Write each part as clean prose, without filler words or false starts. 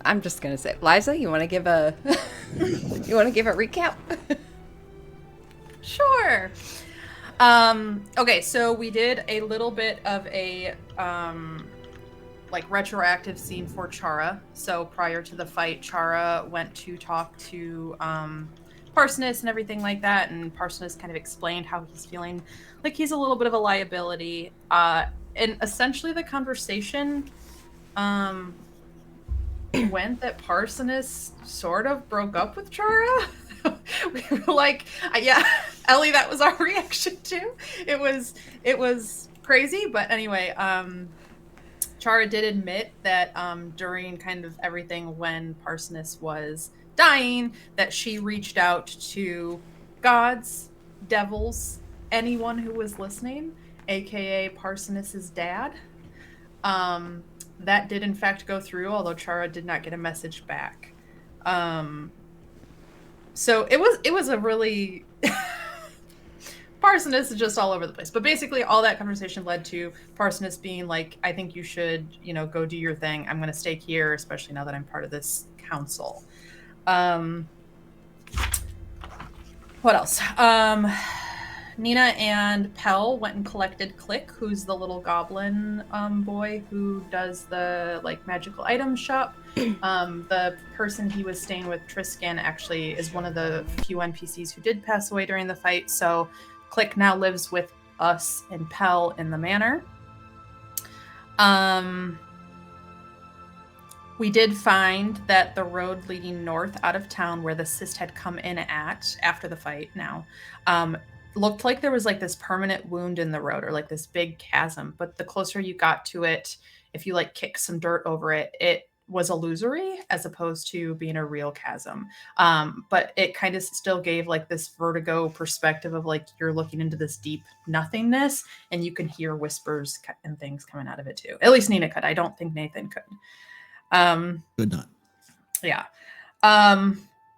I'm just gonna say, Liza, you want to give a recap? Sure. Okay, so we did a little bit of a like retroactive scene for Chara. So prior to the fight, Chara went to talk to Parsonus and everything like that, and Parsonus kind of explained how he's feeling like he's a little bit of a liability. And essentially the conversation went that Parsonus sort of broke up with Chara. We were like, yeah, Ellie, that was our reaction too. It was crazy, but anyway, Chara did admit that during kind of everything when Parsonus was dying, that she reached out to gods, devils, anyone who was listening, aka Parsonus's dad. That did in fact go through, although Chara did not get a message back. So it was a really Parsonus is just all over the place. But basically all that conversation led to Parsonus being like, I think you should, go do your thing. I'm gonna stay here, especially now that I'm part of this council. What else? Nina and Pell went and collected Click, who's the little goblin boy who does the magical item shop. The person he was staying with, Tristan, actually is one of the few NPCs who did pass away during the fight. So Click now lives with us and Pell in the manor. We did find that the road leading north out of town where the cyst had come in at after the fight now looked like there was this permanent wound in the road, or this big chasm. But the closer you got to it, if you kick some dirt over it, it was illusory as opposed to being a real chasm. But it kind of still gave this vertigo perspective of you're looking into this deep nothingness, and you can hear whispers and things coming out of it too. At least Nina could. I don't think Nathan could. Could not. Yeah.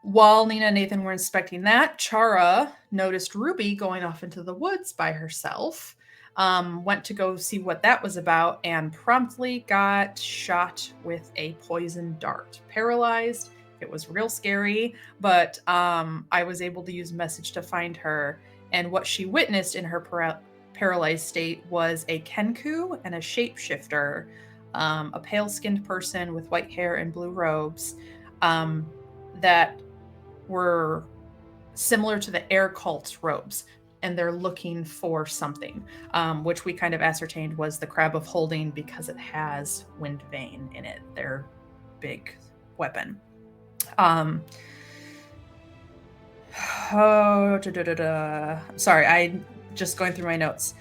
While Nina and Nathan were inspecting that, Chara noticed Ruby going off into the woods by herself, went to go see what that was about, and promptly got shot with a poison dart. Paralyzed. It was real scary, but I was able to use message to find her, and what she witnessed in her paralyzed state was a Kenku and a shapeshifter, a pale-skinned person with white hair and blue robes, that were similar to the air cult's robes, and they're looking for something, which we kind of ascertained was the Crab of Holding because it has Wind Vein in it, their big weapon. Sorry, I just going through my notes.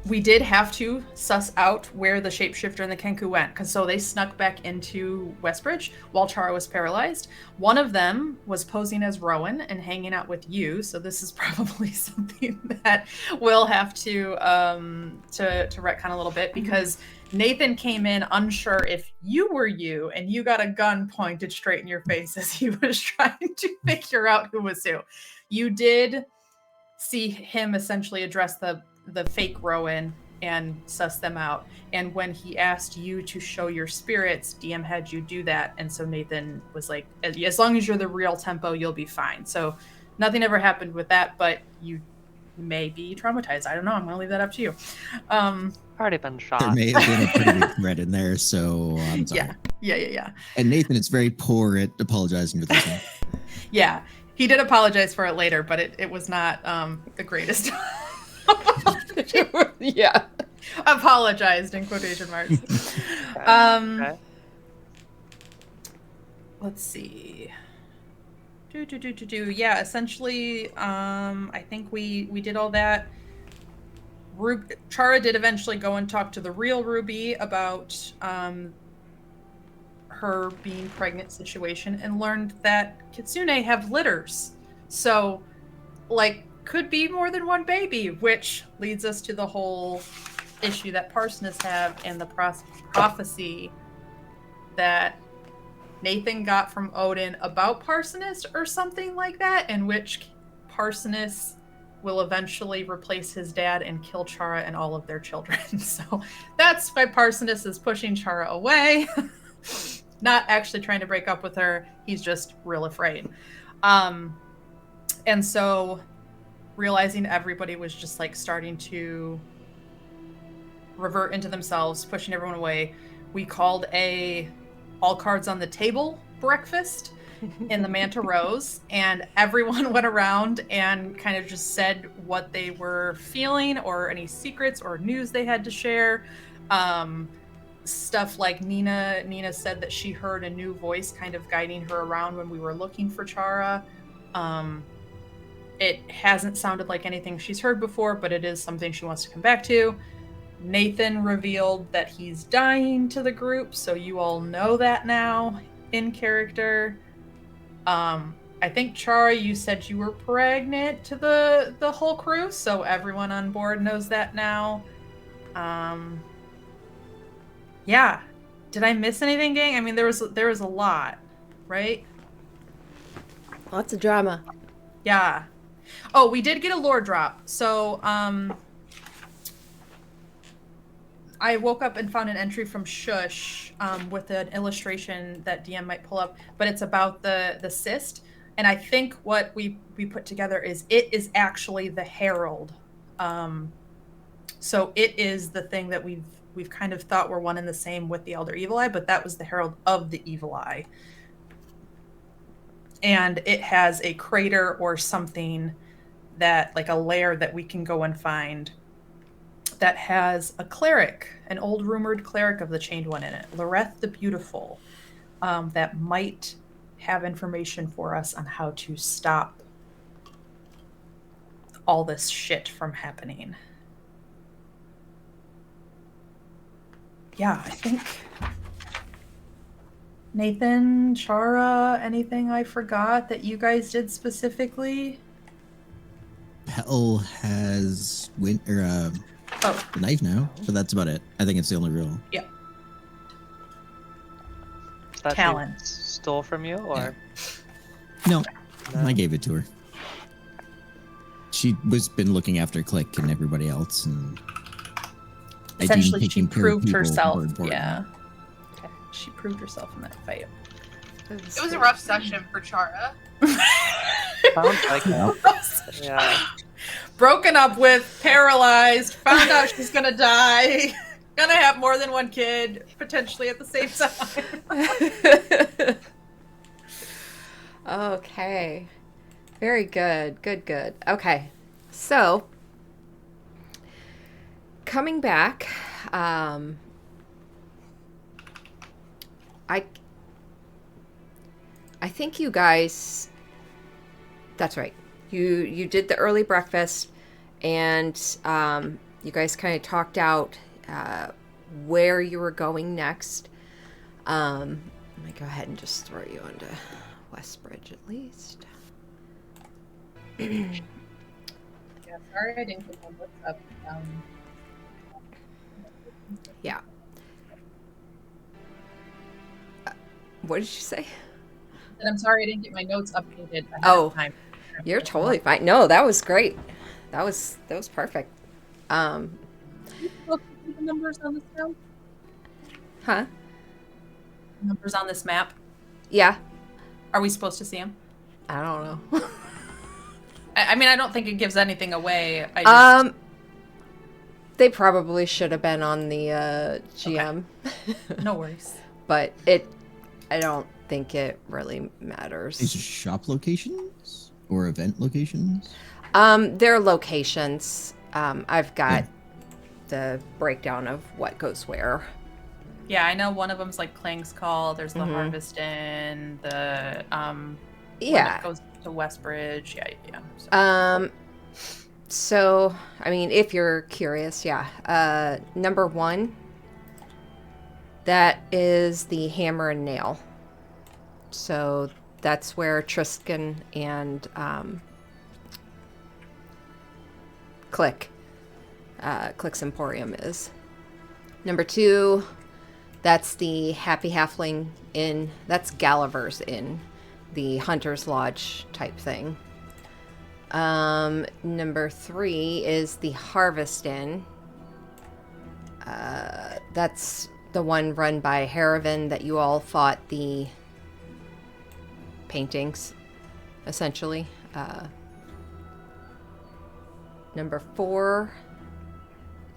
We did have to suss out where the shapeshifter and the Kenku went, because so they snuck back into Westbridge while Chara was paralyzed. One of them was posing as Rowan and hanging out with you, so this is probably something that we'll have to retcon a little bit, because Nathan came in unsure if you were you, and you got a gun pointed straight in your face as he was trying to figure out who was who. You did see him essentially address the fake Rowan and suss them out. And when he asked you to show your spirits, DM had you do that. And so Nathan was like, as long as you're the real Tempo, you'll be fine. So nothing ever happened with that, but you may be traumatized. I don't know. I'm going to leave that up to you. Already been shot. There may have been a pretty big thread in there, so I'm sorry. Yeah. And Nathan is very poor at apologizing for this one. Yeah. He did apologize for it later, but it was not the greatest. Yeah. Apologized in quotation marks. Okay. Let's see. Yeah, essentially, I think we did all that. Chara did eventually go and talk to the real Ruby about her being pregnant situation, and learned that Kitsune have litters. So, could be more than one baby, which leads us to the whole issue that Parsonus have and the prophecy that Nathan got from Odin about Parsonus or something like that, in which Parsonus will eventually replace his dad and kill Chara and all of their children. So that's why Parsonus is pushing Chara away. Not actually trying to break up with her. He's just real afraid. And so realizing everybody was just like starting to revert into themselves, pushing everyone away, we called a all cards on the table breakfast in the Manta Rose, and everyone went around and kind of just said what they were feeling or any secrets or news they had to share. Stuff like Nina said that she heard a new voice kind of guiding her around when we were looking for Chara. It hasn't sounded like anything she's heard before, but it is something she wants to come back to. Nathan revealed that he's dying to the group, so you all know that now in character. I think, Chara, you said you were pregnant to the whole crew, so everyone on board knows that now. Yeah. Did I miss anything, gang? I mean, there was a lot, right? Lots of drama. Yeah. Oh, we did get a lore drop. So, I woke up and found an entry from Shush with an illustration that DM might pull up, but it's about the cyst. And I think what we put together is it is actually the herald. So it is the thing that we've kind of thought were one and the same with the Elder Evil Eye, but that was the herald of the Evil Eye. And it has a crater or something that, like a lair that we can go and find that has a cleric, an old rumored cleric of the Chained One in it, Loreth the Beautiful, that might have information for us on how to stop all this shit from happening. Yeah, I think... Nathan, Chara, anything I forgot that you guys did specifically? Hell has the knife now, but that's about it. I think it's the only real. Yeah. That Talon. she stole from you, or? No, I gave it to her. She was been looking after Click and everybody else, and Essentially, she proved herself. Yeah. Yeah. She proved herself in that fight. It was a rough session for Chara. Sounds like it. Yeah. Broken up with, paralyzed, found out she's gonna die, gonna have more than one kid, potentially at the same time. Okay. Very good. Good. Okay. So, coming back, I think you guys, that's right. You did the early breakfast, and you guys kind of talked out where you were going next. Let me go ahead and just throw you onto Westbridge at least. Yeah, sorry I didn't get my notes up. Yeah. What did you say? And I'm sorry I didn't get my notes updated ahead of time. You're totally fine. No, that was great. That was perfect. Are you supposed to see the numbers on this map? Huh? Numbers on this map? Yeah. Are we supposed to see them? I don't know. I mean, I don't think it gives anything away. I just... They probably should have been on the GM. Okay. No worries. But I don't think it really matters. These are shop locations or event locations? They're locations. I've got the breakdown of what goes where. Yeah, I know one of them's like Kling's Call. There's the Harvest Inn. The one that goes to Westbridge. Yeah. So, I mean, if you're curious, yeah. Number 1, that is the Hammer and Nail. So that's where Tristan and Click's Emporium is. Number 2, that's the Happy Halfling Inn. That's Gulliver's Inn, the Hunter's Lodge type thing. Number 3 is the Harvest Inn. That's the one run by Haravan that you all fought the paintings, essentially. Number 4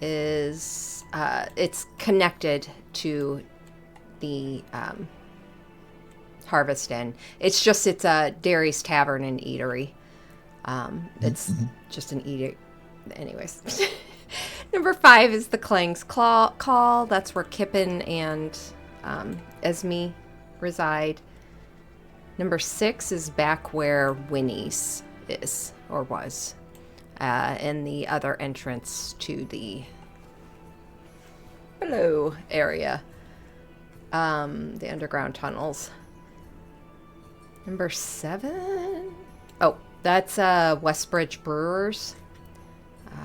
is it's connected to the Harvest Inn. It's a Dairy's Tavern and Eatery. It's just an eatery. Anyways. Number 5 is the Clang's Call. That's where Kippen and Esme reside. Number 6 is back where Winnie's is, or was. And the other entrance to the below area. The underground tunnels. Number 7? Oh, that's Westbridge Brewers,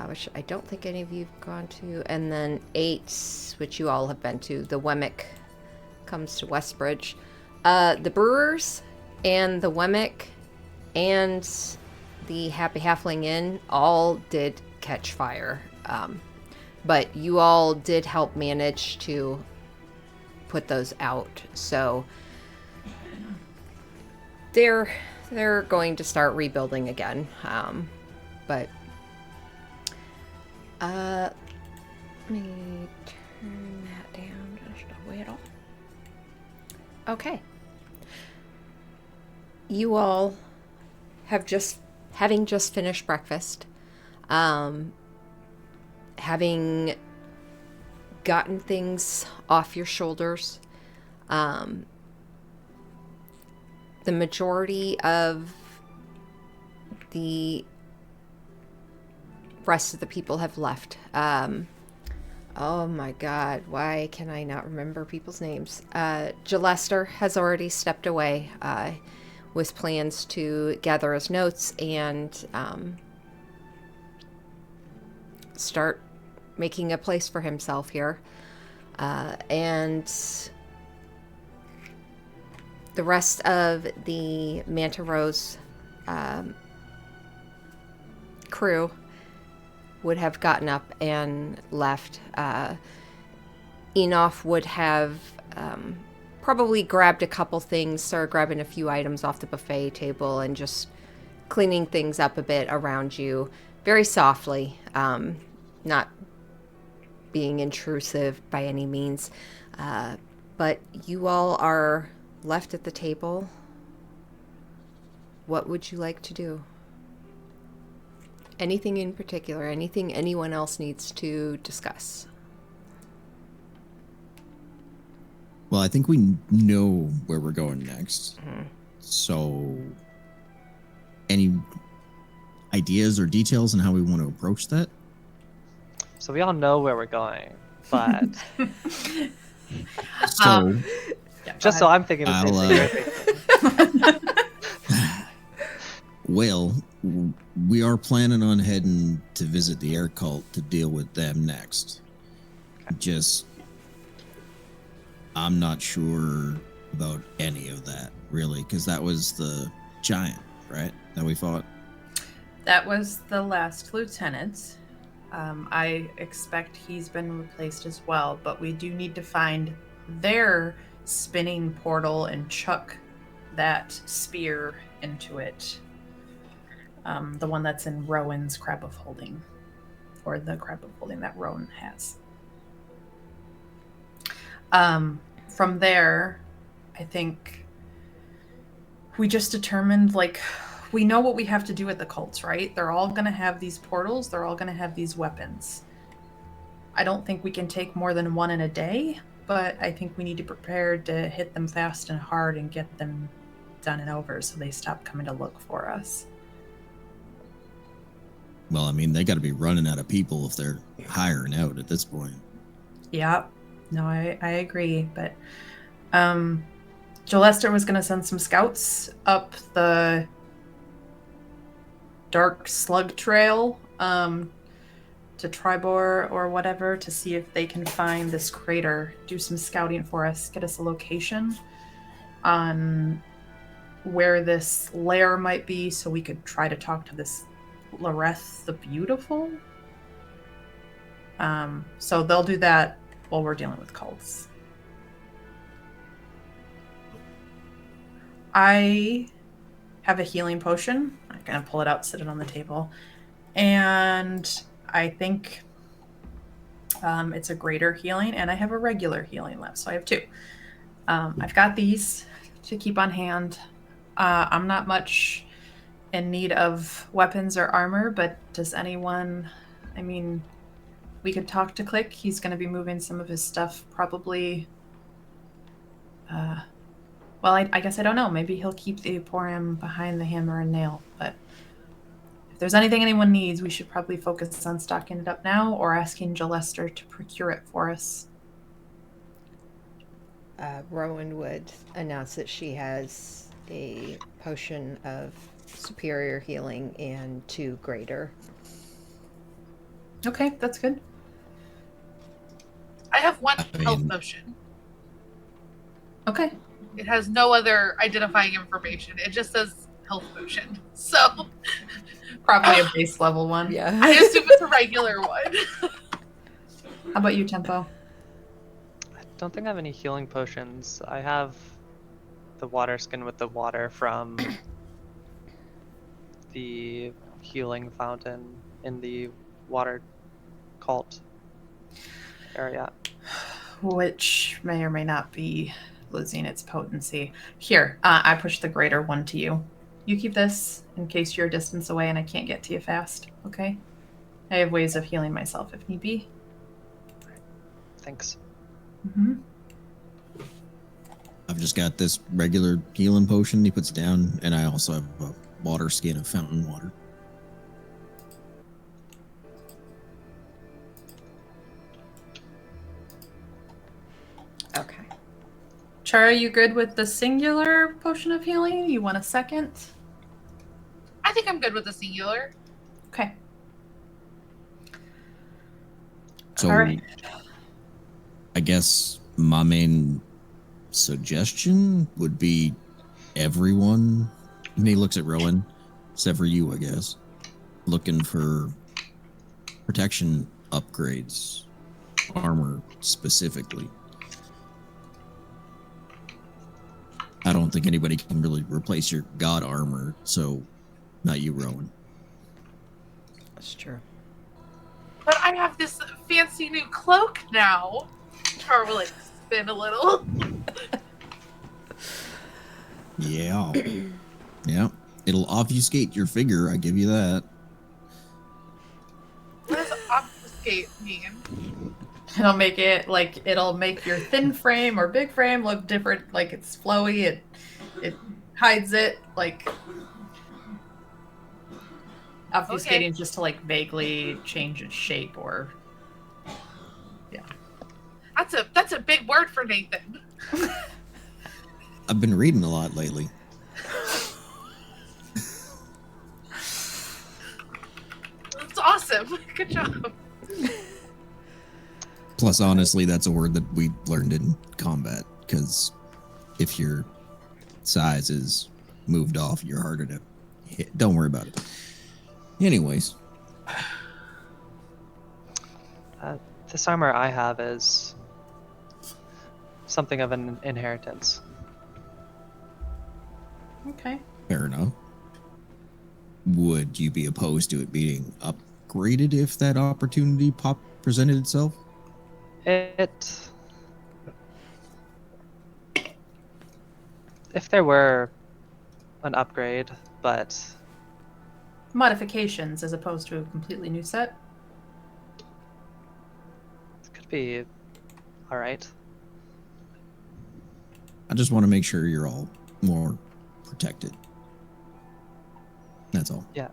which I don't think any of you have gone to. And then 8, which you all have been to, the Wemmick comes to Westbridge. The Brewers and the Wemmick and the Happy Halfling Inn all did catch fire. But you all did help manage to put those out. So they're going to start rebuilding again. But let me turn that down just a little. Okay. You all have having just finished breakfast, having gotten things off your shoulders, the majority of the rest of the people have left. Oh my god, why can I not remember people's names? Jalester has already stepped away with plans to gather his notes and start making a place for himself here. And the rest of the Manta Rose crew would have gotten up and left. Enoff would have probably grabbed a couple things, started grabbing a few items off the buffet table and just cleaning things up a bit around you very softly, not being intrusive by any means. But you all are left at the table. What would you like to do? Anything in particular? Anything anyone else needs to discuss? Well, I think we know where we're going next. Mm-hmm. So, any ideas or details on how we want to approach that? So we all know where we're going, but so just so I'm thinking the same thing. Well, we are planning on heading to visit the air cult to deal with them next. Okay. I'm not sure about any of that, really, because that was the giant, right, that we fought? That was the last lieutenant. I expect he's been replaced as well, but we do need to find their spinning portal and chuck that spear into it. The one that's in Rowan's Crab of Holding, or the Crab of Holding that Rowan has. From there, I think we just determined, we know what we have to do at the cults, right? They're all going to have these portals. They're all going to have these weapons. I don't think we can take more than one in a day, but I think we need to prepare to hit them fast and hard and get them done and over so they stop coming to look for us. Well, I mean, they got to be running out of people if they're hiring out at this point. Yeah. No, I agree, but Jalester was going to send some scouts up the Dark Slug Trail to Tribor or whatever to see if they can find this crater, do some scouting for us, get us a location on where this lair might be so we could try to talk to this Loreth the Beautiful. So they'll do that while we're dealing with cults. I have a healing potion. I'm going to pull it out, sit it on the table. And I think it's a greater healing, and I have a regular healing left. So I have 2. I've got these to keep on hand. I'm not much in need of weapons or armor, but does anyone... I mean, we could talk to Click. He's going to be moving some of his stuff probably... well, I guess I don't know. Maybe he'll keep the Emporium behind the hammer and nail. But if there's anything anyone needs, we should probably focus on stocking it up now or asking Gillester to procure it for us. Rowan would announce that she has a potion of superior healing and 2 greater. Okay, that's good. I have 1 health potion. Okay. It has no other identifying information. It just says health potion. So Probably a base level one. Yeah. I assume it's a regular one. How about you, Tempo? I don't think I have any healing potions. I have the water skin with the water from the healing fountain in the water cult area. Which may or may not be losing its potency. Here, I push the greater one to you. You keep this in case you're a distance away and I can't get to you fast, okay? I have ways of healing myself if need be. Thanks. Mm-hmm. I've just got this regular healing potion he puts down, and I also have a water skin of fountain water. Okay. Chara, you good with the singular potion of healing? You want a second? I think I'm good with the singular. Okay. So, All right. I guess my main suggestion would be everyone, and he looks at Rowan, except for you, I guess, looking for protection upgrades, armor specifically. I don't think anybody can really replace your god armor, so not you, Rowan. That's true. But I have this fancy new cloak now. Char will like spin a little. Yeah. Yeah. It'll obfuscate your figure, I give you that. What does obfuscate mean? It'll make your thin frame or big frame look different, like it's flowy, it hides it, like obfuscating Okay. just to like vaguely change its shape or That's a big word for Nathan. I've been reading a lot lately. That's awesome. Good job. Plus, honestly, that's a word that we learned in combat, because if your size is moved off, you're harder to hit. Don't worry about it. Anyways. This armor I have is something of an inheritance. okay. Fair enough. Would you be opposed to it being upgraded if that opportunity presented itself? If there were an upgrade, but Modifications as opposed to a completely new set. it could be all right. I just want to make sure you're all more protected. That's all. Yeah,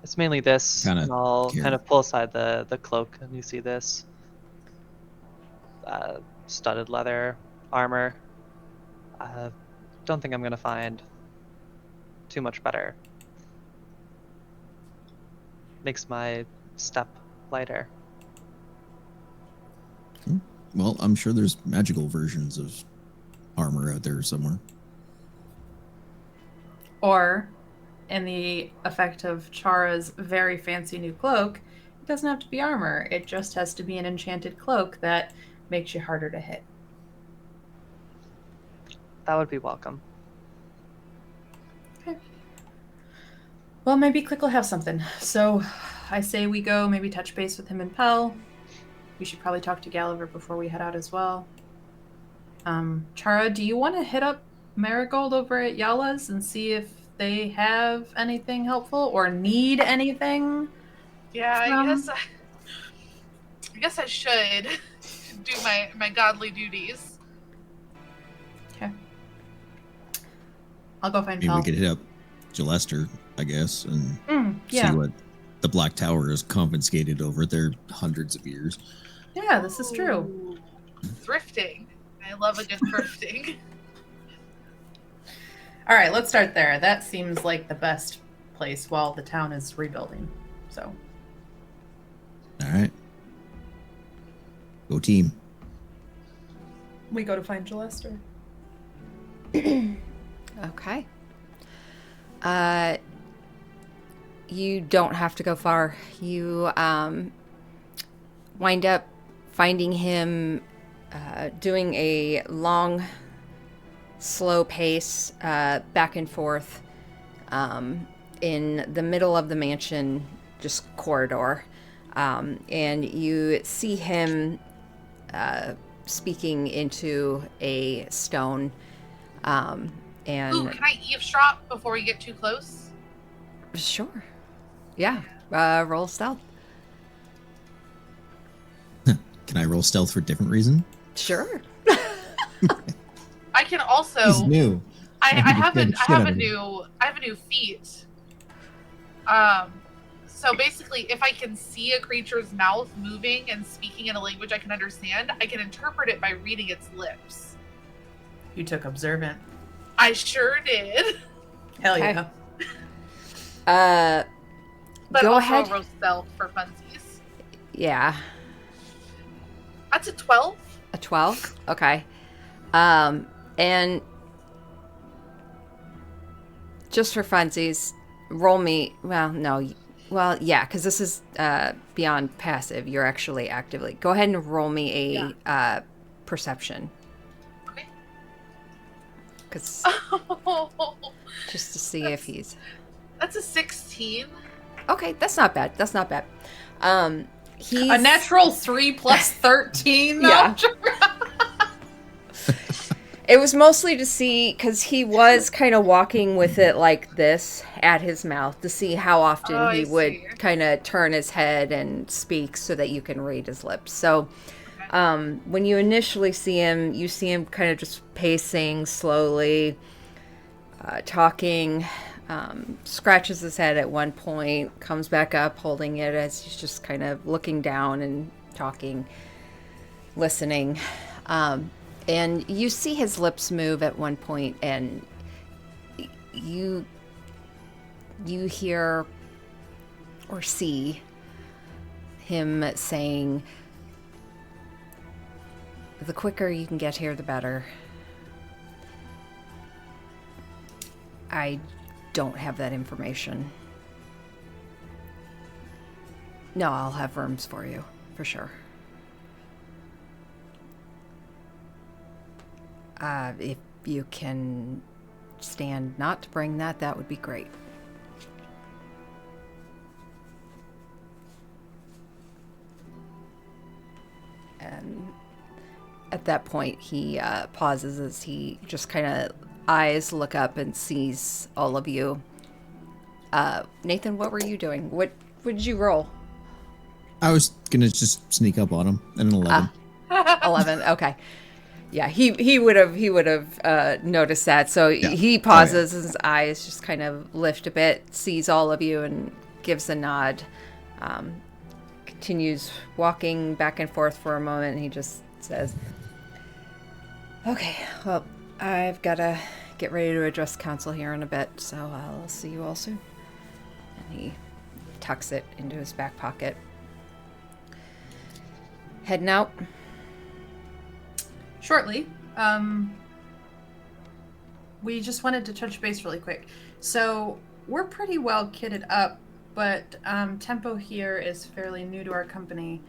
it's mainly this. Kinda And I'll care. kind of pull aside the cloak, and you see this studded leather armor. Don't think I'm gonna find too much better. Makes my step lighter. Well, I'm sure there's magical versions of armor out there somewhere. Or in the effect of Chara's very fancy new cloak, it doesn't have to be armor. It just has to be an enchanted cloak that makes you harder to hit. That would be welcome. Okay. Well, maybe Click will have something. So I say we go maybe touch base with him and Pell. We should probably talk to Gulliver before we head out as well. Chara, do you want to hit up Marigold over at Yala's and see if they have anything helpful or need anything? Yeah, I guess I should do my godly duties. Okay. I'll go find Maybe Pell. we could hit up Gillester, I guess, and yeah. see what the Black Tower is confiscated over their hundreds of years. Yeah, this is true. Ooh, thrifting. I love a good thrifting. All right, let's start there. That seems like the best place while the town is rebuilding. So, All right. Go team. we go to find Gillester. Okay. You don't have to go far. You wind up finding him doing a long, slow pace back and forth in the middle of the mansion, just corridor. And you see him speaking into a stone. And Ooh, can I eavesdrop before we get too close? Sure. Yeah. Roll stealth. Can I roll stealth for a different reason? Sure. I can also. He's new. I have a new. new feat. So basically, if I can see a creature's mouth moving and speaking in a language I can understand, I can interpret it by reading its lips. You took observant. I sure did. Hell Okay. yeah. But Go also ahead. roast stealth for funsies. Yeah. That's a 12. A 12? Okay. And just for funsies, roll me. Well, no. Well, yeah, because this is beyond passive. You're actually actively. Go ahead and roll me a perception. Okay. Because just to see if he's. That's a 16. Okay, that's not bad. That's not bad. He's A natural 3 plus 13, though? Yeah. It was mostly to see, because he was kind of walking with it like this at his mouth to see how often Oh, he I would see. kind of turn his head and speak so that you can read his lips. So when you initially see him, you see him kind of just pacing slowly, talking, scratches his head at one point, comes back up holding it as he's just kind of looking down and talking, listening. And you see his lips move at one point, and you hear or see him saying, "The quicker you can get here, the better. I don't have that information. No, I'll have rooms for you, for sure. If you can stand not to bring that, that would be great." And at that point, he pauses as he just kind of eyes look up and sees all of you. Nathan, what were you doing? What did you roll? I was gonna just sneak up on him at an 11. 11. Okay. Yeah, he would have noticed that. So Yeah. he pauses, his eyes just kind of lift a bit, sees all of you, and gives a nod. Continues walking back and forth for a moment, and he just says, "Okay, well, I've got to get ready to address council here in a bit, so I'll see you all soon." And he tucks it into his back pocket. Heading out. Shortly. We just wanted to touch base really quick. So we're pretty well kitted up, but Tempo here is fairly new to our company.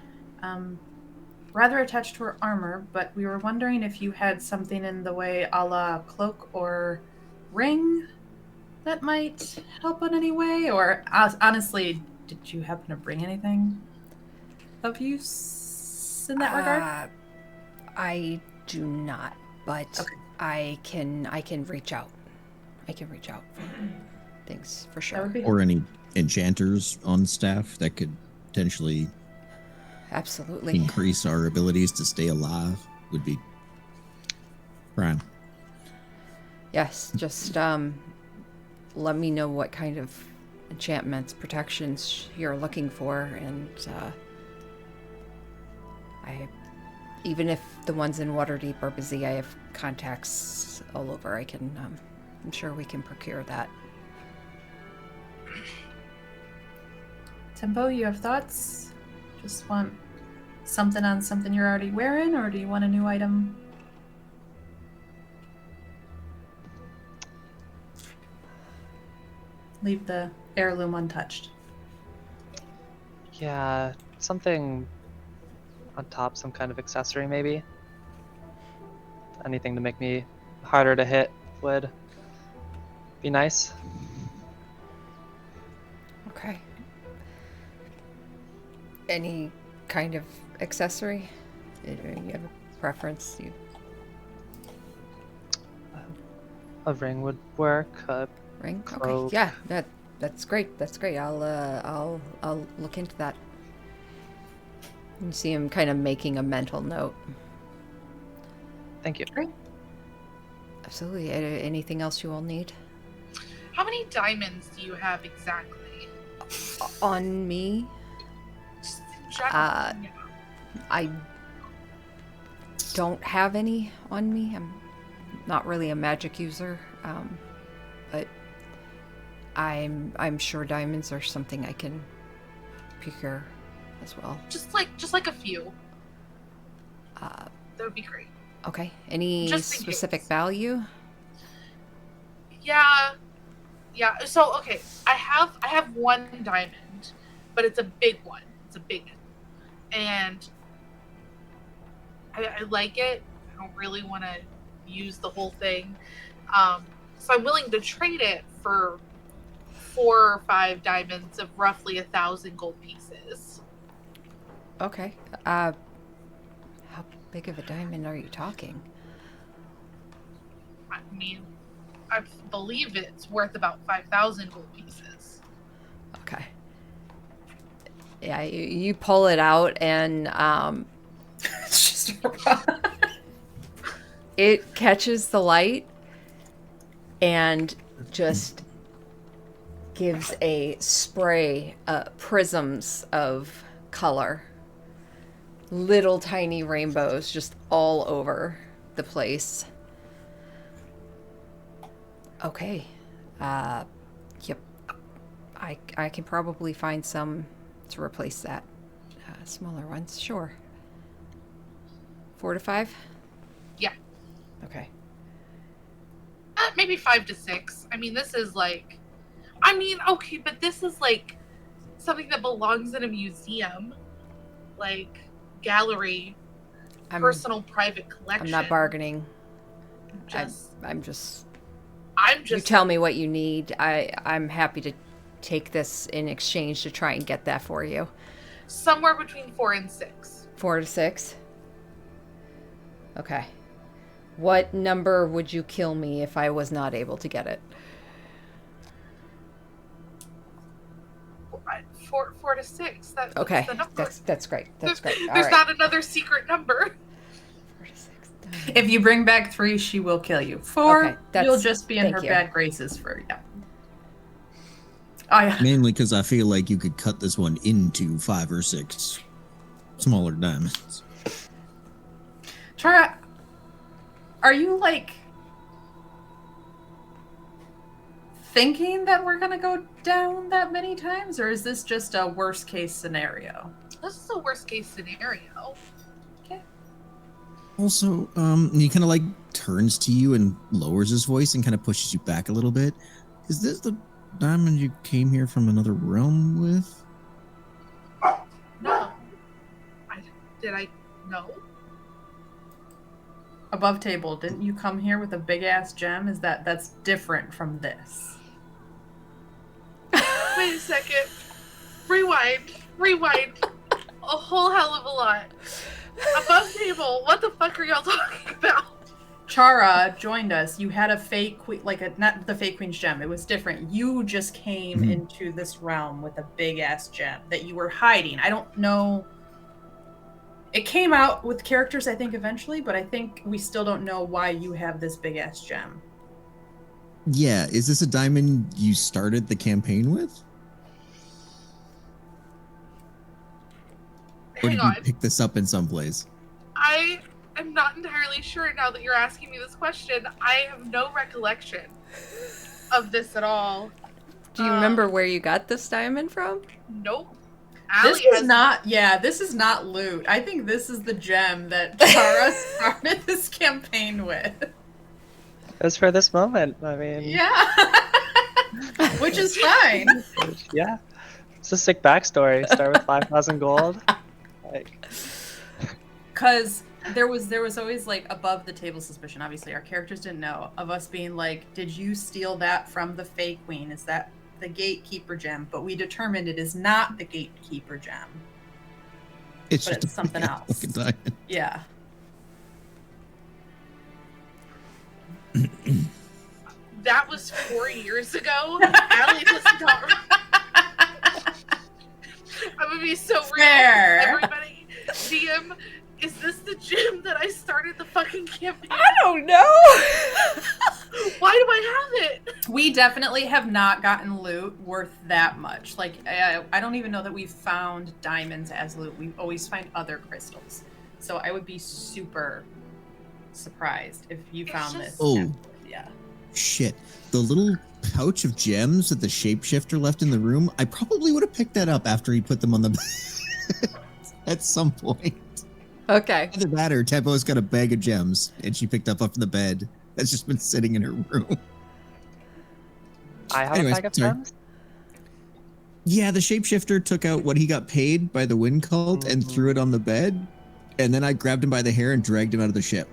Rather attached to her armor, but we were wondering if you had something in the way a la cloak or ring that might help in any way, or honestly, did you happen to bring anything of use in that regard? I do not, but Okay. I can reach out. I can reach out for things for That sure. would be Or any enchanters on staff that could potentially Absolutely. increase our abilities to stay alive would be prime. Yes, just let me know what kind of enchantments, protections you're looking for, and even if the ones in Waterdeep are busy, I have contacts all over. I can, I'm sure we can procure that. Tempo, you have thoughts? Just want something on something you're already wearing, or do you want a new item? Leave the heirloom untouched. Yeah, something on top, some kind of accessory maybe. Anything to make me harder to hit would be nice. Okay. Any kind of accessory? You have a preference? You A ring would work. ring? Cloak. Okay. Yeah, that's great. That's great. I'll look into that. You see him kind of making a mental note. Thank you. Great. Absolutely. Anything else you all need? How many diamonds do you have exactly? On me? Just in general. Yeah. I don't have any on me. I'm not really a magic user, but I'm sure diamonds are something I can procure as well. Just like a few. Uh, That would be great. okay. Any Just in specific case. value? Yeah. Yeah. So okay, I have one diamond, but it's a big one. It's a big one. And I like it. I don't really want to use the whole thing. So I'm willing to trade it for 4 or 5 diamonds of roughly 1,000 gold pieces. Okay. How big of a diamond are you talking? I mean, I believe it's worth about 5,000 gold pieces. Okay. Yeah, you pull it out and It's just it catches the light and just gives a spray, prisms of color. Little tiny rainbows just all over the place. Okay. Yep. I can probably find some to replace that. Smaller ones, sure. 4 to 5? Yeah. Okay. Maybe 5 to 6. I mean, this is like... I mean, okay, but this is like something that belongs in a museum. Like, gallery, personal, private collection. I'm not bargaining. Just, I'm just... I'm just... You tell me what you need. I'm happy to take this in exchange to try and get that for you. Somewhere between 4 and 6. 4 to 6? Okay. What number would you kill me if I was not able to get it? 4 to 6. That's Okay. the number. That's great. That's great. All There's right. not another secret number. 4 to 6. If you bring back 3, she will kill you. 4, Okay, that's- you'll just be in thank her you. bad graces for, yeah. Oh, yeah. Mainly because I feel like you could cut this one into 5 or 6 smaller diamonds. Chara, are you, like, thinking that we're going to go down that many times, or is this just a worst-case scenario? This is a worst case scenario. Also, he kind of like turns to you and lowers his voice and kind of pushes you back a little bit. Is this the diamond you came here from another realm with? No. Did I? No. Above table, didn't you come here with a big ass gem? That's different from this? Wait a second. Rewind. A whole hell of a lot. Above table, what the fuck are y'all talking about? Chara joined us. You had a fake queen, not the fake queen's gem. It was different. You just came into this realm with a big ass gem that you were hiding. I don't know. It came out with characters, I think, eventually, but I think we still don't know why you have this big ass gem. Yeah, is this a diamond you started the campaign with? Or Hang did on. you pick this up in some place? I am not entirely sure now that you're asking me this question. I have no recollection of this at all. Do you remember where you got this diamond from? Nope. This is not loot. I think this is the gem that Chara started this campaign with. It was for this moment. I mean, Yeah. Which is fine. Yeah. It's a sick backstory. Start with 5,000 gold. Like, Because there was always like above the table suspicion. Obviously, our characters didn't know of us being like, "Did you steal that from the fake queen? Is that the gatekeeper gem?" But we determined it is not the gatekeeper gem. It's But just it's something big-ass else. fucking diamond. Yeah. That was 4 years ago. Allie does not. I'm gonna be so Fair. real, everybody. DM, is this the gym that I started the fucking campaign? I don't know. Why do I have it? We definitely have not gotten loot worth that much. Like, I don't even know that we've found diamonds as loot. We always find other crystals. So I would be super surprised if you found this. Oh. Yeah. Shit. The little pouch of gems that the shapeshifter left in the room, I probably would have picked that up after he put them on the bed at some point. Okay. Either that or Tempo's got a bag of gems and she picked up off the bed that's just been sitting in her room. I have Anyways, a bag of sorry. gems. Yeah, the shapeshifter took out what he got paid by the wind cult and threw it on the bed. And then I grabbed him by the hair and dragged him out of the ship.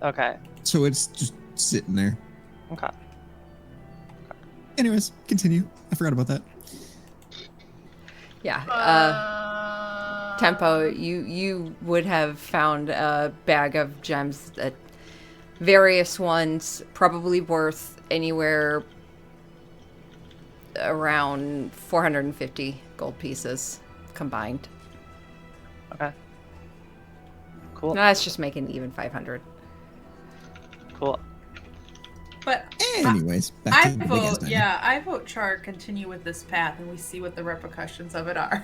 Okay. So it's just sitting there. Okay. Anyways, continue. I forgot about that. Yeah. Tempo, you would have found a bag of gems, that various ones, probably worth anywhere around 450 gold pieces combined. Okay. Cool. No, that's just making even 500. Cool. But Anyways, back I to the big ass vote, diamond. yeah, I vote Char continue with this path and we see what the repercussions of it are.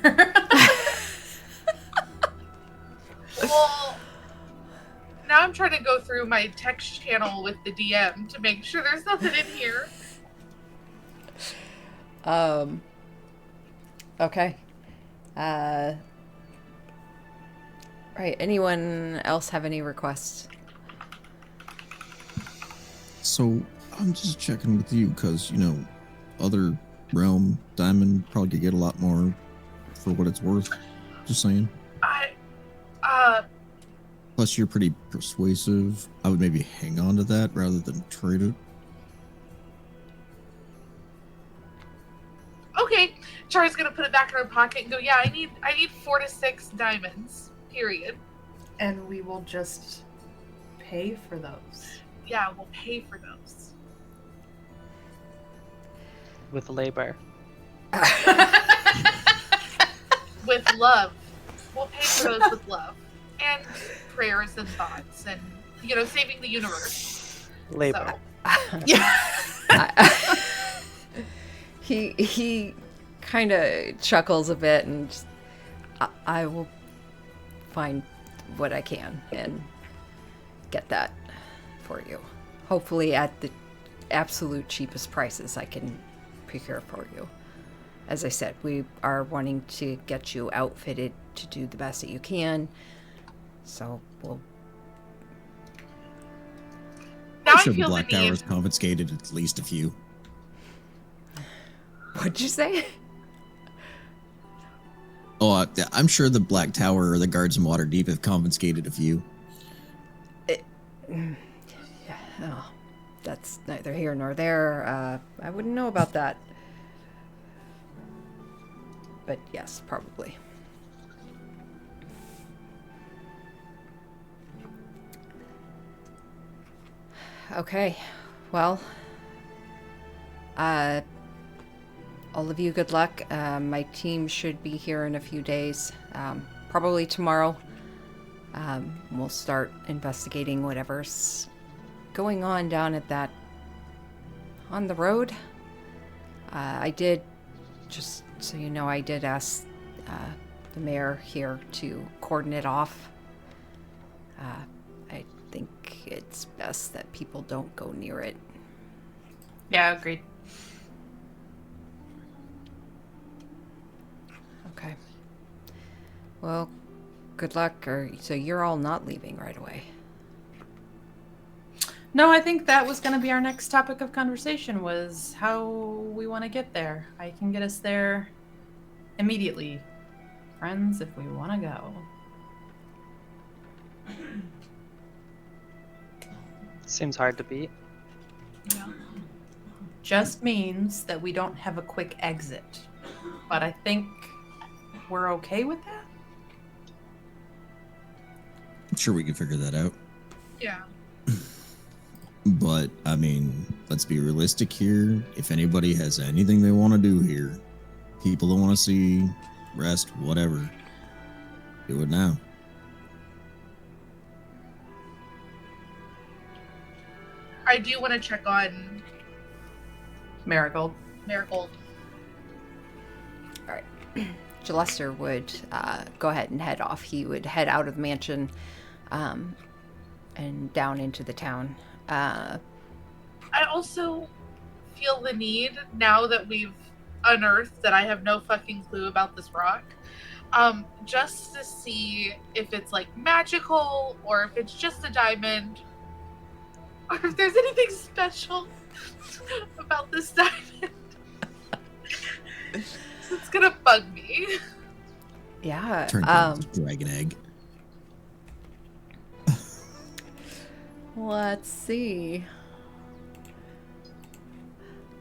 Well, now I'm trying to go through my text channel with the DM to make sure there's nothing in here. Okay. Right. Anyone else have any requests? So I'm just checking with you because, you know, other realm diamond probably could get a lot more for what it's worth. Just saying. Plus, you're pretty persuasive. I would maybe hang on to that rather than trade it. Okay, Char's gonna put it back in her pocket and go, yeah, I need 4 to 6 diamonds, period. And we will just pay for those. Yeah, we'll pay for those. With labor. With love. We'll pay for those with love. And prayers and thoughts and, you know, saving the universe. Labor. So, Yeah. He kind of chuckles a bit and just, I will find what I can and get that for you. Hopefully at the absolute cheapest prices I can procure for you. As I said, we are wanting to get you outfitted to do the best that you can. So we'll... now I'm I sure the feel the Black Tower need. is confiscated at least a few. What'd you say? Oh, I'm sure the Black Tower or the guards in Waterdeep have confiscated a few. Yeah, oh, that's neither here nor there. I wouldn't know about that. But yes, probably. Okay, well, all of you, good luck. My team should be here in a few days, probably tomorrow. We'll start investigating whatever's going on down at that, on the road. I did, just so you know, I did ask the mayor here to cordon it off. I think it's best that people don't go near it. Yeah, agreed. Okay. Well, good luck. So you're all not leaving right away. No, I think that was going to be our next topic of conversation, was how we want to get there. I can get us there immediately. Friends, if we want to go. Seems hard to beat. Yeah. Just means that we don't have a quick exit. But I think we're okay with that? I'm sure we can figure that out. Yeah. But, I mean, let's be realistic here. If anybody has anything they want to do here, people that want to see, rest, whatever, do it now. I do want to check on Marigold. Marigold. All right. Jalester would go ahead and head off. He would head out of the mansion and down into the town. I also feel the need, now that we've unearthed that I have no fucking clue about this rock, just to see if it's like magical or if it's just a diamond or if there's anything special about this diamond. It's gonna bug me. Yeah. Turn into a dragon egg. Let's see.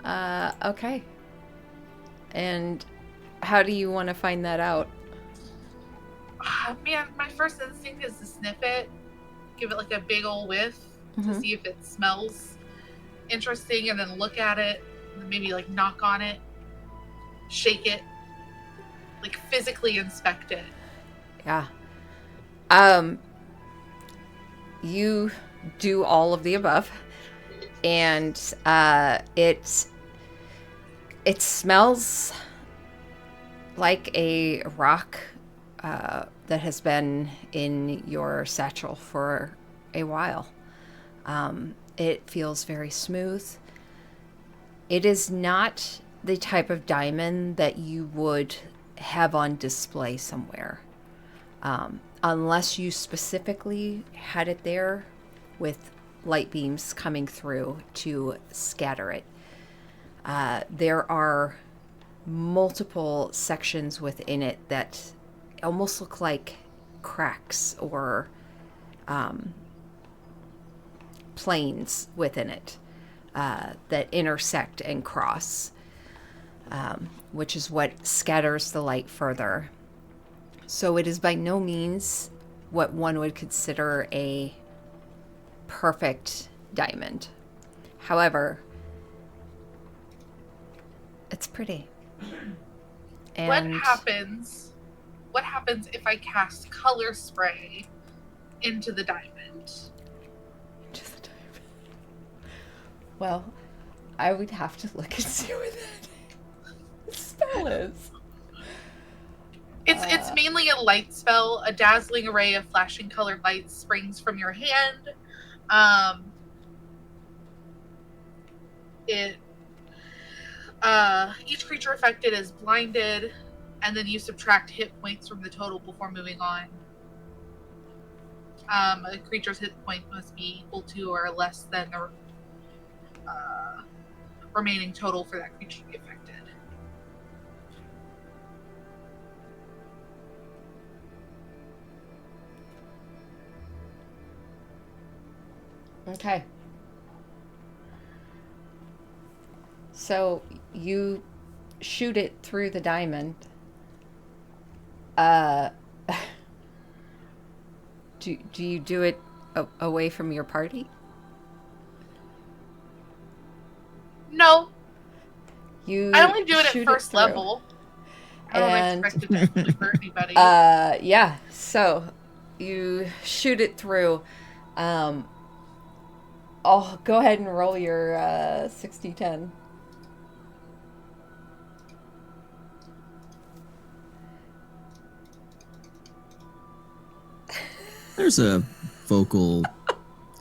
Okay. And how do you want to find that out? Man, my first instinct is to sniff it, give it like a big old whiff to Mhm. see if it smells interesting, and then look at it, and maybe like knock on it, shake it, like physically inspect it. Yeah. You do all of the above, and it smells like a rock that has been in your satchel for a while. It feels very smooth. It is not the type of diamond that you would have on display somewhere. Unless you specifically had it there with light beams coming through to scatter it. There are multiple sections within it that almost look like cracks or planes within it that intersect and cross, which is what scatters the light further. So it is by no means what one would consider a perfect diamond. However, it's pretty. And What happens if I cast color spray into the diamond? Just the diamond. Well, I would have to look and see what that spell is. It's mainly a light spell. A dazzling array of flashing colored lights springs from your hand. Each creature affected is blinded, and then you subtract hit points from the total before moving on. A creature's hit point must be equal to or less than the remaining total for that creature to be affected. Okay. So you shoot it through the diamond. Uh, do you do it away from your party? No, You I only do it at shoot it first through. level. I don't And expect it to actually hurt anybody. yeah, so you shoot it through. I'll go ahead and roll your 60-10. There's a vocal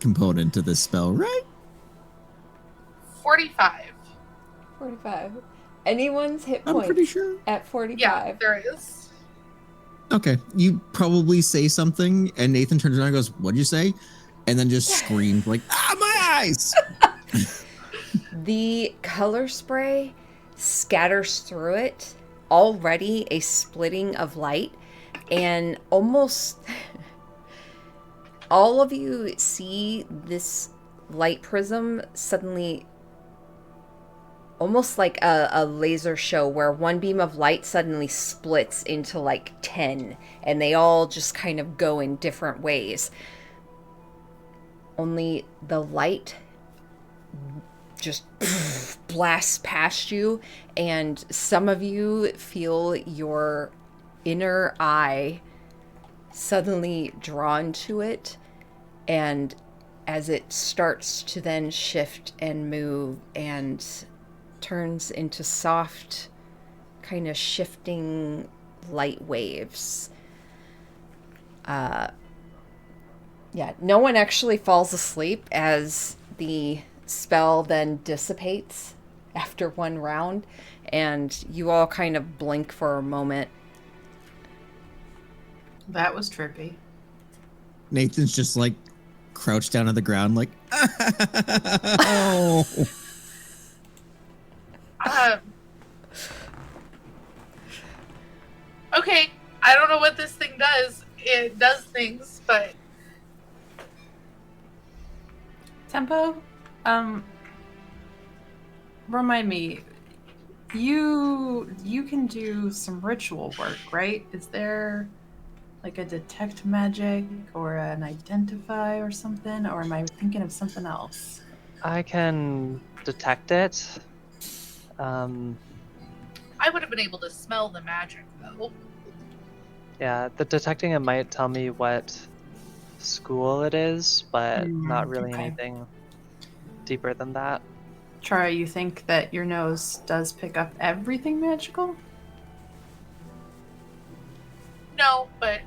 component to this spell, right? 45. 45. Anyone's hit I'm points pretty sure. at 45. Yeah, there is. Okay, you probably say something, and Nathan turns around and goes, "What'd you say?" And then just screamed like, "Ah, my eyes!" The color spray scatters through it, already a splitting of light, and almost all of you see this light prism suddenly, almost like a laser show, where one beam of light suddenly splits into like 10, and they all just kind of go in different ways. Only the light just blasts past you, and some of you feel your inner eye suddenly drawn to it, and as it starts to then shift and move and turns into soft, kind of shifting light waves. Yeah, no one actually falls asleep as the spell then dissipates after one round, and you all kind of blink for a moment. That was trippy. Nathan's just like crouched down on the ground, like, oh. Okay, I don't know what this thing does. It does things, but Tempo, remind me, you can do some ritual work, right? Is there like a detect magic or an identify or something, or am I thinking of something else? I can detect it. I would have been able to smell the magic, though. Yeah, the detecting it might tell me what school it is, but not really Okay. anything deeper than that. Chara, you think that your nose does pick up everything magical? No, but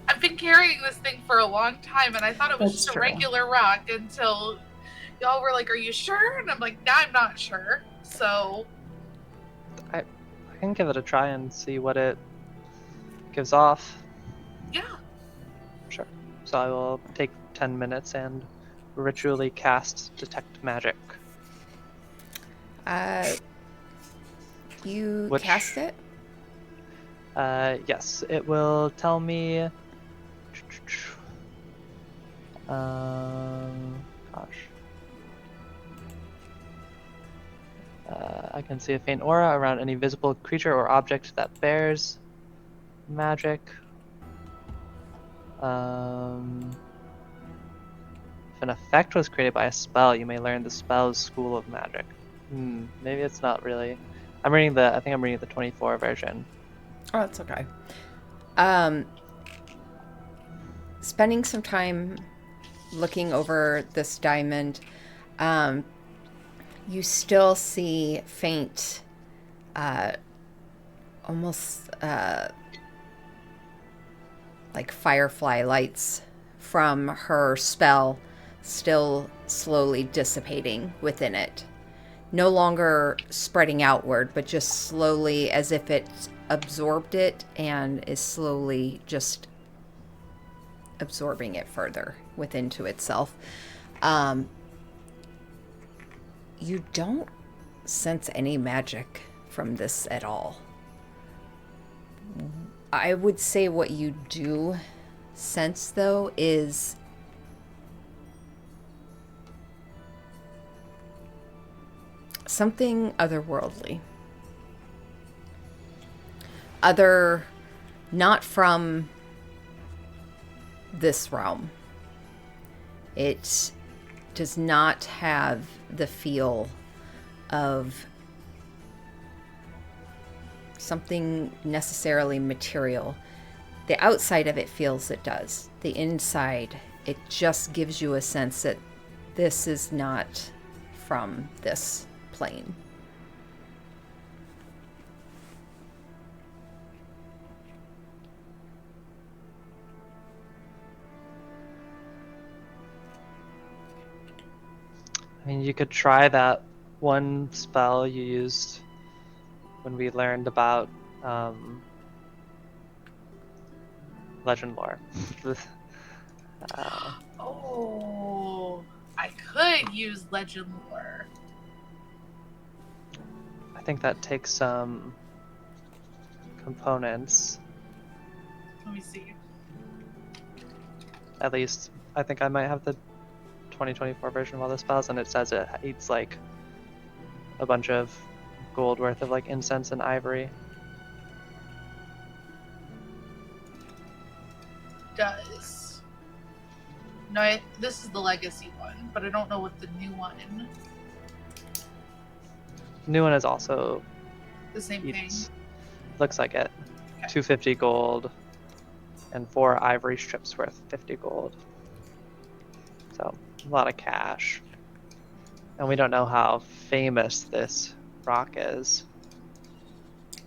I've been carrying this thing for a long time, and I thought it was That's just true. a regular rock until y'all were like, "Are you sure?" And I'm like, "Nah, I'm not sure." So I can give it a try and see what it gives off. yeah, Sure. So I will take 10 minutes and ritually cast Detect Magic. You Which- cast it? Yes, it will tell me. Gosh. I can see a faint aura around any visible creature or object that bears magic. If an effect was created by a spell, you may learn the spell's school of magic. Maybe it's not really. I think I'm reading the 24 version. Oh, that's okay. Spending some time looking over this diamond, you still see faint, almost like firefly lights from her spell still slowly dissipating within it. No longer spreading outward, but just slowly, as if it absorbed it and is slowly just absorbing it further within to itself. You don't sense any magic from this at all. I would say what you do sense, though, is something otherworldly. Not from this realm. It does not have the feel of something necessarily material. The outside of it feels it does. The inside, it just gives you a sense that this is not from this plane. I mean, you could try that one spell you used when we learned about legend lore. Oh, I could use legend lore. I think that takes some components. Let me see. At least, I think I might have the 2024 version of all the spells, and it says it eats like a bunch of gold worth of like incense and ivory. Does. No, this is the legacy one, but I don't know what the new one. New one is also The same thing. eats. Looks like it. Okay. 250 gold and 4 ivory strips worth 50 gold. So a lot of cash. And we don't know how famous this rock is.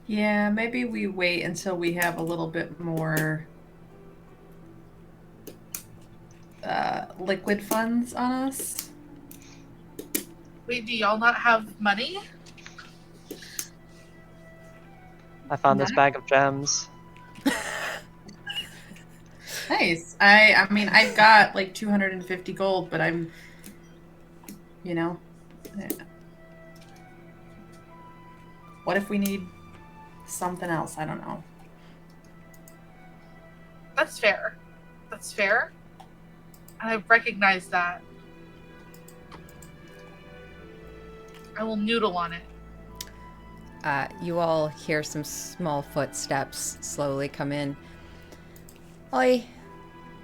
Yeah, maybe we wait until we have a little bit more liquid funds on us. Wait, do y'all not have money? I found this bag of gems. Nice. I mean, I've got like 250 gold, but I'm, you know, what if we need something else? I don't know. That's fair. That's fair. I recognize that. I will noodle on it. You all hear some small footsteps slowly come in. Oi,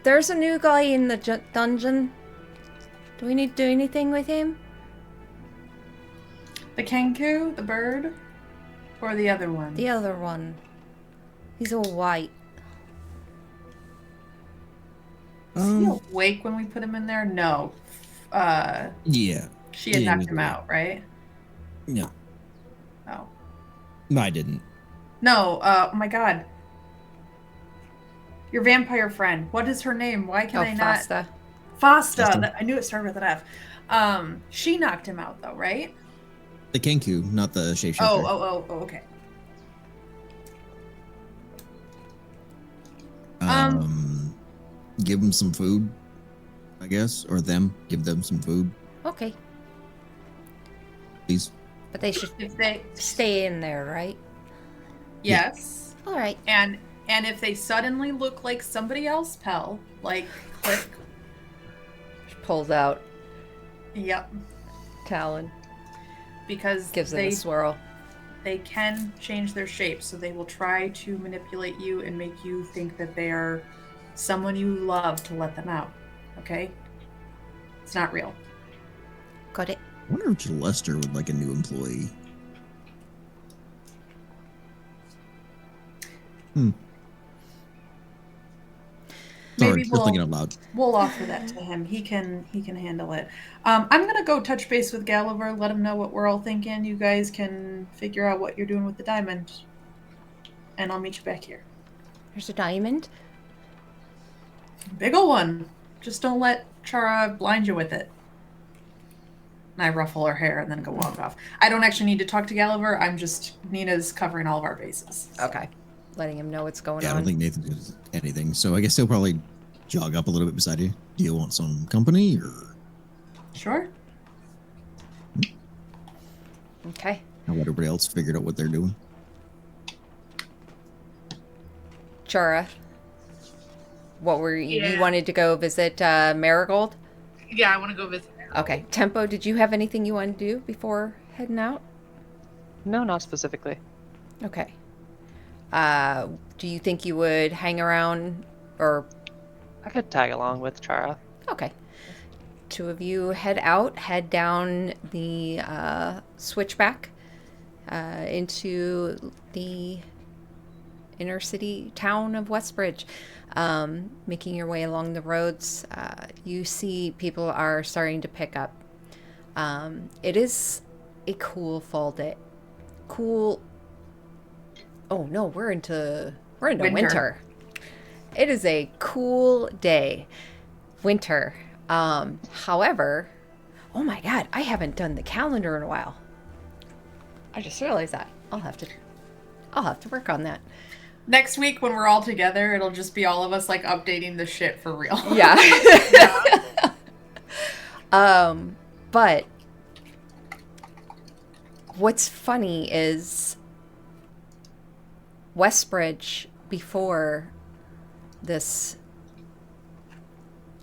there's a new guy in the dungeon. Do we need to do anything with him? The kenku, the bird, or the other one? The other one. He's all white. Is he awake when we put him in there? No. Yeah. She had Yeah, knocked him out, right? No, Oh. I didn't. No, oh my god. Your vampire friend. What is her name? Why can I not? Fasta. Fasta. Fasta. I knew it started with an F. She knocked him out though, right? The Kenku, not the shapeshifter. Oh, okay. Give them some food, I guess, or give them some food, Okay. please. But they should If they stay in there, right? yes. All right. And if they suddenly look like somebody else, Pell, like click. She pulls out Yep. Talon. Because Gives it a swirl. they can change their shape, so they will try to manipulate you and make you think that they are someone you love to let them out. Okay? It's not real. Got it. I wonder if Lester would like a new employee. Sorry, Maybe just thinking out loud. we'll offer that to him. He can handle it. I'm gonna go touch base with Gulliver, let him know what we're all thinking. You guys can figure out what you're doing with the diamond. And I'll meet you back here. There's a diamond. Big ol' one. Just don't let Chara blind you with it. And I ruffle her hair and then go walk off. I don't actually need to talk to Gulliver. Nina's covering all of our bases. Okay. Letting him know what's going Yeah, I on. don't think Nathan does anything, so I guess he'll probably jog up a little bit beside you. Do you want some company, or Sure. Okay. how everybody else figured out what they're doing? Chara. What were you Yeah. wanted to go visit Marigold? Yeah, I want to go visit her. Okay. Tempo, did you have anything you wanted to do before heading out? No, not specifically. Okay. Do you think you would hang around or... I could tag along with Chara. Okay. Two of you head out, head down the switchback into the inner city town of Westbridge. Making your way along the roads, you see people are starting to pick up. It is a cool fall day. Cool. Oh no, we're into winter. It is a cool day. Winter. However, oh my god, I haven't done the calendar in a while. I just realized that. I'll have to work on that. Next week when we're all together, it'll just be all of us like updating the shit for real. Yeah. But what's funny is Westbridge, before this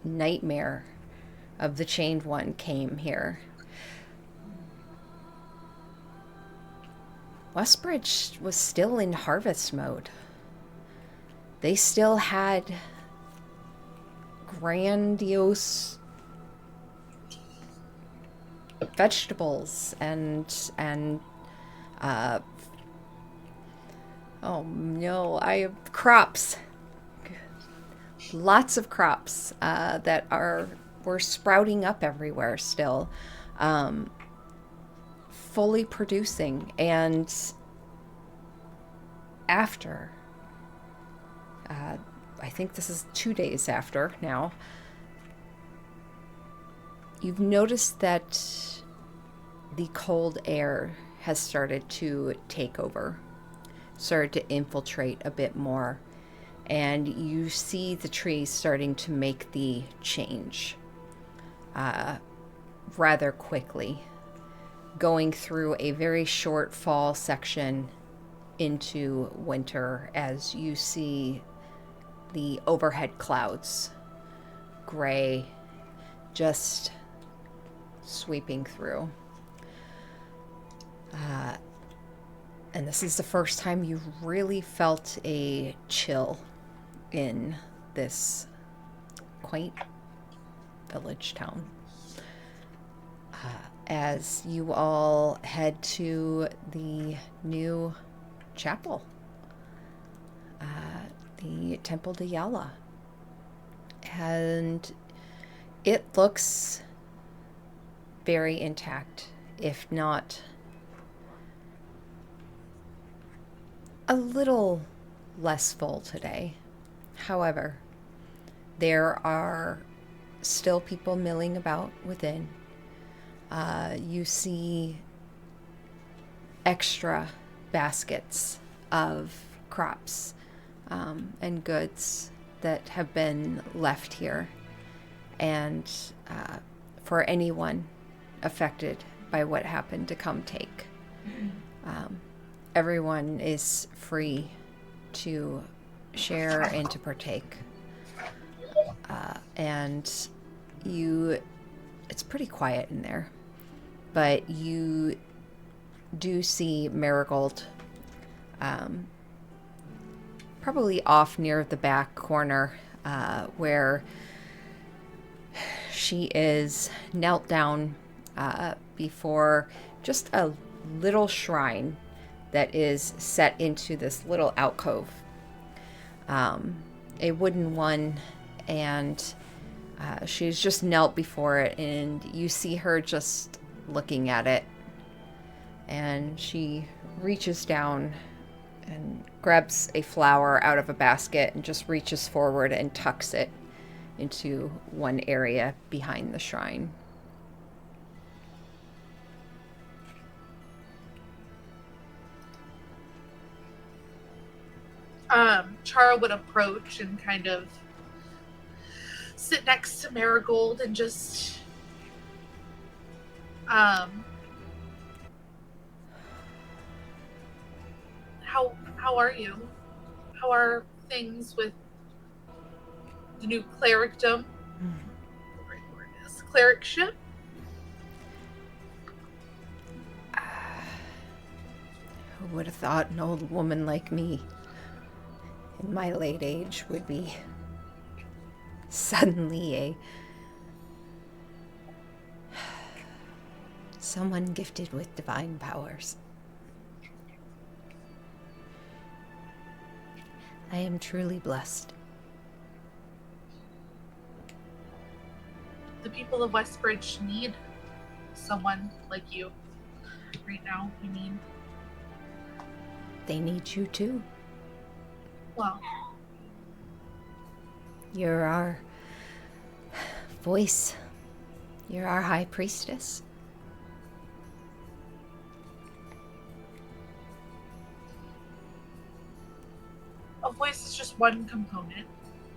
nightmare of the Chained One came here, Westbridge was still in harvest mode. They still had grandiose vegetables and oh no, I have crops. Lots of crops that were sprouting up everywhere still, fully producing. And after, I think this is 2 days after now, you've noticed that the cold air has started to take over, started to infiltrate a bit more. And you see the trees starting to make the change rather quickly, going through a very short fall section into winter as you see the overhead clouds, gray, just sweeping through. And this is the first time you really felt a chill in this quaint village town. As you all head to the new chapel, the Temple de Yala. And it looks very intact, if not a little less full today. However, there are still people milling about within. You see extra baskets of crops and goods that have been left here. And for anyone affected by what happened to come take. Everyone is free to share and to partake. And it's pretty quiet in there, but you do see Marigold probably off near the back corner where she is knelt down before just a little shrine that is set into this little alcove, a wooden one, and she's just knelt before it, and you see her just looking at it, and she reaches down and grabs a flower out of a basket and just reaches forward and tucks it into one area behind the shrine. Chara would approach and kind of sit next to Marigold and just how are you? How are things with the new clericdom? The right word is clericship. would have thought an old woman like me in my late age would be suddenly someone gifted with divine powers. I am truly blessed. The people of Westbridge need someone like you right now. I mean, They need you too. well, You're our voice. You're our high priestess. a voice is just one component,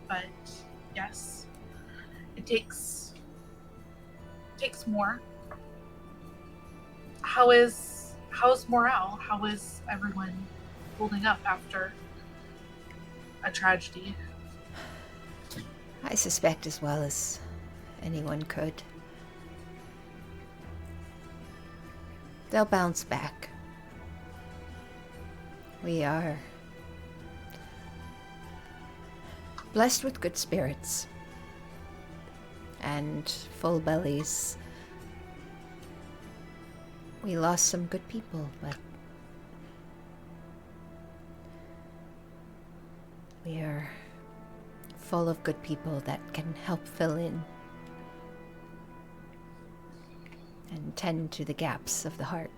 but yes, it takes more. How's morale? How is everyone holding up after a tragedy? I suspect as well as anyone could. They'll bounce back. We are blessed with good spirits and full bellies. We lost some good people, but we are full of good people that can help fill in and tend to the gaps of the heart.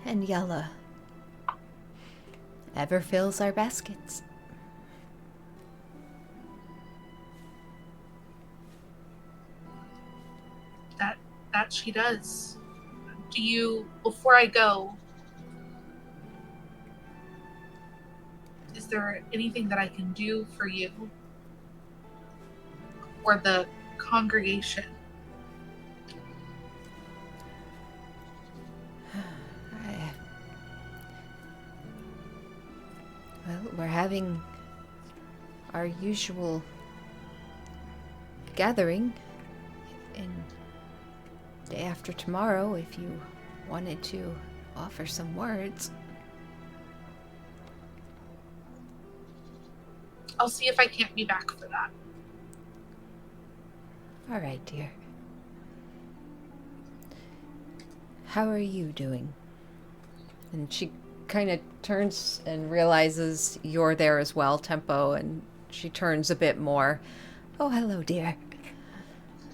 And Yella ever fills our baskets. That she does. Do you, before I go, is there anything that I can do for you or the congregation? Well, we're having our usual gathering in day after tomorrow if you wanted to offer some words. I'll see if I can't be back for that. All right, dear. How are you doing? And she kind of turns and realizes you're there as well, Tempo, and she turns a bit more. Oh, hello, dear.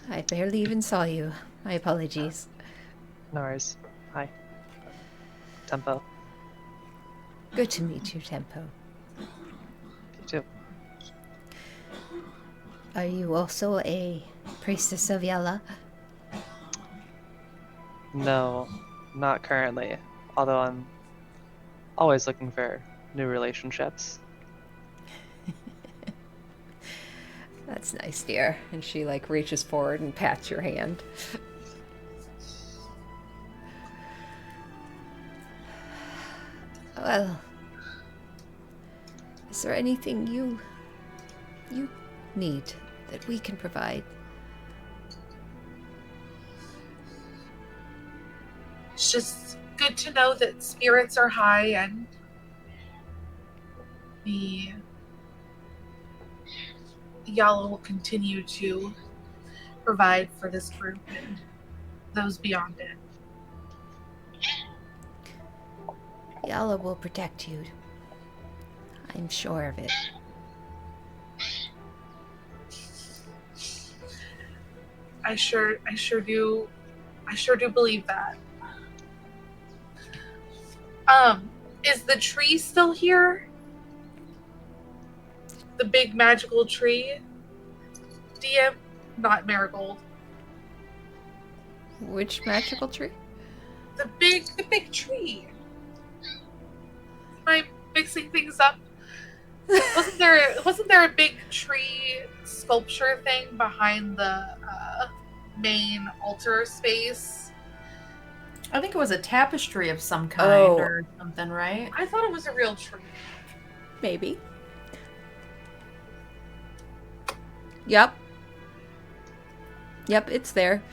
I barely even saw you. My apologies. No worries. Hi. Tempo. Good to meet you, Tempo. You too. Are you also a priestess of Yella? No, not currently. Although I'm always looking for new relationships. That's nice, dear. And she reaches forward and pats your hand. Well, is there anything you need that we can provide? It's just good to know that spirits are high and the Yala will continue to provide for this group and those beyond it. Yalla will protect you. I'm sure of it. I sure do believe that. Is the tree still here? The big magical tree? DM, not Marigold. Which magical tree? The big tree. Am I mixing things up? Wasn't there a big tree sculpture thing behind the main altar space? I think it was a tapestry of some kind or something, right? I thought it was a real tree. Maybe. Yep, it's there.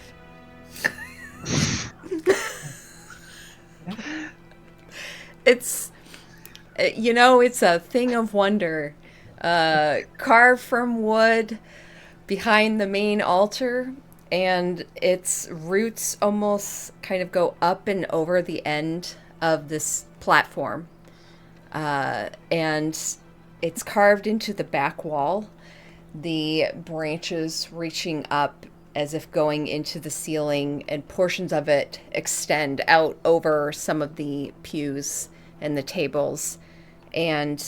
It's, it's a thing of wonder. Carved from wood behind the main altar, and its roots almost kind of go up and over the end of this platform. And it's carved into the back wall, the branches reaching up as if going into the ceiling, and portions of it extend out over some of the pews and the tables. And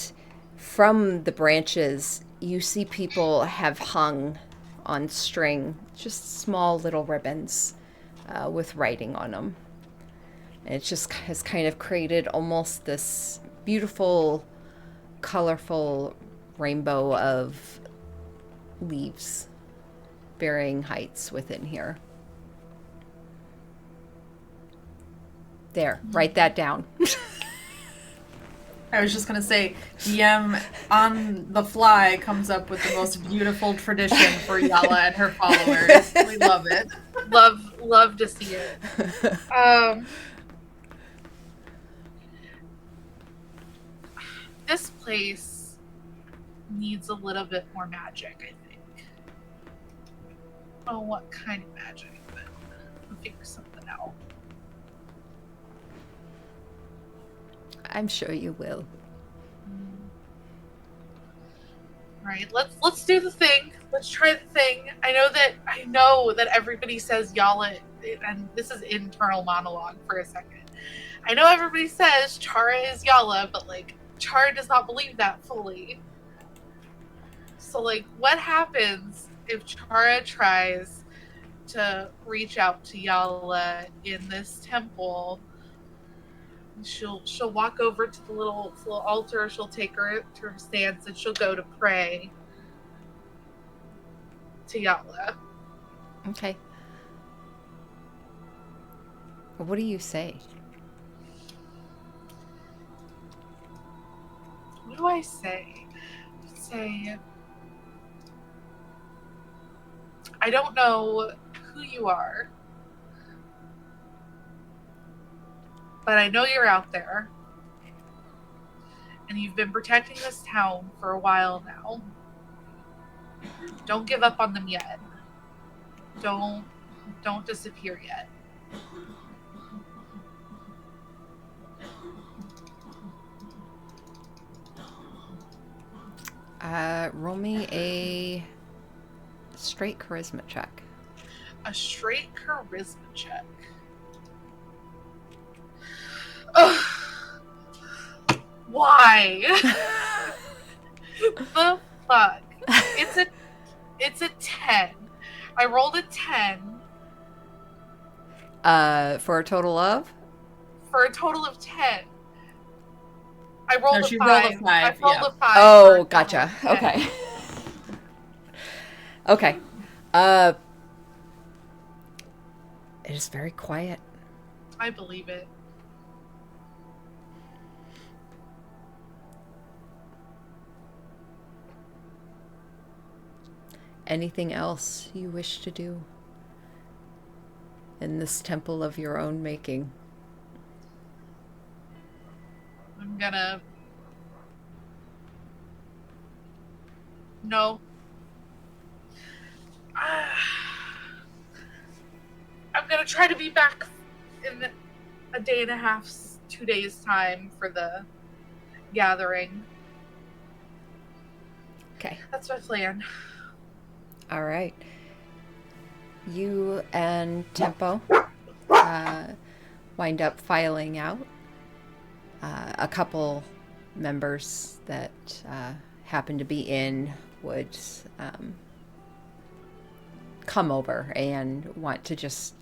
from the branches, you see people have hung on string, just small little ribbons with writing on them. And it just has kind of created almost this beautiful, colorful rainbow of leaves, varying heights within here. There, write that down. I was just going to say, DM on the fly comes up with the most beautiful tradition for Yala and her followers. We love it. Love to see it. This place needs a little bit more magic, I think. I don't know what kind of magic, but we'll figure something out. I'm sure you will. Right, let's do the thing. Let's try the thing. I know that everybody says Yala, and this is internal monologue for a second. I know everybody says Chara is Yala, but like Chara does not believe that fully. So like, what happens if Chara tries to reach out to Yala in this temple? She'll walk over to the little altar. She'll take her to her stance and she'll go to pray to Yala. Okay. What do you say? What do I say? I don't know who you are, but I know you're out there, and you've been protecting this town for a while now. Don't give up on them yet. Don't disappear yet. Roll me a straight charisma check. A straight charisma check. Ugh. Why? The fuck? It's a 10. I rolled a 10. For a total of? For a total of 10. I rolled she a 5. rolled a 5. I rolled Yeah. a 5. Oh, gotcha. Okay. Okay. It is very quiet. I believe it. Anything else you wish to do in this temple of your own making? I'm gonna... No. I'm gonna try to be back in a day and a half, 2 days time for the gathering. Okay. That's my plan. All right. You and Tempo wind up filing out. A couple members that happen to be in would come over and want to just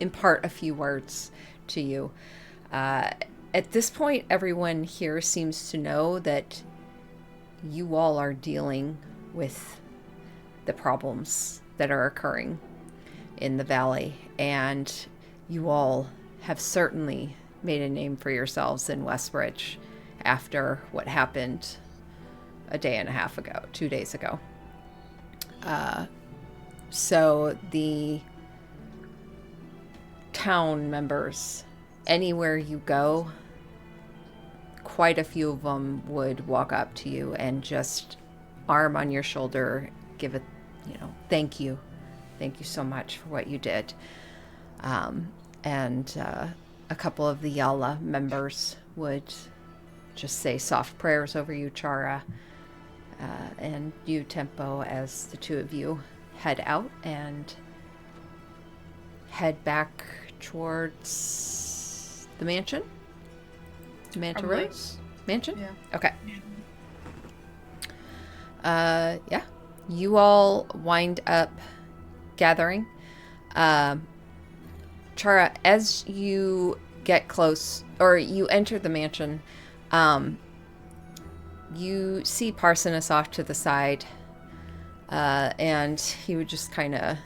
impart a few words to you. At this point, everyone here seems to know that you all are dealing with the problems that are occurring in the valley, and you all have certainly made a name for yourselves in Westbridge after what happened a day and a half ago, 2 days ago. So the town members, anywhere you go, quite a few of them would walk up to you and just arm on your shoulder, give it, thank you. Thank you so much for what you did. And a couple of the Yala members would just say soft prayers over you, Chara, and you, Tempo, as the two of you head out and head back towards the mansion? Manta Probably. Rose? Mansion? Yeah. Okay. Yeah. You all wind up gathering. Chara, as you get close, or you enter the mansion, you see Parsonas off to the side, and he would just kind of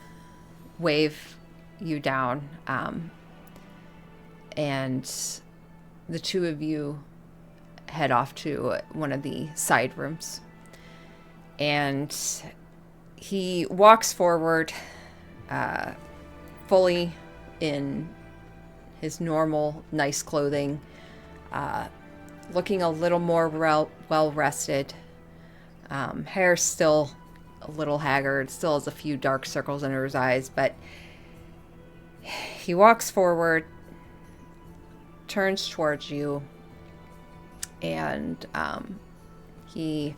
wave you down, and the two of you head off to one of the side rooms. And he walks forward, fully in his normal, nice clothing, looking a little more well-rested. Hair's still a little haggard, still has a few dark circles under his eyes, but he walks forward, turns towards you, and he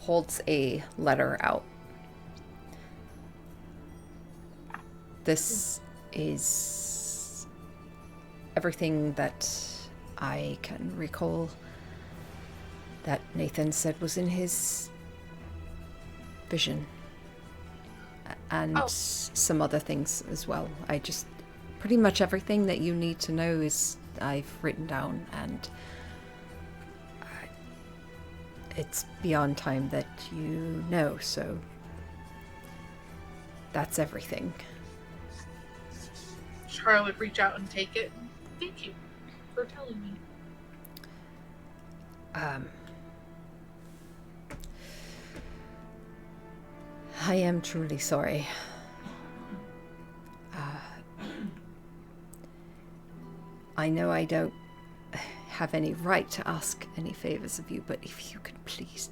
holds a letter out. This is everything that I can recall that Nathan said was in his vision. And some other things as well. Pretty much everything that you need to know is I've written down, and it's beyond time that you know, so that's everything. Chara would reach out and take it. Thank you for telling me. I am truly sorry. I know I don't have any right to ask any favors of you, but if you could please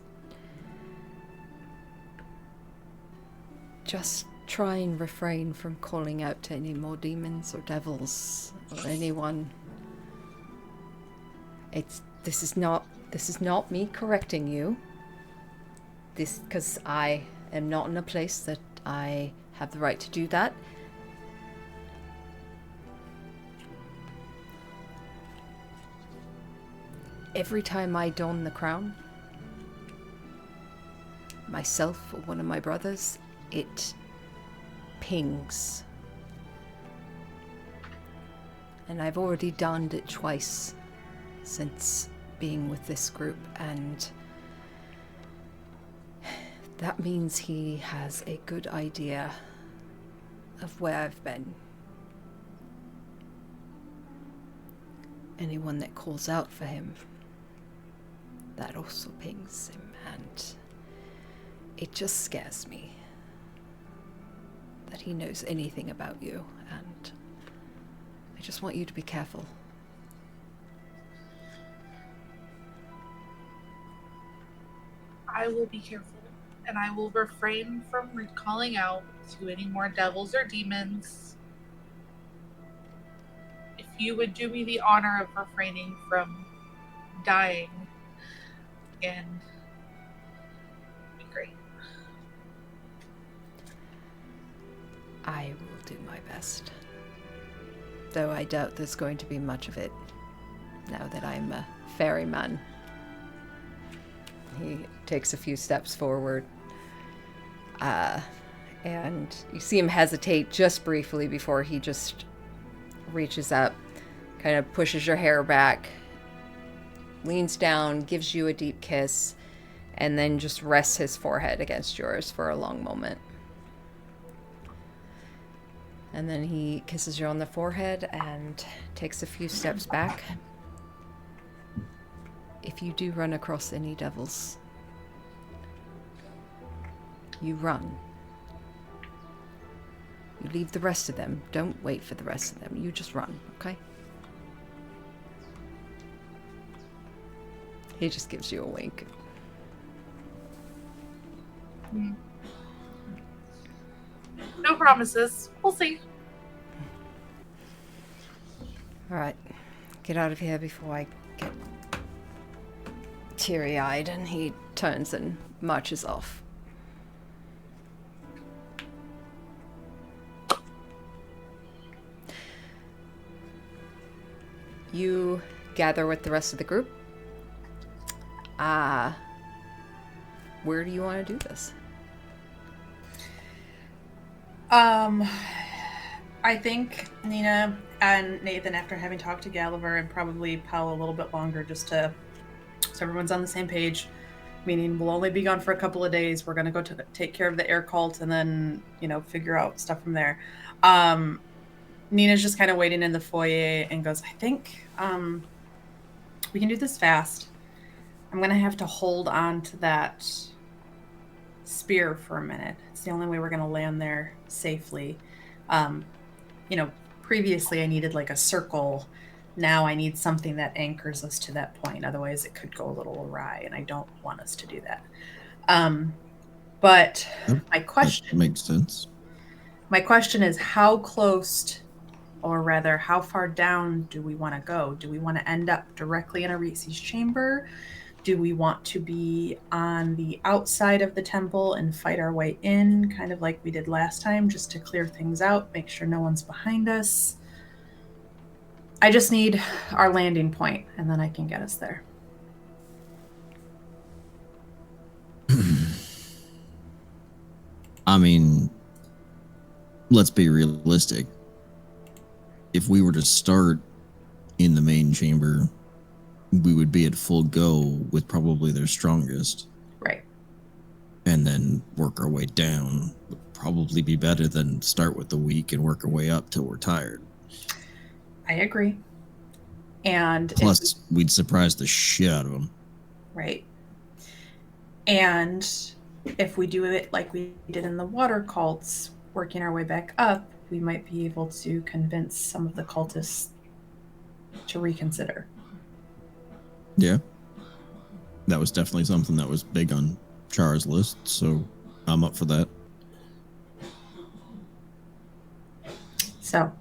just try and refrain from calling out to any more demons or devils or anyone. This is not me correcting you. Because I am not in a place that I have the right to do that. Every time I don the crown, myself or one of my brothers, it pings. And I've already donned it twice since being with this group, and that means he has a good idea of where I've been. Anyone that calls out for him, that also pings him, and it just scares me that he knows anything about you, and I just want you to be careful. I will be careful, and I will refrain from calling out to any more devils or demons. If you would do me the honor of refraining from dying again, it'd be great. I will do my best. Though I doubt there's going to be much of it, now that I'm a ferryman. He takes a few steps forward, and you see him hesitate just briefly before he just reaches up, kind of pushes your hair back, leans down, gives you a deep kiss, and then just rests his forehead against yours for a long moment. And then he kisses you on the forehead and takes a few steps back. If you do run across any devils, you run. You leave the rest of them. Don't wait for the rest of them. You just run, okay? He just gives you a wink. No promises. We'll see. All right, get out of here before I get teary-eyed. And he turns and marches off. You gather with the rest of the group. Where do you want to do this? I think Nina and Nathan, after having talked to Gulliver and probably Powell a little bit longer, just so everyone's on the same page, meaning we'll only be gone for a couple of days. We're going to go take care of the air cult and then, figure out stuff from there. Nina's just kind of waiting in the foyer and goes, I think we can do this fast. I'm going to have to hold on to that spear for a minute. It's the only way we're going to land there safely. Previously I needed like a circle. Now I need something that anchors us to that point. Otherwise it could go a little awry, and I don't want us to do that. But my question... That makes sense. My question is, how close, or rather, how far down do we want to go? Do we want to end up directly in a Reese's chamber? Do we want to be on the outside of the temple and fight our way in, kind of like we did last time, just to clear things out, make sure no one's behind us? I just need our landing point, and then I can get us there. I mean, let's be realistic. If we were to start in the main chamber, we would be at full go with probably their strongest. Right. And then work our way down would probably be better than start with the weak and work our way up till we're tired. I agree. And plus, we'd surprise the shit out of them. Right. And if we do it like we did in the water cults, working our way back up, we might be able to convince some of the cultists to reconsider. Yeah. That was definitely something that was big on Char's list, so I'm up for that. So,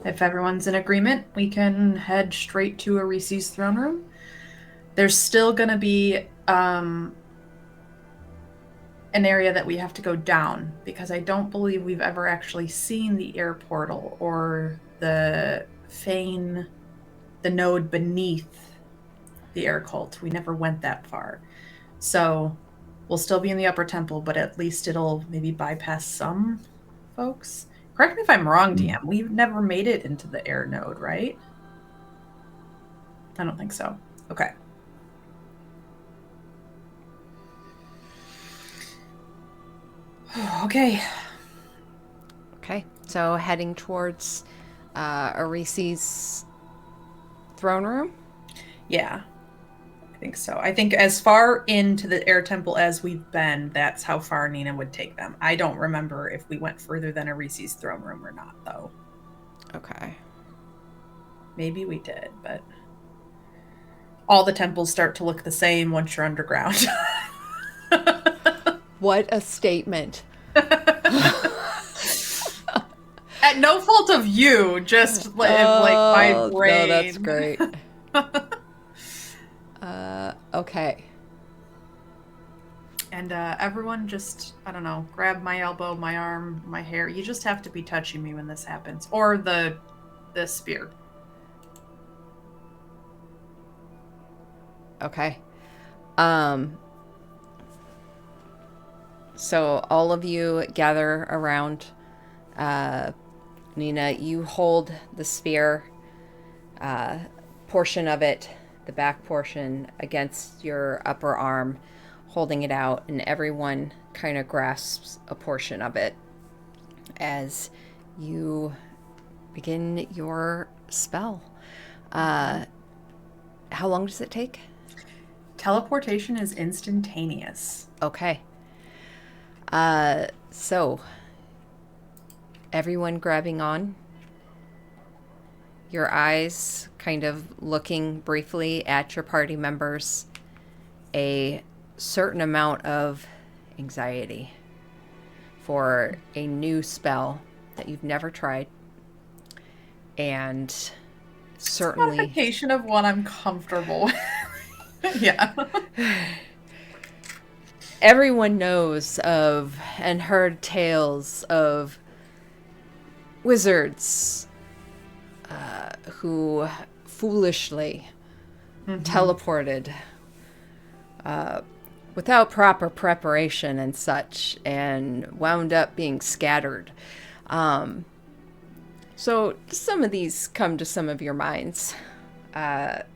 if everyone's in agreement, we can head straight to Arisi's throne room. There's still going to be an area that we have to go down, because I don't believe we've ever actually seen the air portal or the fane, the node beneath the air cult. We never went that far. So we'll still be in the upper temple, but at least it'll maybe bypass some folks. Correct me if I'm wrong, DM. We've never made it into the air node, right? I don't think so. Okay. Okay. Okay, so heading towards Arisi's throne room? Yeah, I think so. I think as far into the air temple as we've been, that's how far Nina would take them. I don't remember if we went further than Arisi's throne room or not, though. Okay. Maybe we did, but all the temples start to look the same once you're underground. What a statement. At no fault of you, just like my brain. No, that's great. Okay. And everyone just, I don't know, grab my elbow, my arm, my hair. You just have to be touching me when this happens. Or the spear. Okay. So all of you gather around Nina. You hold the spear portion of it, the back portion, against your upper arm, holding it out, and everyone kind of grasps a portion of it as you begin your spell. How long does it take? Teleportation is instantaneous. Okay. So everyone grabbing on. your eyes kind of looking briefly at your party members, a certain amount of anxiety for a new spell that you've never tried. And certainly Modification of what I'm comfortable with. Yeah. everyone knows of and heard tales of wizards who foolishly teleported without proper preparation and such, and wound up being scattered. So some of these come to some of your minds. Nina,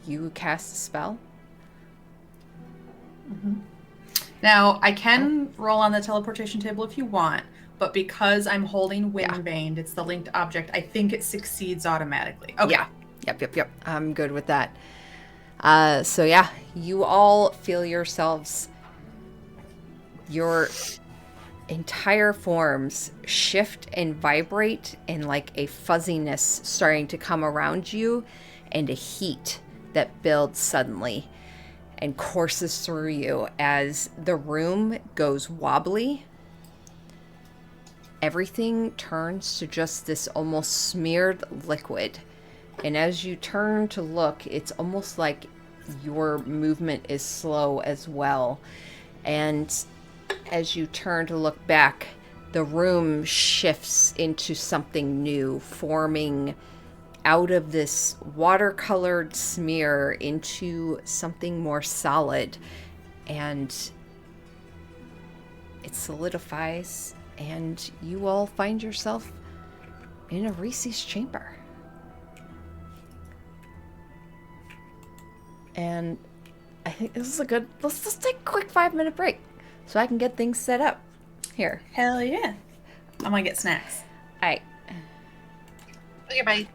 you cast a spell. Now, I can roll on the teleportation table if you want, but because I'm holding Windbane, it's the linked object, I think it succeeds automatically. Okay. Yeah. Yep. I'm good with that. So yeah, you all feel yourselves, your entire forms shift and vibrate, and like a fuzziness starting to come around you, and a heat that builds suddenly and courses through you as the room goes wobbly. Everything turns to just this almost smeared liquid. And as you turn to look, it's almost like your movement is slow as well. And as you turn to look back, the room shifts into something new, forming out of this watercolored smear into something more solid. And it solidifies, and you all find yourself in a Reese's chamber. And I think this is a good... Let's just take a quick 5-minute break so I can get things set up. Here. Hell yeah. I'm gonna get snacks. All right. Okay, bye.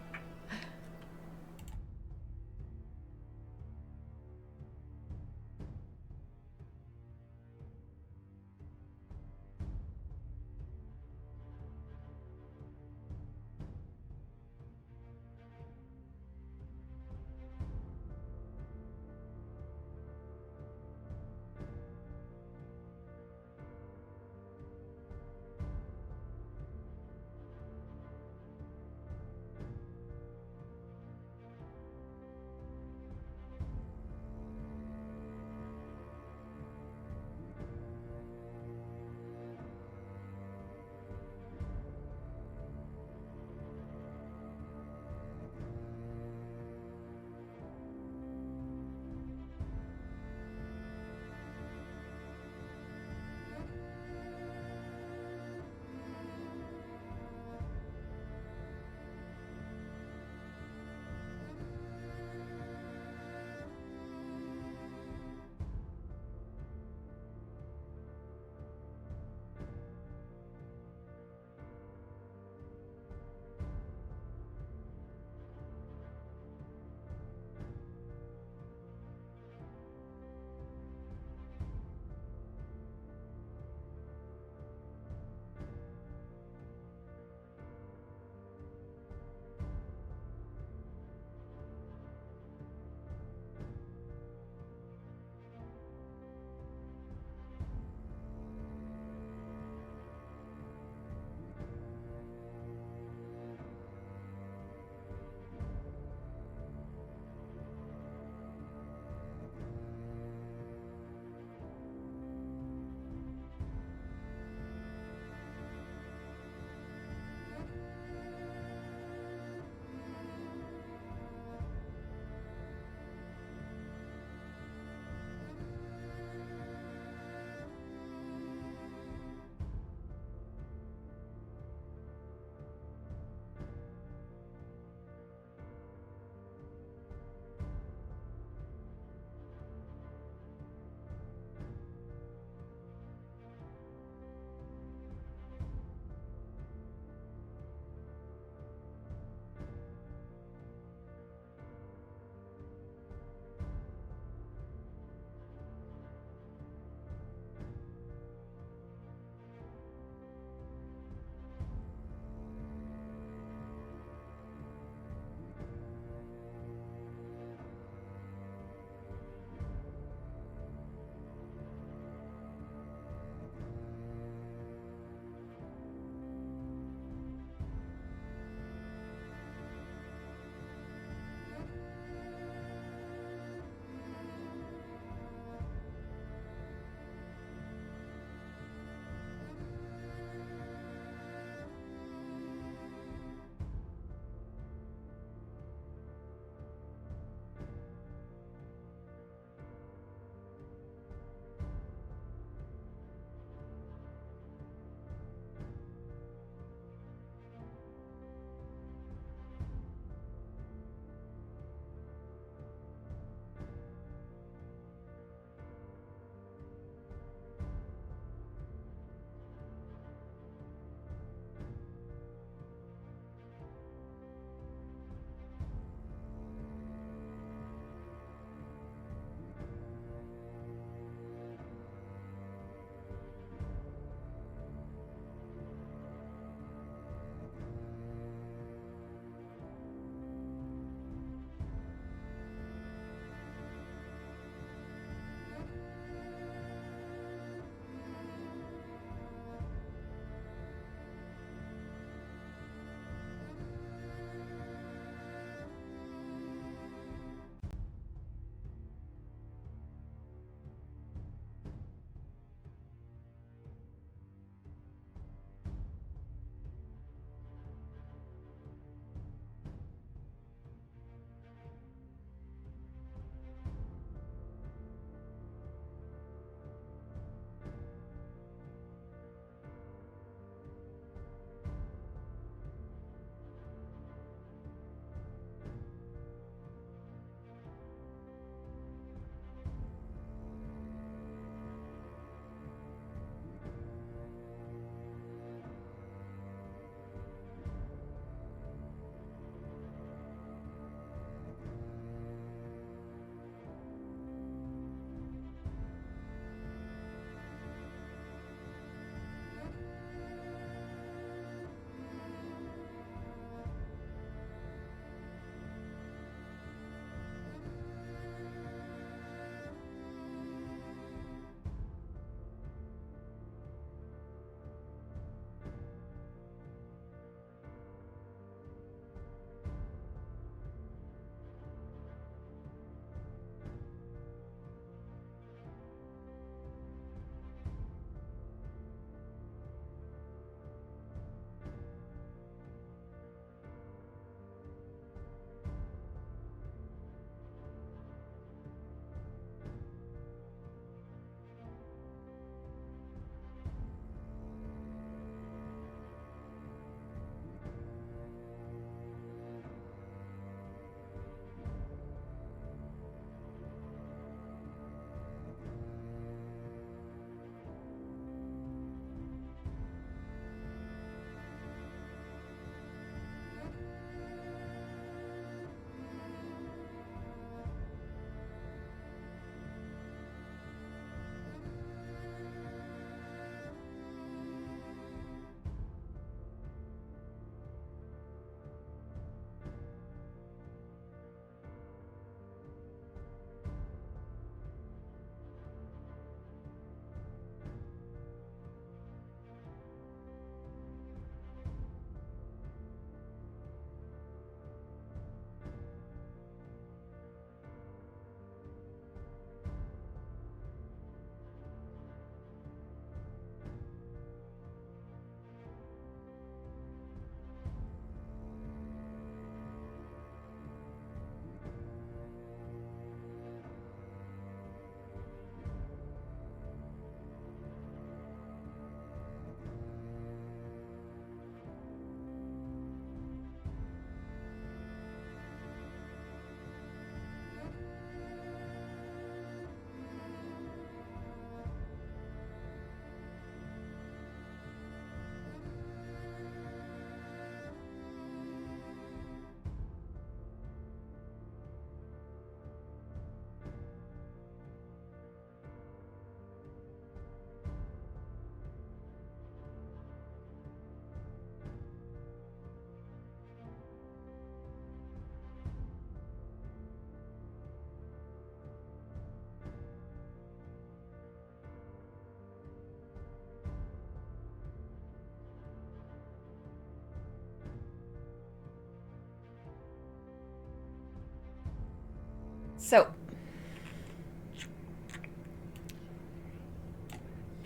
So,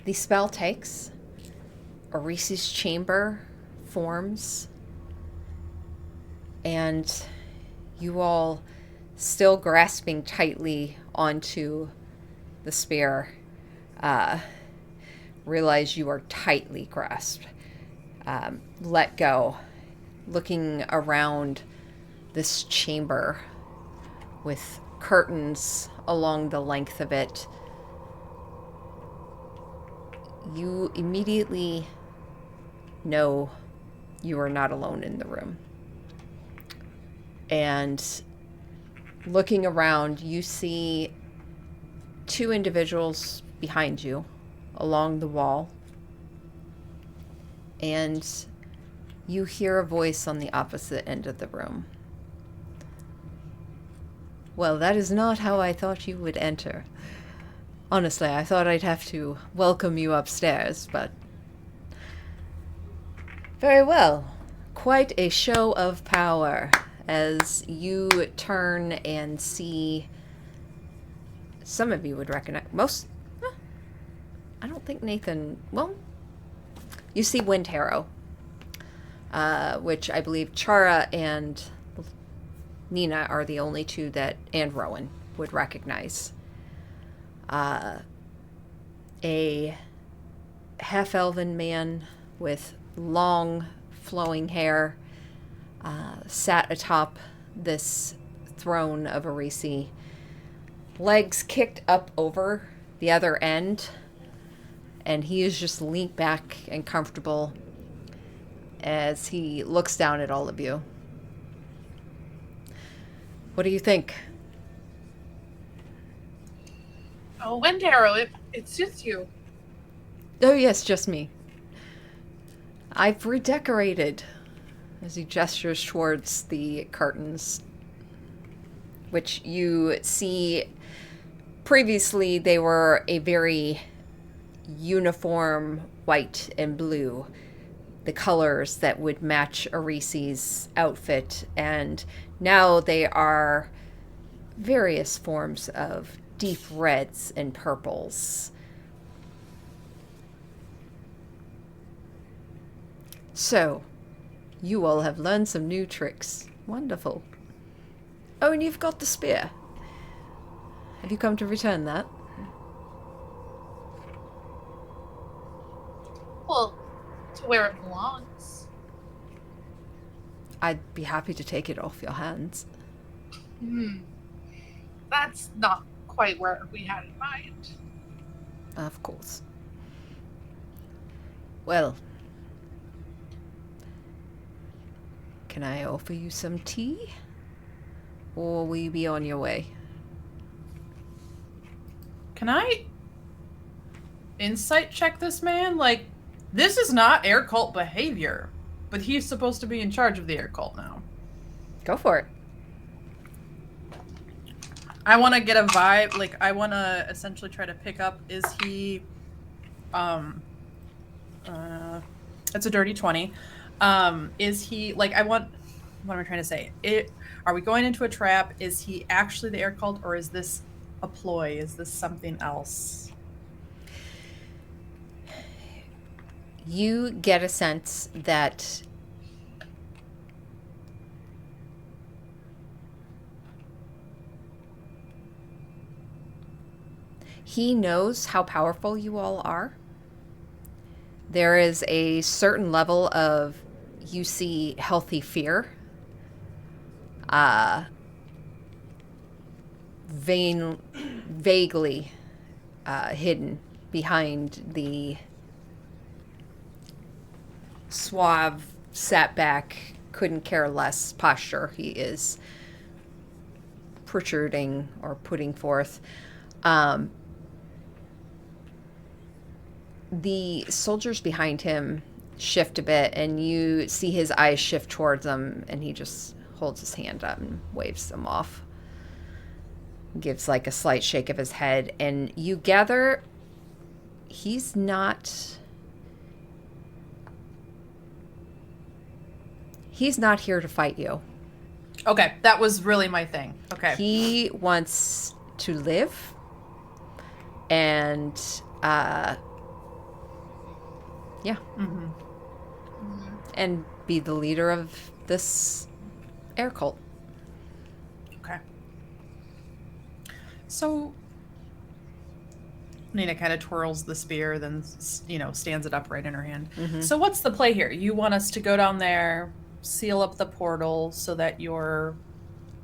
the spell takes. Orise's chamber forms. And you all, still grasping tightly onto the spear, realize you are tightly grasped. Let go. Looking around this chamber with curtains along the length of it, you immediately know you are not alone in the room. And looking around, you see two individuals behind you along the wall. And you hear a voice on the opposite end of the room. Well, that is not how I thought you would enter. Honestly, I thought I'd have to welcome you upstairs, but... Very well. Quite a show of power as you turn and see... Some of you would recognize... Most... I don't think Nathan... Well, you see Wind Harrow, which I believe Chara and Nina are the only two that... And Rowan would recognize. A half-elven man with long flowing hair sat atop this throne of Orise, legs kicked up over the other end, and he is just leaned back and comfortable as he looks down at all of you. What do you think? Oh, Wind Arrow, it's just you. Oh yes, just me. I've redecorated, as he gestures towards the curtains, which you see previously they were a very uniform white and blue, the colors that would match Orise's outfit, and now they are various forms of deep reds and purples. So, you all have learned some new tricks. Wonderful. Oh, and you've got the spear. Have you come to return that? Well, to where it belongs. I'd be happy to take it off your hands. That's not quite where we had in mind. Of course. Well, can I offer you some tea? Or will you be on your way? Can I insight check this man? Like, this is not air cult behavior, but he's supposed to be in charge of the air cult now. Go for it. I want to get a vibe, like, I want to essentially try to pick up, is he, it's a dirty 20. Is he, like, what am I trying to say? Are we going into a trap? Is he actually the air cult, or is this a ploy? Is this something else? You get a sense that he knows how powerful you all are. There is a certain level of, you see, healthy fear. Vaguely hidden behind the suave, sat back, couldn't care less posture he is protruding or putting forth. The soldiers behind him shift a bit, and you see his eyes shift towards them, and he just holds his hand up and waves them off. Gives like a slight shake of his head, and you gather he's not here to fight you. Okay, that was really my thing. Okay. He wants to live and, yeah, Mm-hmm. and be the leader of this air cult. Okay. So Nina kind of twirls the spear, then, stands it upright in her hand. Mm-hmm. So what's the play here? You want us to go down there, seal up the portal so that your,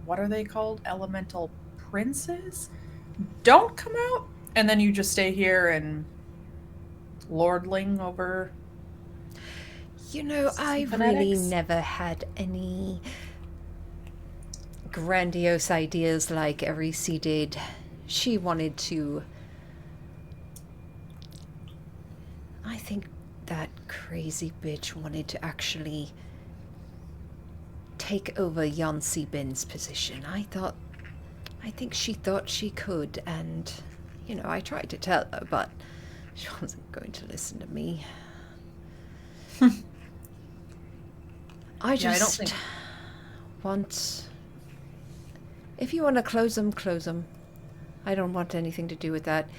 what are they called? Elemental princes don't come out? And then you just stay here and lordling over. I really never had any grandiose ideas like Arisi did. She wanted to... I think that crazy bitch wanted to actually take over Yancy Bin's position. I think she thought she could, and, I tried to tell her, but she wasn't going to listen to me. I just want... If you want to close them, close them. I don't want anything to do with that.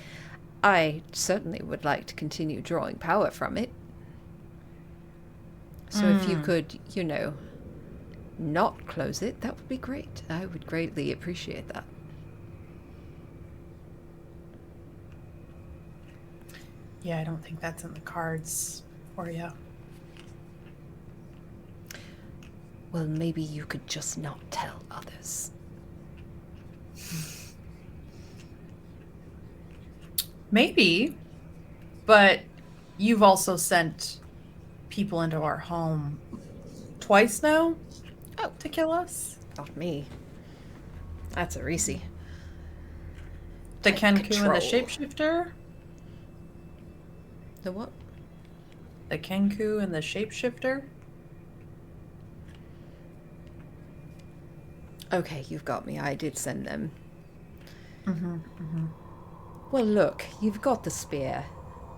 I certainly would like to continue drawing power from it. So if you could, not close it, that would be great. I would greatly appreciate that. Yeah, I don't think that's in the cards for you. Well, maybe you could just not tell others. Maybe, but you've also sent people into our home twice now to kill us. Not me. That's Arisi. The Take Kenku and control. the shapeshifter? The what? The Kenku and the shapeshifter? Okay, you've got me. I did send them. Mm-hmm, mm-hmm. Well, look, you've got the spear.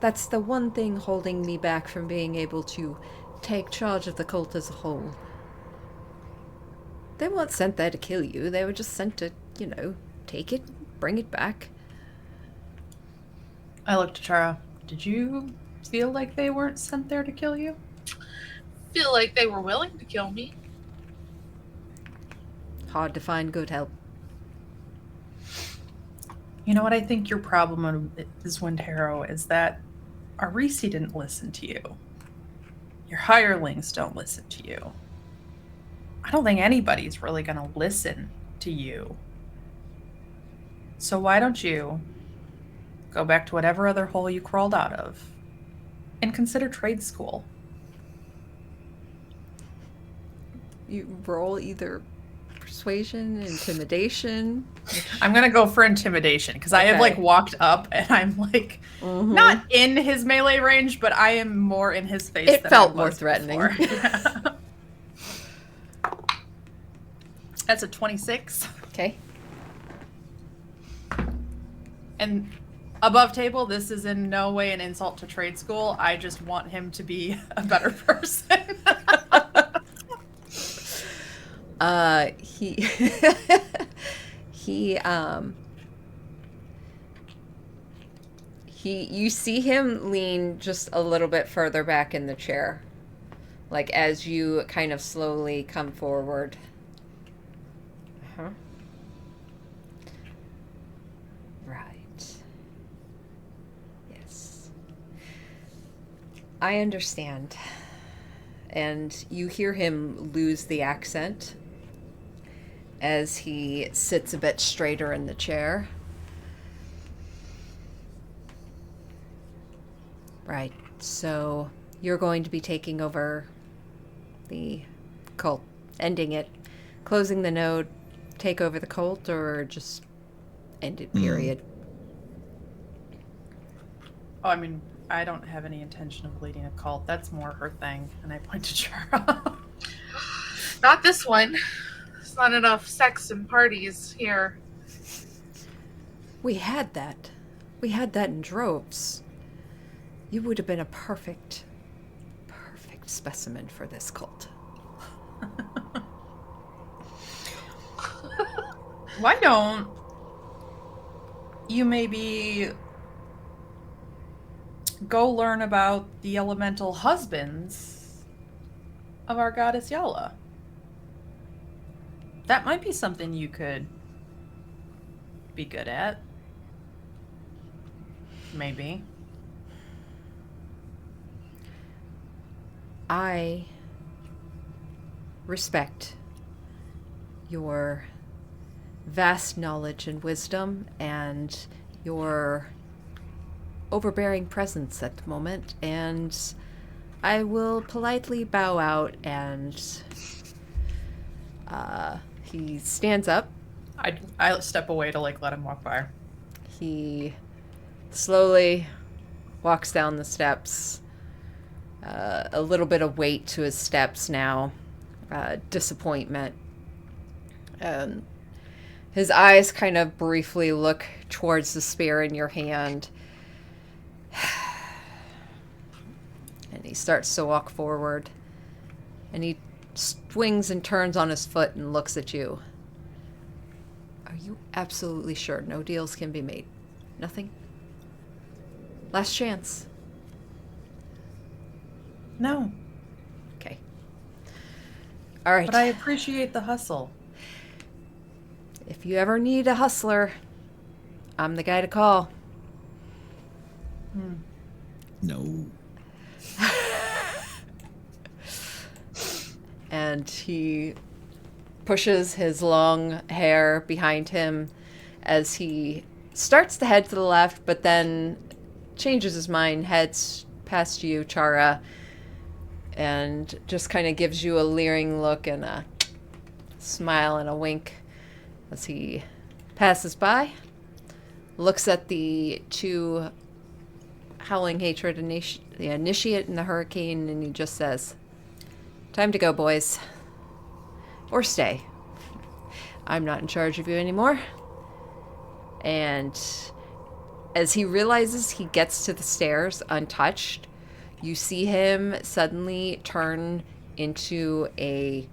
That's the one thing holding me back from being able to take charge of the cult as a whole. They weren't sent there to kill you. They were just sent to, take it, bring it back. I looked at Chara. Did you feel like they weren't sent there to kill you? Feel like they were willing to kill me. Hard to find good help. You know what I think your problem is, Windharrow, is that Arisi didn't listen to you. Your hirelings don't listen to you. I don't think anybody's really going to listen to you. So why don't you go back to whatever other hole you crawled out of and consider trade school? You roll either persuasion, intimidation. I'm going to go for intimidation because I have walked up and I'm not in his melee range, but I am more in his face. It than felt I more was threatening. Yeah. That's a 26. Okay. And above table, this is in no way an insult to trade school. I just want him to be a better person. You see him lean just a little bit further back in the chair, like as you kind of slowly come forward. Right. Yes. I understand. And you hear him lose the accent as he sits a bit straighter in the chair. Right. So you're going to be taking over the cult, ending it, closing the node, take over the cult, or just end it, period? Oh, I mean, I don't have any intention of leading a cult. That's more her thing. And I point to Chara. Not this one. There's not enough sex and parties here. We had that. We had that in droves. You would have been a perfect specimen for this cult. Why don't you maybe go learn about the elemental husbands of our goddess Yala? That might be something you could be good at. Maybe. I respect your vast knowledge and wisdom and your overbearing presence at the moment, and I will politely bow out, and he stands up. I step away to like let him walk by. He slowly walks down the steps, a little bit of weight to his steps now, disappointment. His eyes kind of briefly look towards the spear in your hand. And he starts to walk forward. And he swings and turns on his foot and looks at you. Are you absolutely sure no deals can be made? Nothing? Last chance. No. Okay. All right. But I appreciate the hustle. If you ever need a hustler, I'm the guy to call. No. And he pushes his long hair behind him as he starts to head to the left, but then changes his mind, heads past you, Chara, and just kind of gives you a leering look and a smile and a wink as he passes by, looks at the two Howling Hatred, the Initiate and the Hurricane, and he just says, "Time to go, boys. Or stay. I'm not in charge of you anymore." And as he realizes he gets to the stairs untouched, you see him suddenly turn into a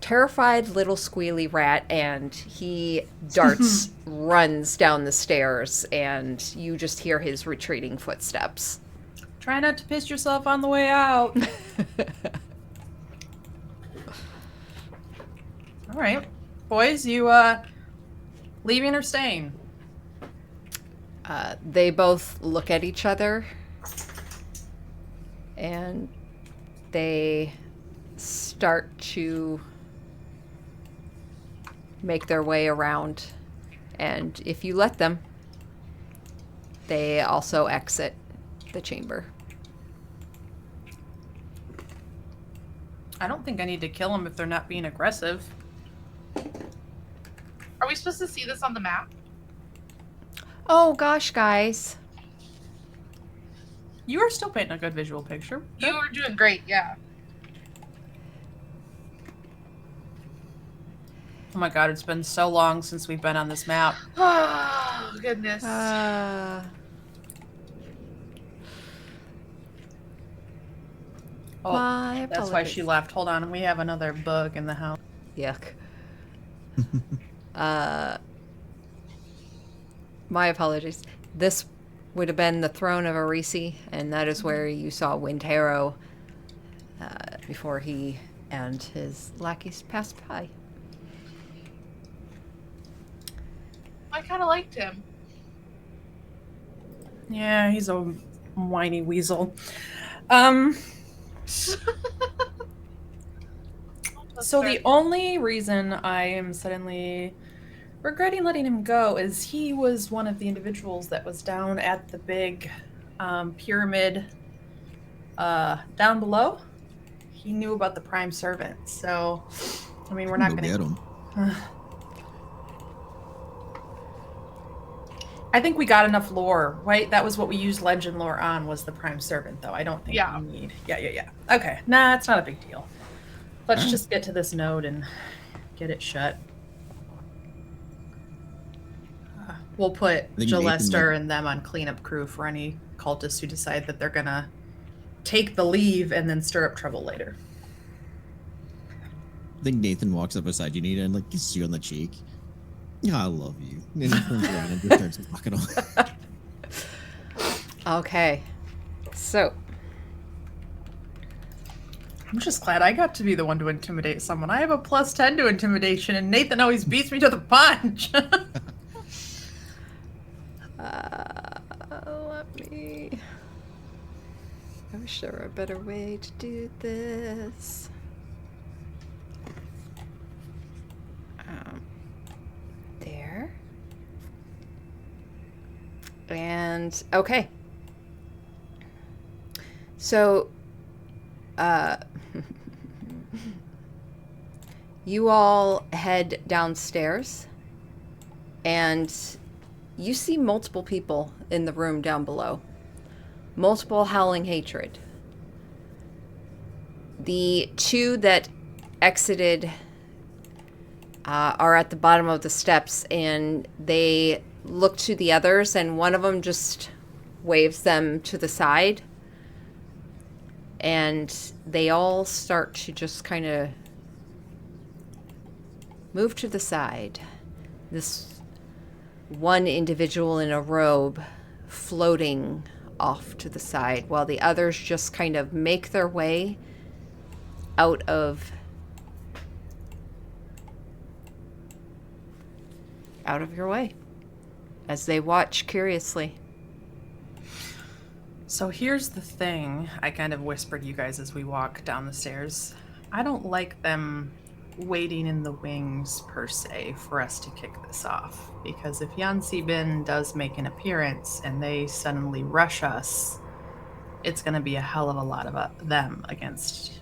terrified little squealy rat, and he darts, runs down the stairs, and you just hear his retreating footsteps. Try not to piss yourself on the way out. All right. Boys, you leaving or staying? They both look at each other, and they start to make their way around. And if you let them, they also exit the chamber. I don't think I need to kill them if they're not being aggressive. Are we supposed to see this on the map? Oh gosh, guys. You are still painting a good visual picture. You were doing great, yeah. Oh my god, it's been so long since we've been on this map. Oh, goodness. Oh, My that's why she apologies. left. Hold on, we have another bug in the house. Yuck. My apologies. This would have been the throne of Arisi, and that is where you saw Windharrow before he and his lackeys passed by. I kind of liked him. Yeah, he's a whiny weasel. So the only reason I am suddenly regretting letting him go is he was one of the individuals that was down at the big pyramid down below. He knew about the prime servant, so I mean, we're not going to get him. I think we got enough lore, right? That was what we used legend lore on, was the prime servant, though. I don't think we need... Yeah. Okay, nah, it's not a big deal. Let's just get to this node and get it shut. We'll put Jalester and them on cleanup crew for any cultists who decide that they're gonna take the leave and then stir up trouble later. think Nathan walks up beside you, Nina, and like kisses you on the cheek. Yeah, I love you. And he turns around and just starts walking away. Okay. So, I'm just glad I got to be the one to intimidate someone. I have a +10 to intimidation, and Nathan always beats me to the punch. let me... I wish there were a better way to do this. There. And, okay. So, you all head downstairs, and you see multiple people in the room down below. Multiple howling hatred. The two that exited are at the bottom of the steps, and they look to the others, and one of them just waves them to the side. And they all start to just kind of move to the side. This one individual in a robe floating off to the side, while the others just kind of make their way out of your way as they watch curiously. So here's the thing, I kind of whispered you guys as we walk down the stairs. I don't like them waiting in the wings, per se, for us to kick this off. Because if Yancy Bin does make an appearance and they suddenly rush us, it's going to be a hell of a lot of them against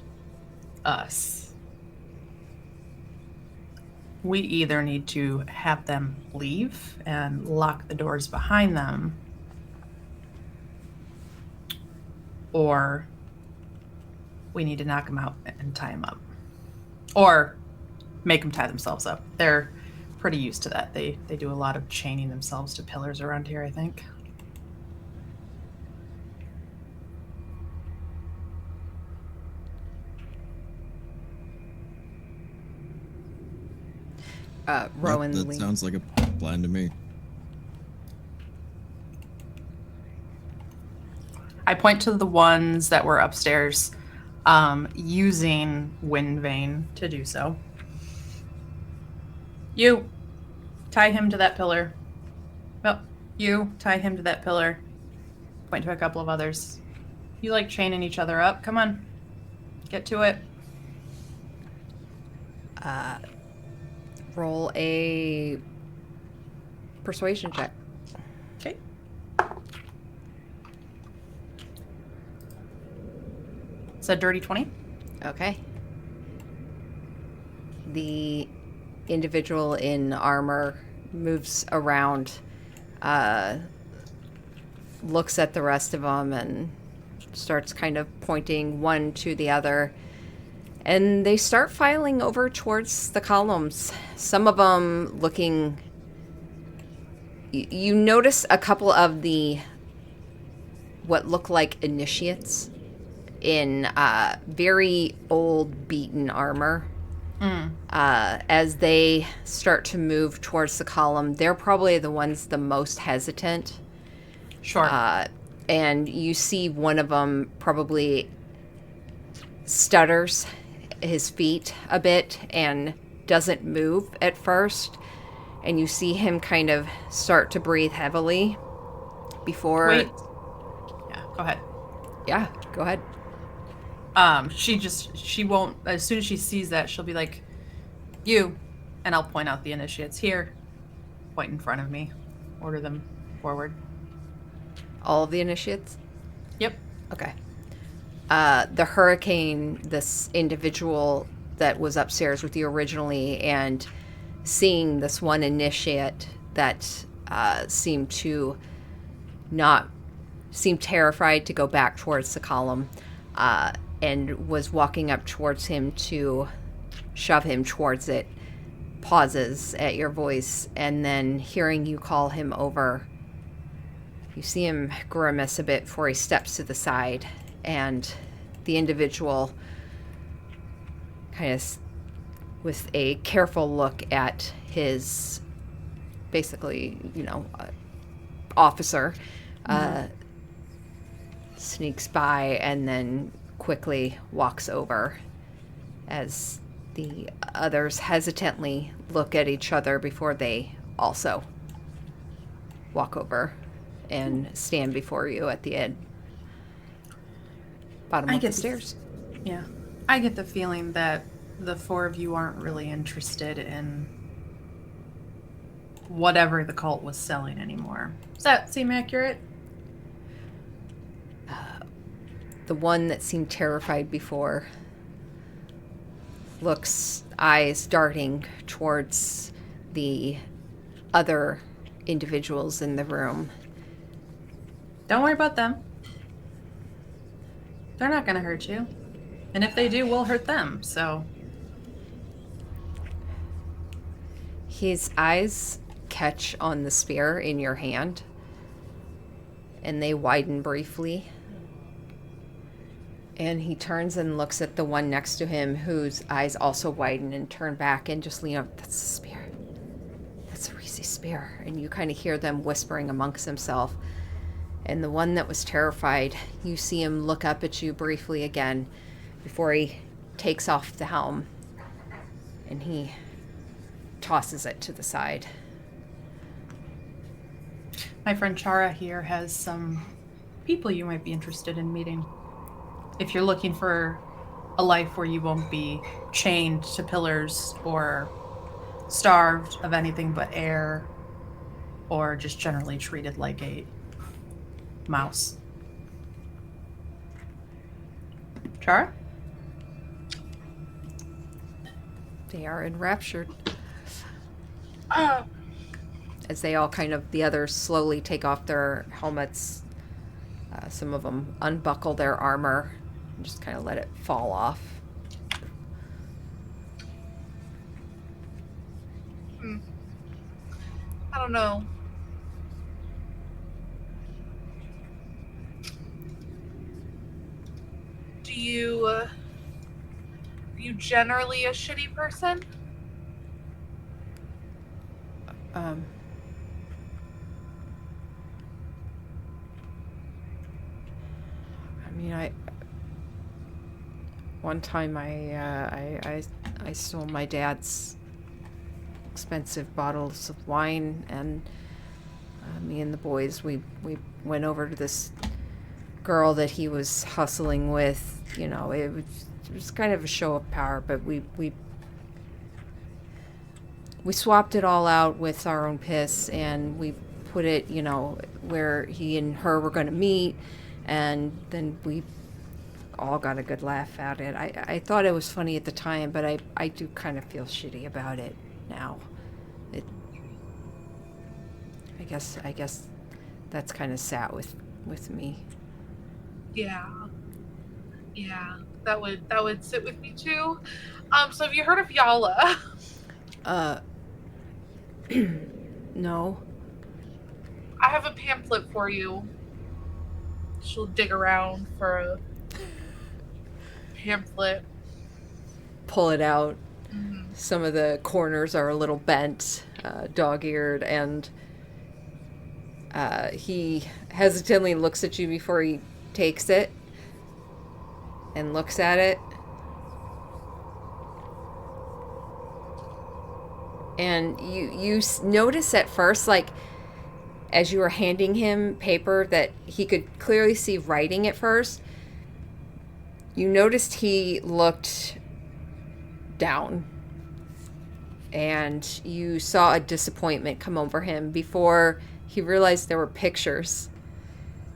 us. We either need to have them leave and lock the doors behind them, or we need to knock them out and tie them up. Or make them tie themselves up. They're pretty used to that. They do a lot of chaining themselves to pillars around here, I think. Rowan That sounds like a plan to me. I point to the ones that were upstairs, using Wind Vein to do so. You, tie him to that pillar. Well, you, tie him to that pillar. Point to a couple of others. You like chaining each other up. Come on. Get to it. Roll a persuasion check. Okay. It's a dirty 20. Okay. The individual in armor moves around, looks at the rest of them, and starts kind of pointing one to the other. And they start filing over towards the columns. Some of them looking... You notice a couple of the... what look like initiates in very old, beaten armor. As they start to move towards the column, they're probably the ones the most hesitant. Sure. And you see one of them probably stutters his feet a bit and doesn't move at first. And you see him kind of start to breathe heavily before... Wait. Yeah, go ahead. Yeah, go ahead. She won't, as soon as she sees that, she'll be like, you, and I'll point out the initiates here. Point in front of me. Order them forward. All of the initiates? Yep. Okay. The Hurricane, this individual that was upstairs with you originally, and seeing this one initiate that seemed terrified to go back towards the column, and was walking up towards him to shove him towards it, pauses at your voice, and then hearing you call him over, you see him grimace a bit before he steps to the side, and the individual kind of with a careful look at his, basically, officer, sneaks by and then quickly walks over as the others hesitantly look at each other before they also walk over and stand before you at the bottom of the stairs. Yeah. I get the feeling that the four of you aren't really interested in whatever the cult was selling anymore. Does that seem accurate? The one that seemed terrified before looks, eyes darting towards the other individuals in the room. Don't worry about them. They're not going to hurt you. And if they do, we'll hurt them, so... His eyes catch on the spear in your hand, and they widen briefly. And he turns and looks at the one next to him, whose eyes also widen and turn back and just lean up. That's a spear. That's a Reese's spear. And you kind of hear them whispering amongst themselves. And the one that was terrified, you see him look up at you briefly again before he takes off the helm. And he tosses it to the side. My friend Chara here has some people you might be interested in meeting. If you're looking for a life where you won't be chained to pillars or starved of anything but air, or just generally treated like a mouse. Chara? They are enraptured. As they all the others slowly take off their helmets. Some of them unbuckle their armor and just kind of let it fall off. I don't know. Are you generally a shitty person? One time I stole my dad's expensive bottles of wine, and me and the boys, we went over to this girl that he was hustling with. It was kind of a show of power, but we swapped it all out with our own piss, and we put it, where he and her were going to meet, and then we all got a good laugh at it. I thought it was funny at the time, but I do kind of feel shitty about it now. I guess that's kind of sat with me. Yeah, that would sit with me too. So have you heard of Yala? No. I have a pamphlet for you. She'll dig around for a pamphlet. Pull it out. Mm-hmm. Some of the corners are a little bent, dog-eared, and he hesitantly looks at you before he takes it and looks at it. And you notice at first, as you were handing him paper, that he could clearly see writing at first. You noticed he looked down, and you saw a disappointment come over him before he realized there were pictures.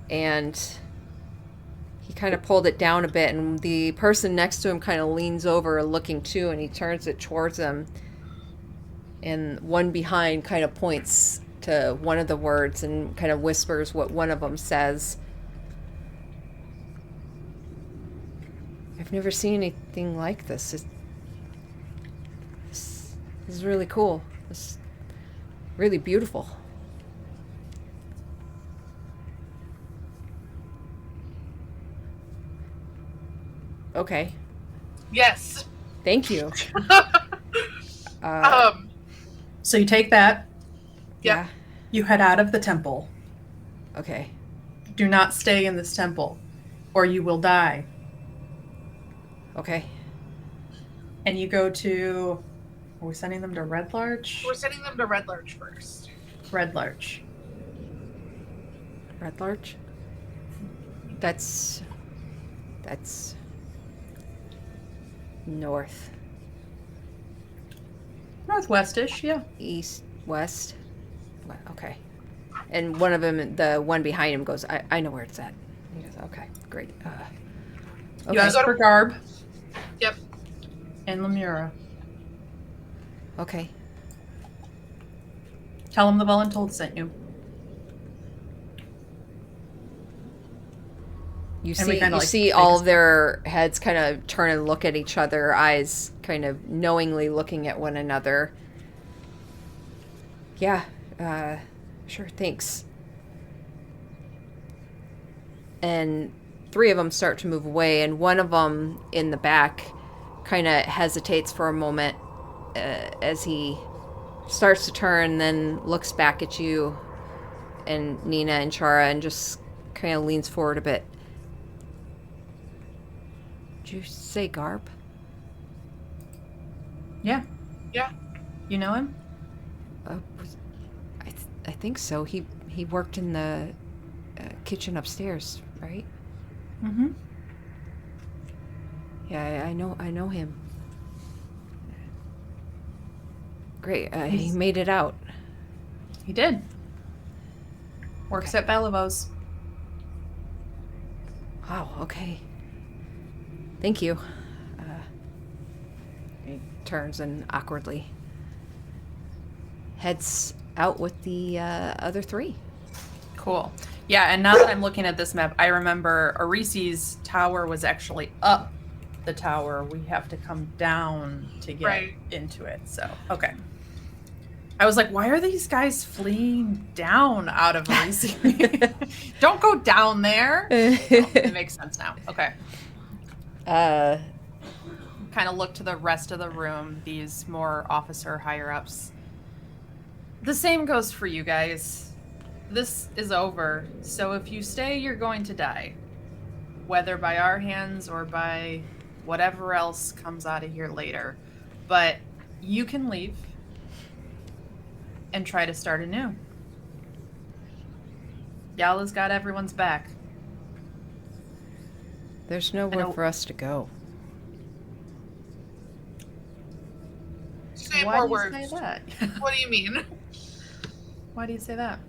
And he kind of pulled it down a bit, and the person next to him kind of leans over looking too, and he turns it towards him. And one behind kind of points to one of the words and kind of whispers what one of them says. I've never seen anything like this. This is really cool. It's really beautiful. Okay. Yes. Thank you. So you take that. Yeah. You head out of the temple. Okay. Do not stay in this temple, or you will die. Okay. And you go to... Are we sending them to Red Larch? We're sending them to Red Larch first. Red Larch. Red Larch? That's north. Northwestish, yeah. East, west. Okay. And one of them, the one behind him goes, I know where it's at. He goes, okay, great. You ask for Garb. Yep. And Lemura. Okay. Tell them the Voluntold sent you. You And we see, kinda, you like, see take all a of their heads kind of turn and look at each other, eyes kind of knowingly looking at one another. Yeah, sure, thanks. And 3 of them start to move away, and one of them in the back kind of hesitates for a moment as he starts to turn, then looks back at you and Nina and Chara and just kind of leans forward a bit. Did you say Garb? Yeah. Yeah. You know him? I think so. He worked in the kitchen upstairs, right? Mm-hmm. Yeah, I know him. Great. He made it out. He did. Works at Bellavos. Wow. Okay. Thank you. He turns and awkwardly heads out with the other 3. Cool. Yeah, and now that I'm looking at this map, I remember Arisi's tower was actually up the tower. We have to come down to get into it. So, okay. I was like, why are these guys fleeing down out of Arisi? Don't go down there. It makes sense now. Okay. Kind of look to the rest of the room, these more officer higher-ups. The same goes for you guys. This is over, so if you stay, you're going to die. Whether by our hands or by whatever else comes out of here later. But you can leave and try to start anew. Yala's got everyone's back. There's nowhere for us to go. Say Why more do you words. say that? What do you mean? Why do you say that?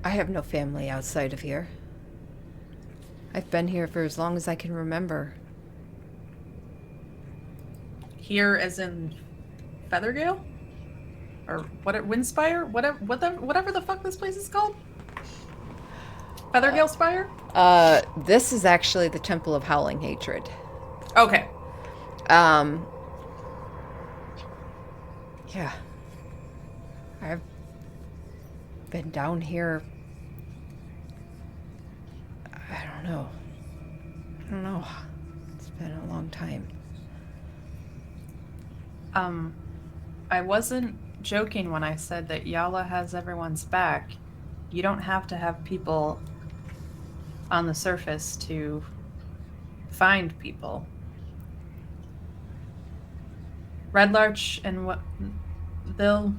I have no family outside of here. I've been here for as long as I can remember. Here as in Feathergale? Or what? Windspire? Whatever the fuck this place is called? Feathergale Spire? This is actually the Temple of Howling Hatred. Okay. Yeah. I've been down here. I don't know. It's been a long time. I wasn't joking when I said that Yala has everyone's back. You don't have to have people on the surface to find people. Red Larch and what they'll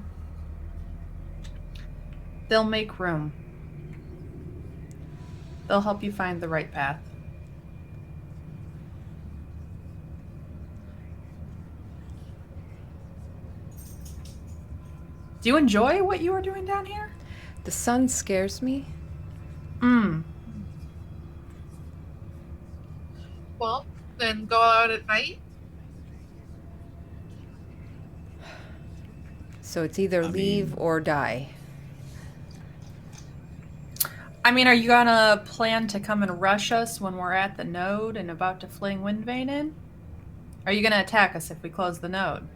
make room. They'll help you find the right path. Do you enjoy what you are doing down here? The sun scares me. Well, then go out at night. So it's either leave or die. I mean, are you gonna plan to come and rush us when we're at the node and about to fling Windvane in? Are you gonna attack us if we close the node?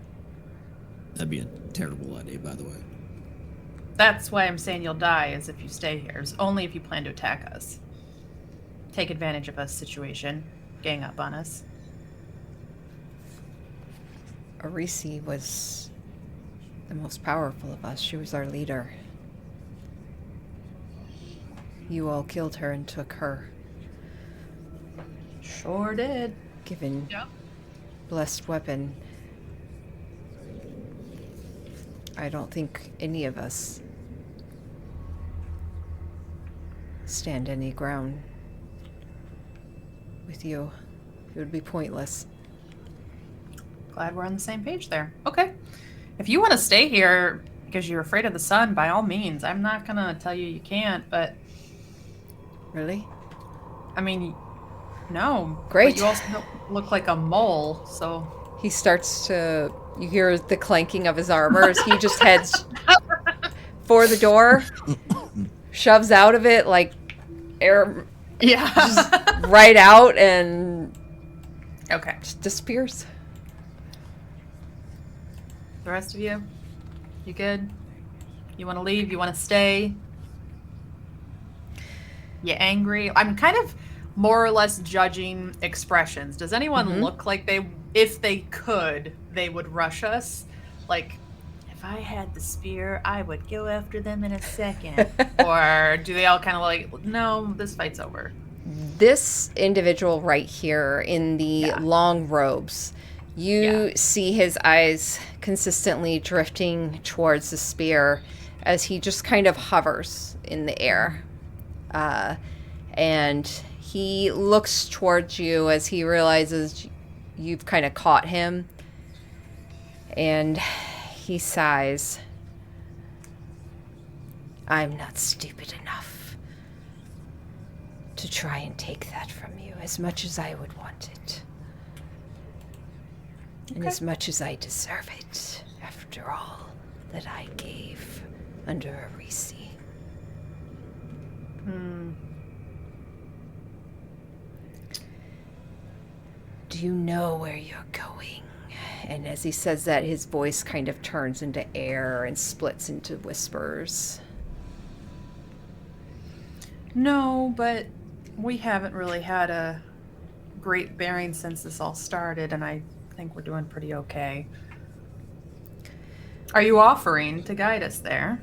That'd be a terrible idea, by the way. That's why I'm saying you'll die, is if you stay here. It's only if you plan to attack us. take advantage of a situation, gang up on us. Arisi was the most powerful of us. She was our leader. You all killed her and took her. Sure did. Given Yep. blessed weapon. I don't think any of us stand any ground with you. It would be pointless. Glad we're on the same page there. Okay. If you want to stay here because you're afraid of the sun, by all means. I'm not going to tell you can't, but... Really? I mean, no. Great. But you also don't look like a mole, so... He starts to... You hear the clanking of his armor as he just heads for the door, shoves out of it like air Yeah. just right out, and Okay. just disappears. The rest of you? You good? You want to leave? You want to stay? You angry? I'm kind of more or less judging expressions. Does anyone look like they, if they could, they would rush us? Like, if I had the spear, I would go after them in a second. Or do they all kind of like, no, this fight's over? This individual right here in the long robes, you see his eyes consistently drifting towards the spear as he just kind of hovers in the air. And he looks towards you as he realizes you've kind of caught him. And he sighs. I'm not stupid enough to try and take that from you as much as I would want it. And as much as I deserve it, after all that I gave under Arisi. Do you know where you're going? And as he says that, his voice kind of turns into air and splits into whispers. No, but we haven't really had a great bearing since this all started, and I think we're doing pretty okay. Are you offering to guide us there?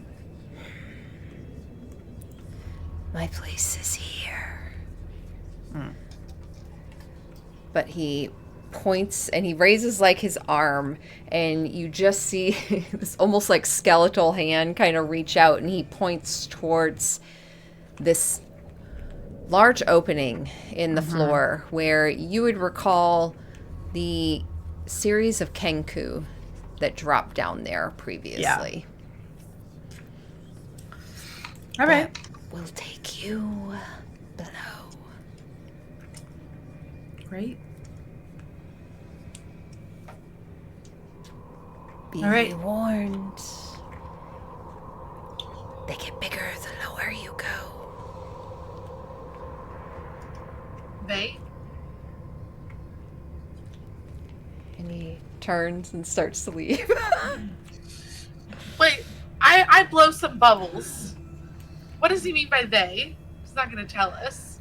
My place is here. But he points and he raises like his arm, and you just see this almost like skeletal hand kind of reach out, and he points towards this large opening in the floor where you would recall the series of kenku that dropped down there previously. All right. That will take you below. Great. Be All right. warned. They get bigger the lower you go. They? And he turns and starts to leave. Wait, I blow some bubbles. What does he mean by they? He's not going to tell us.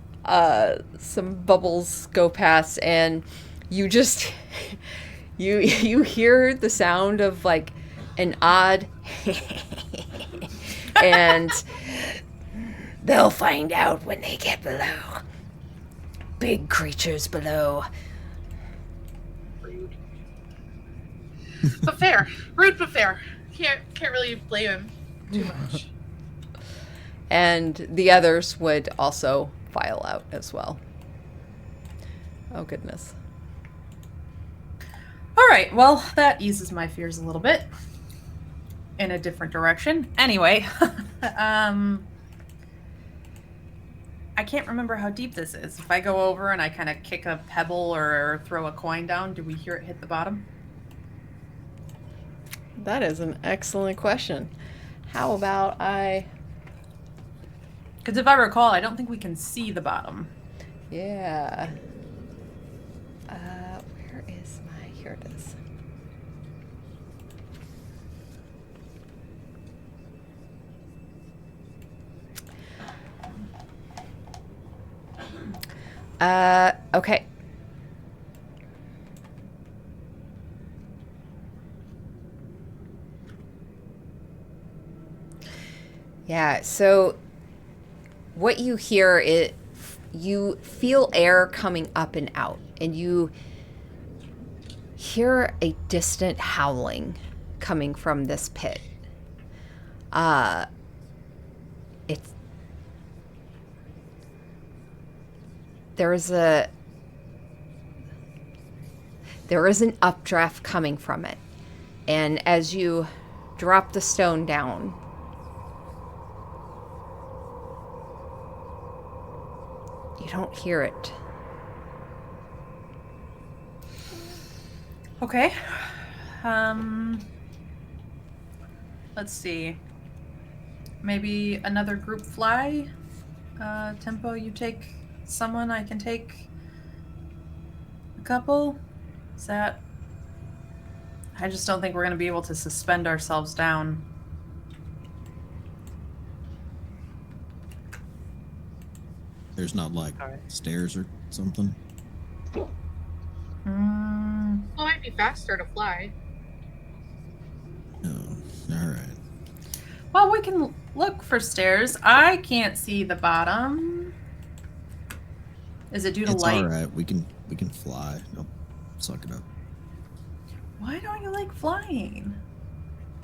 Some bubbles go past, and you just you hear the sound of like an odd and they'll find out when they get below. Big creatures below. Rude. But fair. Rude but fair. Can't really blame him too much. And the others would also file out as well. Oh goodness. All right. Well, that eases my fears a little bit in a different direction. Anyway, I can't remember how deep this is. If I go over and I kind of kick a pebble or throw a coin down, do we hear it hit the bottom? That is an excellent question. How about I... Because if I recall, I don't think we can see the bottom. Yeah. Where is my... Here it is. Okay. Yeah, so what you hear is you feel air coming up and out, and you hear a distant howling coming from this pit. It's there is an updraft coming from it, and as you drop the stone down, you don't hear it. Okay. Let's see. Maybe another group fly. Tempo, you take someone, I can take a couple. Is that... I just don't think we're going to be able to suspend ourselves down. There's not like All right. stairs or something. Mm, Well, it might be faster to fly. Oh, all right. well, we can look for stairs. I can't see the bottom. Is it due to It's light? all right. We can fly. I'll suck it up. Why don't you like flying?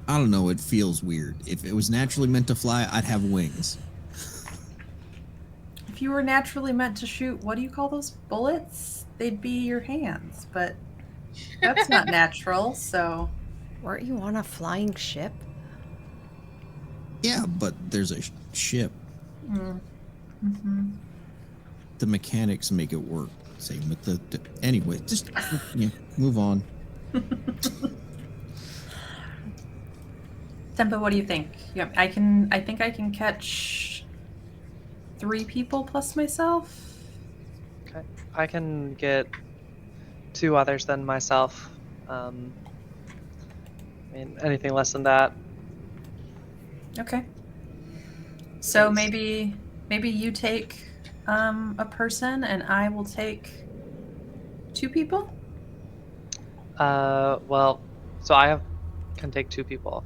I don't know. It feels weird. If it was naturally meant to fly, I'd have wings. If you were naturally meant to shoot, what do you call those bullets? They'd be your hands, but that's not natural, so... Weren't you on a flying ship? Yeah, but there's a ship. Mm-hmm. The mechanics make it work. Same with the anyway. Just move on. Tempa, what do you think? Yeah, I think I can catch 3 people plus myself. Okay. I can get 2 others than myself. I mean, anything less than that. Okay. So Yes. maybe you take a person and I will take 2 people. Well, so can take 2 people,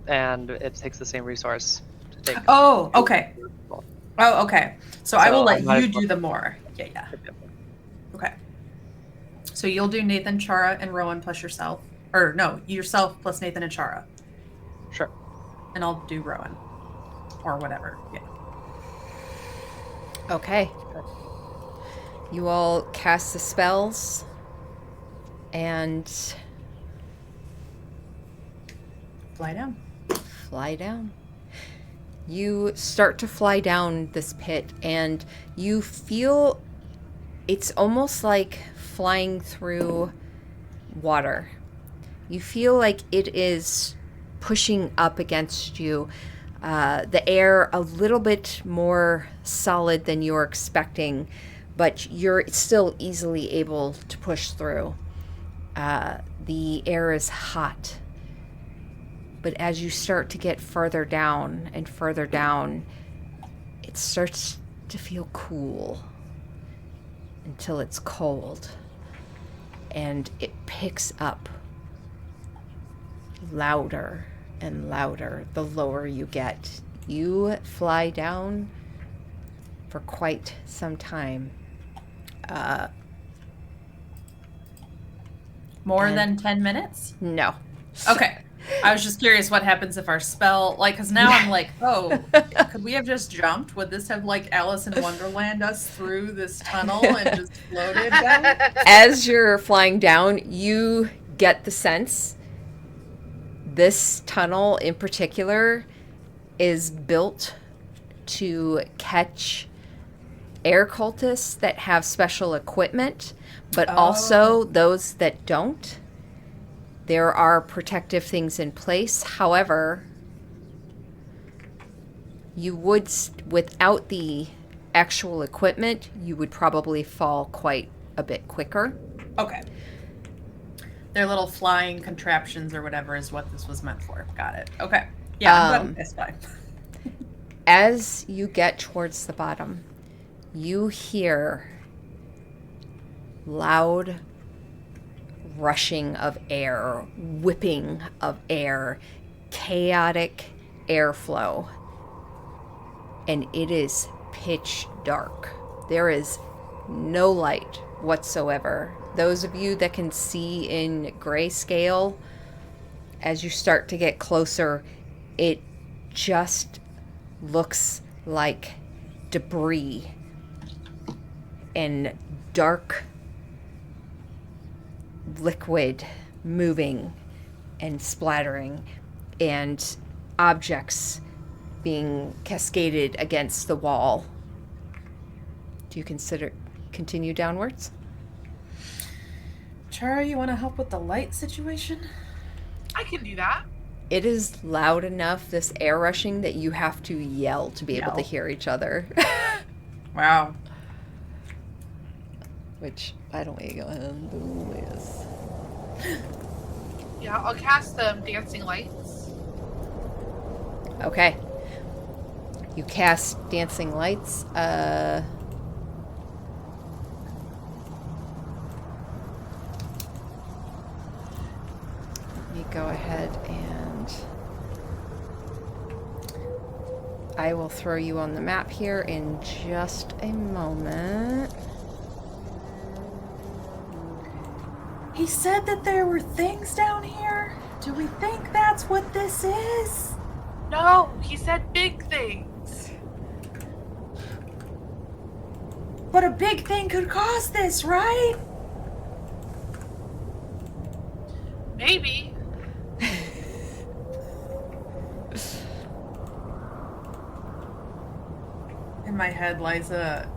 and it takes the same resource to take. Oh, okay. 2 people. Oh, okay. So I will So I let might you as well- do the more. Yeah. Okay. So you'll do Nathan, Chara, and Rowan plus yourself. Or no, yourself plus Nathan and Chara. Sure. And I'll do Rowan. Or whatever. Yeah. Okay. You all cast the spells and Fly down. fly down. You start to fly down this pit, and you feel it's almost like flying through water. You feel like it is pushing up against you. The air a little bit more solid than you're expecting, but you're still easily able to push through. The air is hot. But as you start to get further down and further down, it starts to feel cool until it's cold. And it picks up louder and louder the lower you get. You fly down for quite some time. More And- than 10 minutes? No. Okay. I was just curious what happens if our spell, like, because now I'm like, oh, could we have just jumped? Would this have, like, Alice in Wonderland us through this tunnel and just floated down? As you're flying down, you get the sense this tunnel in particular is built to catch air cultists that have special equipment, but also those that don't. There are protective things in place. However, you would, without the actual equipment, you would probably fall quite a bit quicker. Okay. Their little flying contraptions or whatever is what this was meant for. Got it. Okay. Yeah, I'm good. It's fine. As you get towards the bottom, you hear loud rushing of air, whipping of air, chaotic airflow. And it is pitch dark. There is no light whatsoever. Those of you that can see in grayscale, as you start to get closer, it just looks like debris and dark liquid moving and splattering, and objects being cascaded against the wall. Do you continue downwards? Chara, you want to help with the light situation? I can do that. It is loud enough, this air rushing, that you have to yell to be able to hear each other. Wow. Which, I don't want to go ahead and do this. Yeah, I'll cast dancing lights. Okay. You cast dancing lights. Let me go ahead and I will throw you on the map here in just a moment. He said that there were things down here. Do we think that's what this is? No, he said big things. But a big thing could cause this, right? Maybe. In my head, Liza,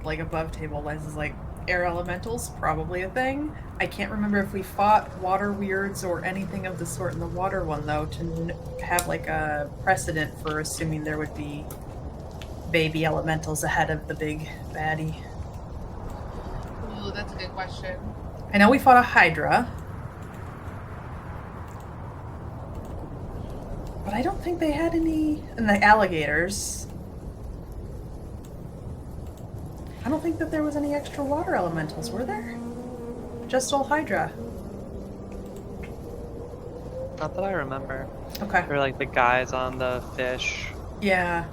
like above table, Liza's like, air elementals, probably a thing. I can't remember if we fought water weirds or anything of the sort in the water one, though, to have like a precedent for assuming there would be baby elementals ahead of the big baddie. Ooh, that's a good question. I know we fought a hydra, but I don't think they had any. And the alligators. I don't think that there was any extra water elementals, were there? Just old hydra. Not that I remember. Okay. They're like the guys on the fish. Yeah.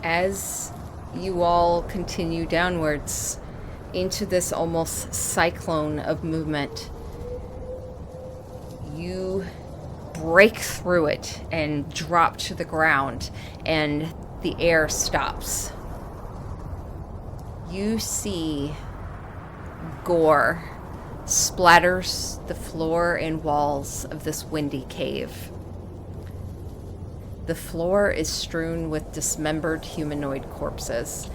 As you all continue downwards into this almost cyclone of movement, you break through it and drop to the ground, and the air stops. You see gore splatters the floor and walls of this windy cave. The floor is strewn with dismembered humanoid corpses,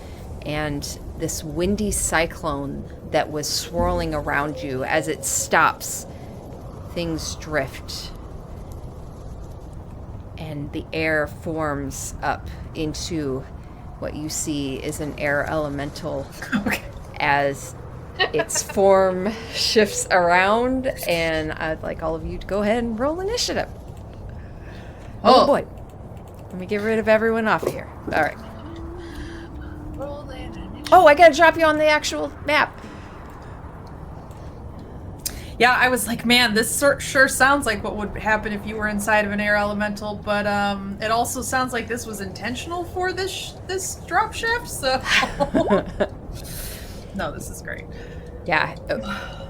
and this windy cyclone that was swirling around you, as it stops, things drift, and the air forms up into what you see is an air elemental. Okay. As its form shifts around, and I'd like all of you to go ahead and roll initiative. Oh boy. Let me get rid of everyone off of here. All right. Roll in. Oh, I gotta drop you on the actual map. Yeah, I was like, man, this sure sounds like what would happen if you were inside of an air elemental, but it also sounds like this was intentional for this drop shift, so... No, this is great. Yeah.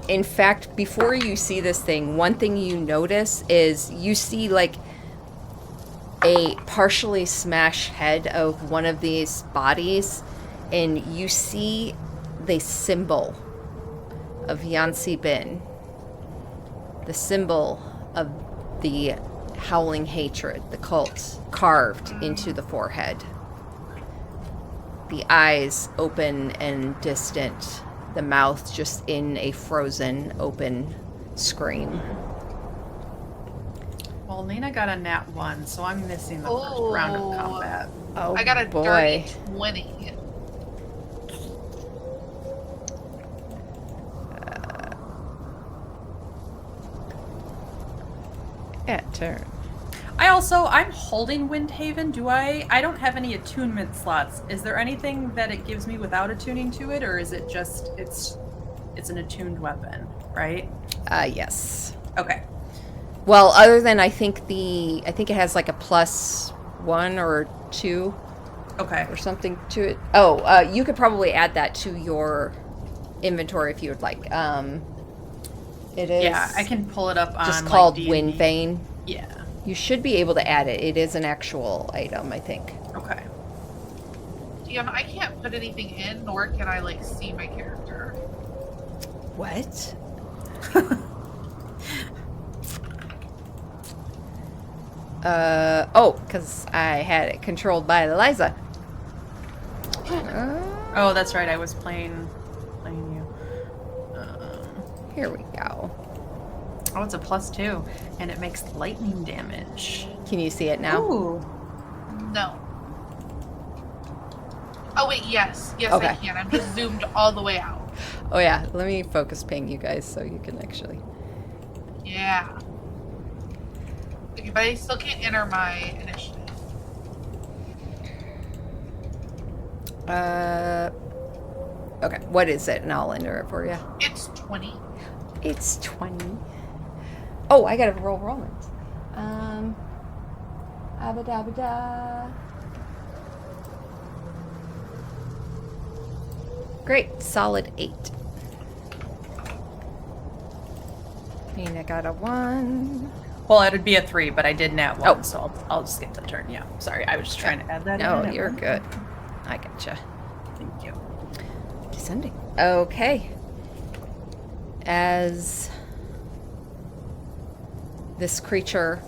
In fact, before you see this thing, one thing you notice is you see like a partially smashed head of one of these bodies, and you see the symbol of Yansi Bin. The symbol of the Howling Hatred, the cult, carved into the forehead. The eyes open and distant, the mouth just in a frozen, open scream. Well, Nina got a nat 1, so I'm missing the first round of combat. Oh, I got a boy. dirty 20. At turn. I'm holding Windhaven. I don't have any attunement slots. Is there anything that it gives me without attuning to it, or is it just it's an attuned weapon, right? Yes. Okay. Well, other than I think it has like a +1 or 2 Okay. or something to it. Oh, you could probably add that to your inventory if you would like. It is. Yeah, I can pull it up on just called D&D. Wind Vein. Yeah. You should be able to add it. It is an actual item, I think. Okay. Deanna, I can't put anything in, nor can I like see my character. What? Because I had it controlled by Eliza. Oh, that's right. I was playing you. Here we go. Oh, it's a +2, and it makes lightning damage. Can you see it now? Ooh. No. Oh wait, yes, I Okay. can. I'm just zoomed all the way out. Oh yeah, let me focus ping you guys so you can actually. Yeah. Okay, but I still can't enter my initiative. Okay, what is it? And I'll enter it for you. It's 20. It's 20. Oh, I gotta roll Romans. Abadabada. Great, solid 8. And I got a 1. Well, it would be a 3, but I did nat 1, Oh. so I'll just skip the turn. Yeah, sorry. I was just trying to add that No, in. you're good. I gotcha. Thank you. Descending. Okay. As this creature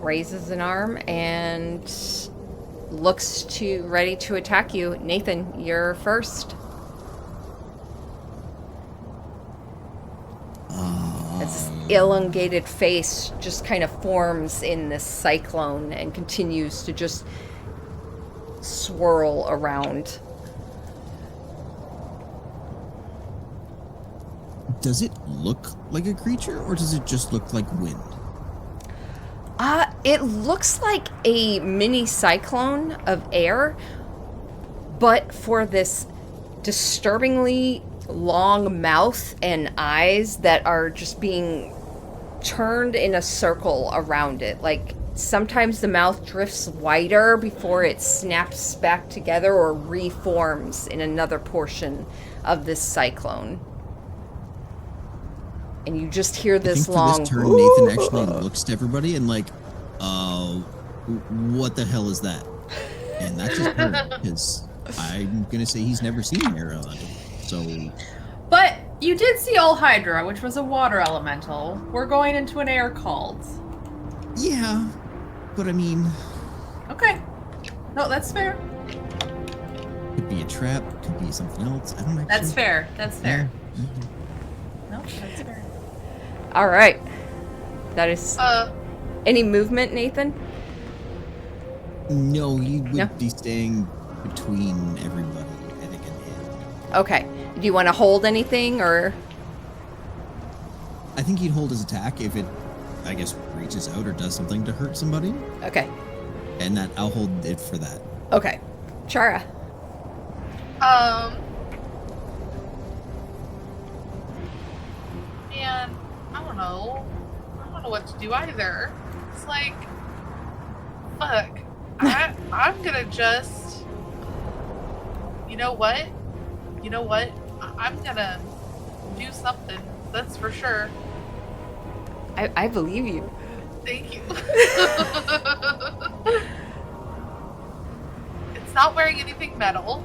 raises an arm and looks ready to attack you. Nathan, you're first. As this elongated face just kind of forms in this cyclone and continues to just swirl around. Does it look like a creature, or does it just look like wind? It looks like a mini cyclone of air, but for this disturbingly long mouth and eyes that are just being turned in a circle around it. Like sometimes the mouth drifts wider before it snaps back together or reforms in another portion of this cyclone. And you just hear this long. For this turn, Nathan actually looks to everybody and like, what the hell is that? And that's just her, because I'm gonna say he's never seen an air elemental. So, But you did see All Hydra, which was a water elemental. We're going into an air cult. yeah, but I mean, Okay. No, that's fair. could be a trap, could be something else. I don't actually. That's fair. That's fair. Yeah. Mhm. No, that's fair. All right. That is. Uh, Any movement, Nathan? No, he would No? be staying between everybody, I think, and him. Okay. Do you want to hold anything or? I think he'd hold his attack if it, I guess, reaches out or does something to hurt somebody, Okay. and that I'll hold it for that. Okay. Chara. Man, I don't know. I don't know what to do either. It's like, fuck. I'm gonna just. You know what? I'm gonna do something. That's for sure. I believe you. Thank you. It's not wearing anything metal.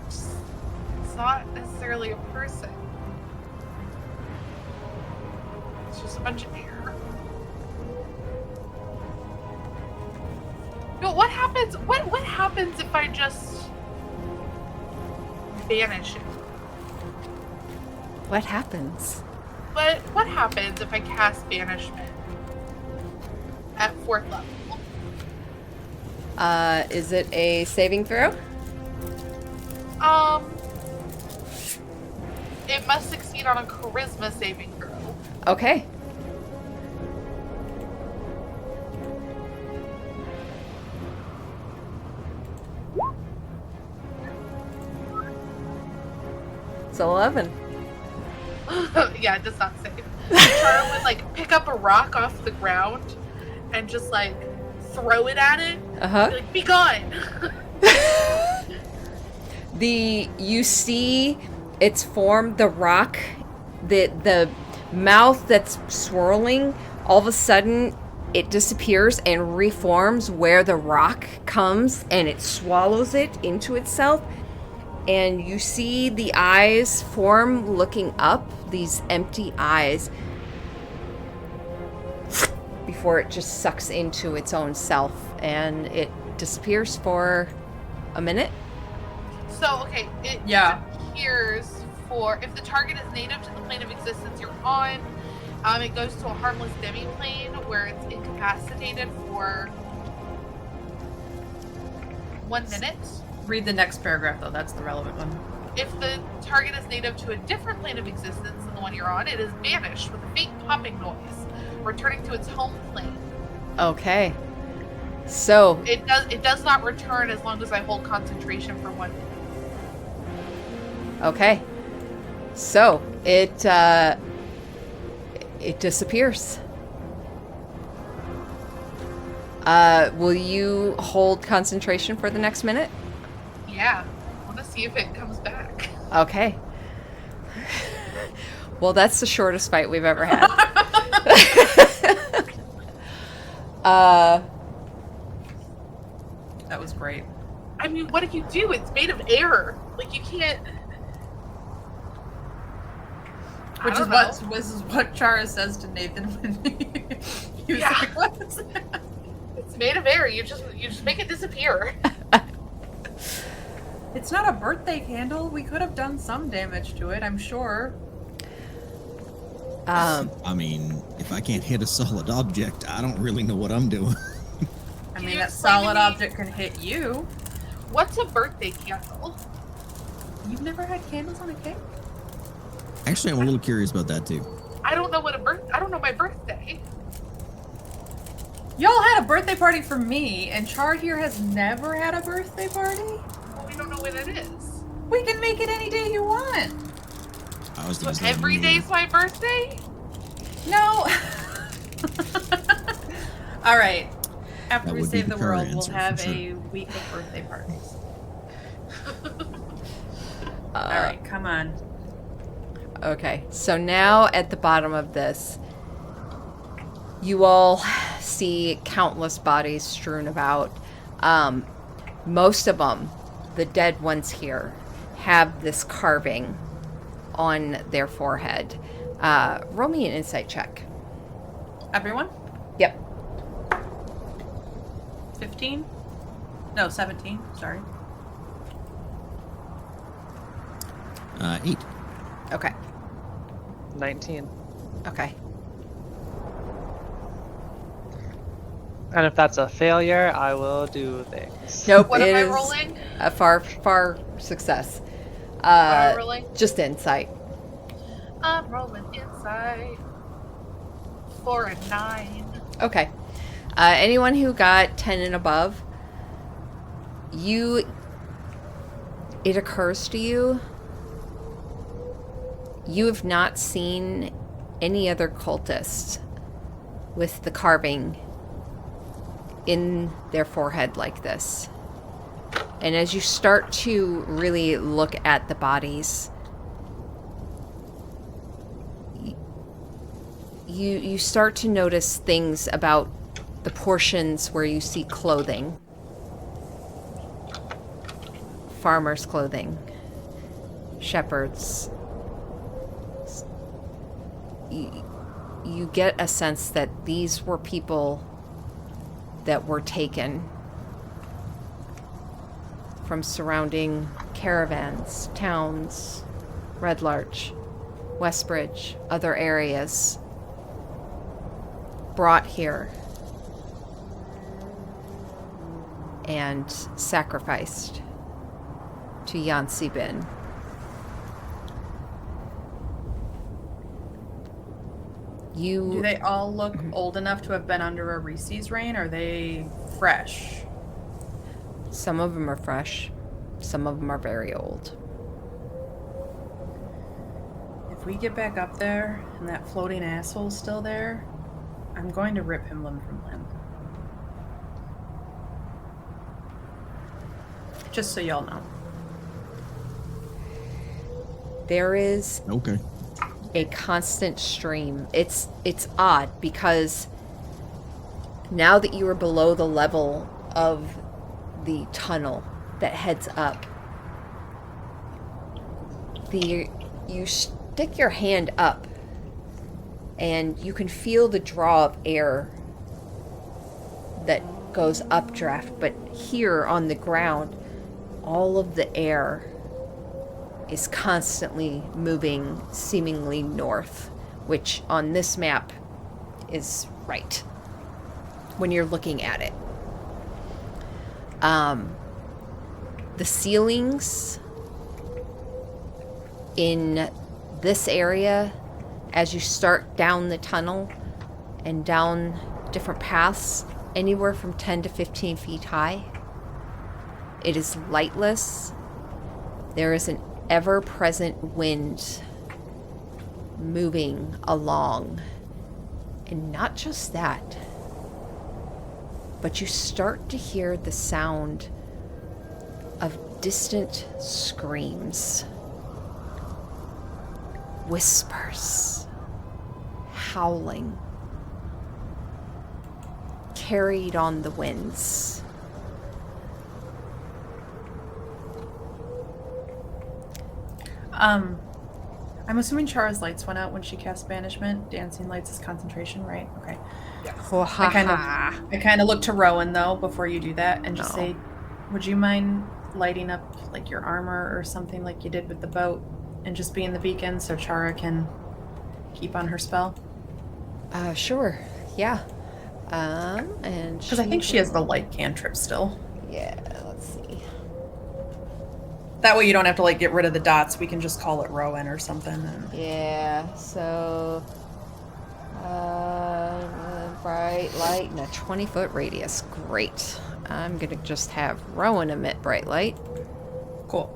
It's not necessarily a person. It's just a bunch of air. No, what happens? What happens if I just banish it? What happens? But what happens if I cast banishment at 4th level? Is it a saving throw? It must succeed on a charisma saving throw. Okay. It's 11. Yeah, it does not save. Chara would like pick up a rock off the ground and just like throw it at it. Uh-huh. Be like, be gone. You see its form, the rock, the mouth that's swirling, all of a sudden it disappears and reforms where the rock comes, and it swallows it into itself. And you see the eyes form looking up, these empty eyes, before it just sucks into its own self, and it disappears for a minute. So, okay, it disappears for, if the target is native to the plane of existence you're on, it goes to a harmless demi-plane where it's incapacitated for 1 minute. Read the next paragraph, though. That's the relevant one. If the target is native to a different plane of existence than the one you're on, it is banished with a faint popping noise, returning to its home plane. Okay. So It does not return as long as I hold concentration for 1 minute. okay. So it disappears. Will you hold concentration for the next minute? Yeah. I want to see if it comes back. Okay. Well, that's the shortest fight we've ever had. That was great. I mean, what do? It's made of air. Like, you can't... Which is what Chara says to Nathan when he was like, what is that? It's made of air. You just make it disappear. It's not a birthday candle. We could have done some damage to it, I'm sure. I mean, if I can't hit a solid object, I don't really know what I'm doing. I Can mean, you that explain to solid me- object can hit you. What's a birthday candle? You've never had candles on a cake? Actually, I'm a little curious about that too. I don't know I don't know my birthday. Y'all had a birthday party for me, and Char here has never had a birthday party? Well, we don't know when it is. We can make it any day you want. I was So gonna say every day's my birthday? No. All right. After That we would be save the the correct world, we'll answer, for have sure. a week of birthday parties. All right, come on. Okay, so now at the bottom of this, you all see countless bodies strewn about. Most of them, the dead ones here, have this carving on their forehead. Roll me an insight check. Everyone? Yep. 15? No, 17. Sorry. 8. Okay. 19. Okay. And if that's a failure, I will do things. Nope, What it am I is rolling? a far success. What am I rolling? Just insight. I'm rolling inside for a 9. Okay. Anyone who got 10 and above, it occurs to you, you have not seen any other cultists with the carving in their forehead like this. And as you start to really look at the bodies, you start to notice things about the portions where you see clothing. Farmers' clothing. Shepherds. You get a sense that these were people that were taken from surrounding caravans, towns, Red Larch, Westbridge, other areas, brought here and sacrificed to Yansi Bin. Do they all look old enough to have been under a Reese's reign? Or are they fresh? Some of them are fresh. Some of them are very old. we get back up there and that floating asshole's still there, I'm going to rip him limb from limb. Just so y'all know. There is Okay. a constant stream. It's odd because now that you are below the level of the tunnel that heads up, you stick your hand up and you can feel the draw of air that goes updraft, but here on the ground, all of the air is constantly moving seemingly north, which on this map is right when you're looking at it. The ceilings in this area, as you start down the tunnel and down different paths, anywhere from 10 to 15 feet high. It is lightless. There is an ever-present wind moving along. And not just that, but you start to hear the sound of distant screams, whispers, howling, carried on the winds. I'm assuming Chara's lights went out when she cast banishment. Dancing lights is concentration, right? Okay. I kind of look to Rowan though before you do that and just say, would you mind lighting up like your armor or something like you did with the boat and just being the beacon so Chara can keep on her spell? Sure. Yeah. And because I think she has the light cantrip still. Yeah. Let's see. That way you don't have to like get rid of the dots. We can just call it Rowan or something. And... Yeah. So, bright light in a 20-foot radius. Great. I'm gonna just have Rowan emit bright light. Cool.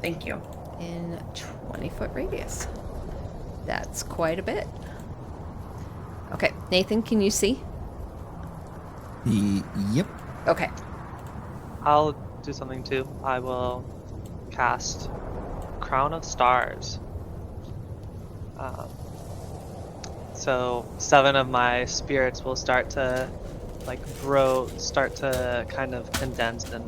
Thank you. In 20-foot radius. That's quite a bit. Okay, Nathan, can you see? Yep. Okay. I'll do something too. I will cast Crown of Stars. So 7 of my spirits will start to start to kind of condense and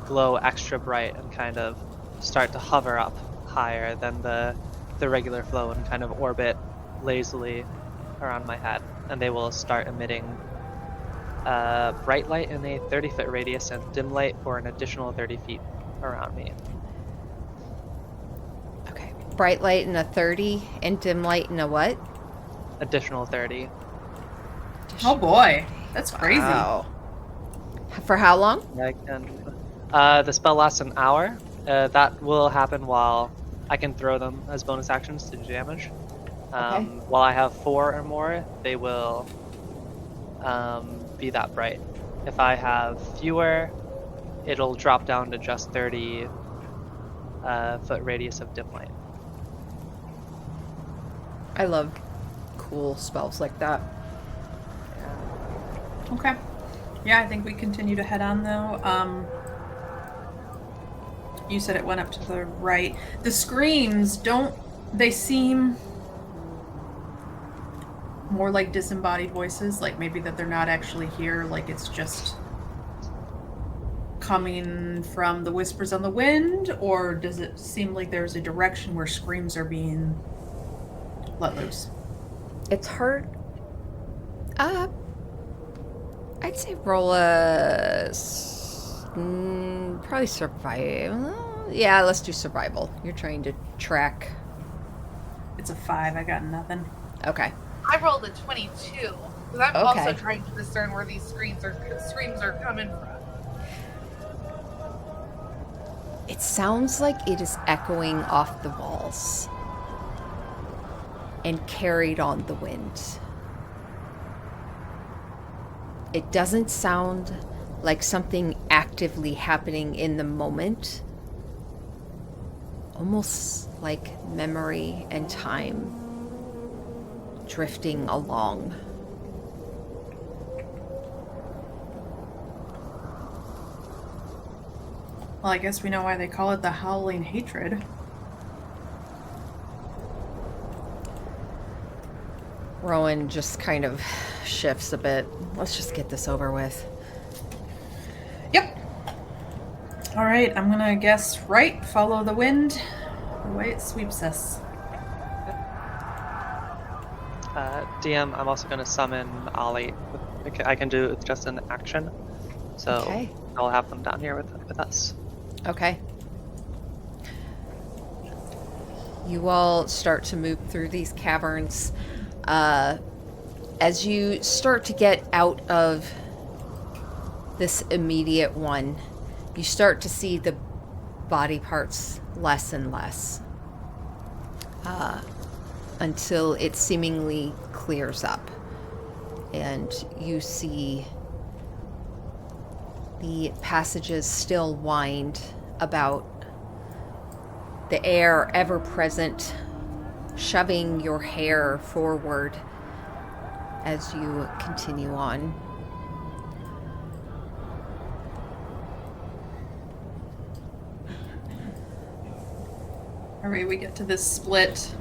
glow extra bright and kind of start to hover up higher than the regular flow and kind of orbit lazily around my head. And they will start emitting bright light in a 30-foot radius and dim light for an additional 30 feet around me. Okay. Bright light in a 30 and dim light in a what? Additional 30. Oh boy, that's crazy. Wow. For how long? I can. The spell lasts an hour. That will happen while I can throw them as bonus actions to do damage. Okay. While I have 4 or more, they will be that bright. If I have fewer, it'll drop down to just 30 foot radius of dim light. I love cool spells like that. Okay. Yeah, I think we continue to head on though. You said it went up to the right. The screams they seem more like disembodied voices, like maybe that they're not actually here, like it's just coming from the whispers on the wind, or does it seem like there's a direction where screams are being let loose? It's hard. I'd say roll a probably survival. Yeah, let's do survival. You're trying to track. It's a 5. I got nothing. Okay. I rolled a 22 because I'm Okay. also trying to discern where these screams are coming from. It sounds like it is echoing off the walls and carried on the wind. It doesn't sound like something actively happening in the moment, almost like memory and time drifting along. Well, I guess we know why they call it the Howling Hatred. Rowan just kind of shifts a bit. Let's just get this over with. Yep. All right, I'm gonna guess right, follow the wind, the way it sweeps us. DM, I'm also going to summon Ollie. I can do it with just an action. So Okay. I'll have them down here with us. Okay. You all start to move through these caverns. As you start to get out of this immediate one, you start to see the body parts less and less until it seemingly clears up. And you see the passages still wind about, the air ever present, shoving your hair forward as you continue on. All right, we get to this split.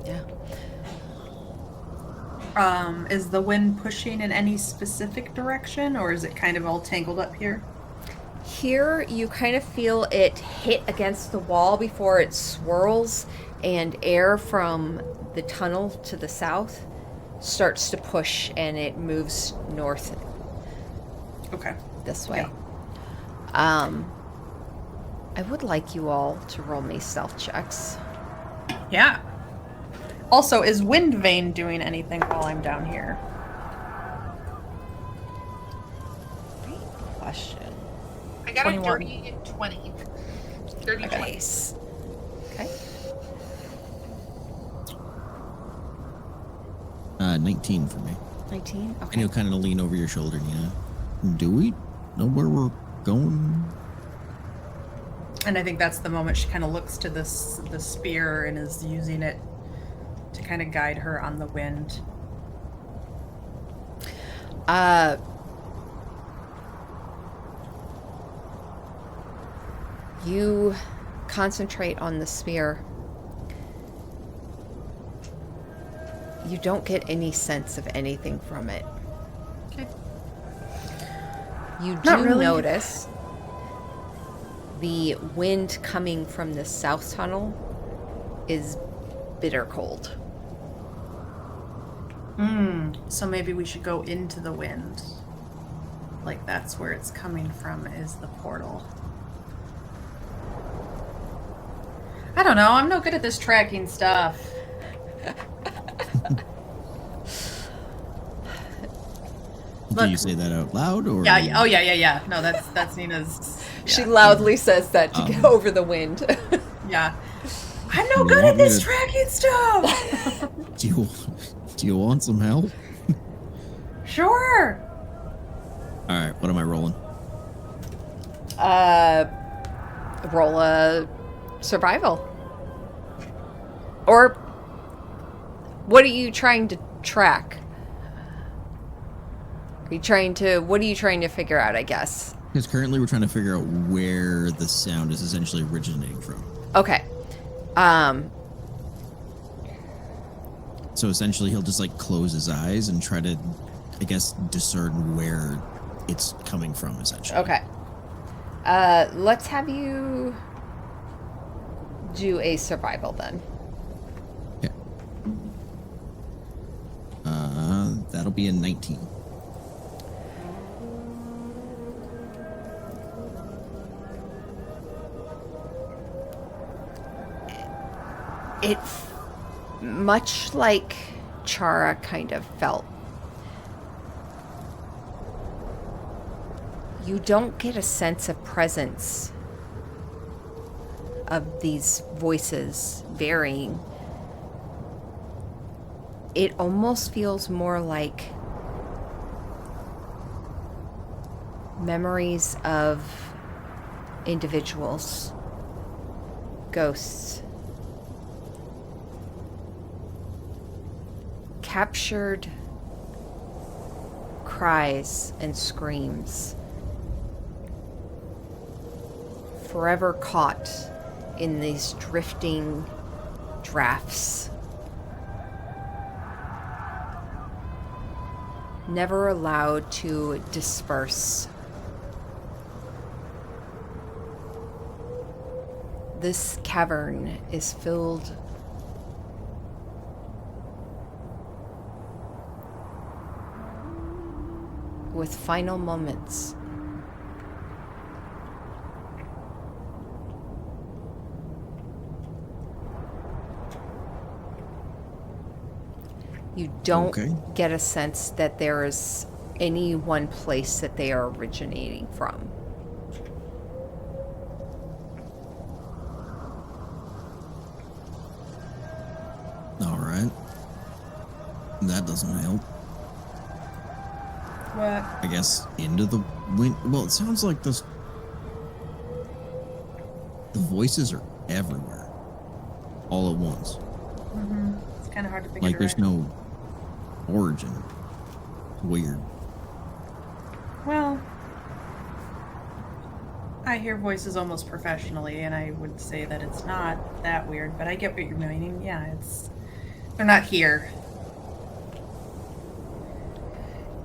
Yeah. Is the wind pushing in any specific direction, or is it kind of all tangled up here? Here, you kind of feel it hit against the wall before it swirls, and air from the tunnel to the south starts to push, and it moves north Okay. this way. I would like you all to roll me stealth checks. Yeah. Also, is Wind Vane doing anything while I'm down here? Great question. I got 21. a dirty 20. Dirty 20. Nice. Okay. 19 for me. 19? And Okay. you'll kind of lean over your shoulder, Nina. Do we know where we're going? And I think that's the moment she kind of looks to the spear and is using it to kind of guide her on the wind. You concentrate on the spear. You don't get any sense of anything from it. Okay. You Not do really. notice the wind coming from the south tunnel is bitter cold. So maybe we should go into the wind. Like that's where it's coming from, is the portal. I don't know. I'm no good at this tracking stuff. Do Look. you say that out loud, or Yeah. Oh, yeah. No, that's Nina's. She Yeah. loudly says that to get over the wind. Yeah. I'm no You good at want me this to- tracking stuff. do you want some help? Sure. All right, what am I rolling? Roll a survival. Or what are you trying to track? What are you trying to figure out, I guess? Because currently we're trying to figure out where the sound is essentially originating from. Okay. So essentially he'll just like close his eyes and try to, I guess, discern where it's coming from, essentially. Okay. Let's have you do a survival then. Okay. That'll be a 19. It's much like Chara kind of felt. You don't get a sense of presence of these voices varying. It almost feels more like memories of individuals, ghosts, captured cries and screams, forever caught in these drifting drafts, never allowed to disperse. This cavern is filled with final moments. You don't get a sense that there is any one place that they are originating from. All right. That doesn't help. What? I guess into the wind. Well, it sounds like the voices are everywhere, all at once. Mm-hmm. It's kind of hard to picture. Like there's no origin. It's weird. Well, I hear voices almost professionally, and I would say that it's not that weird, but I get what you're meaning. Yeah, they're not here.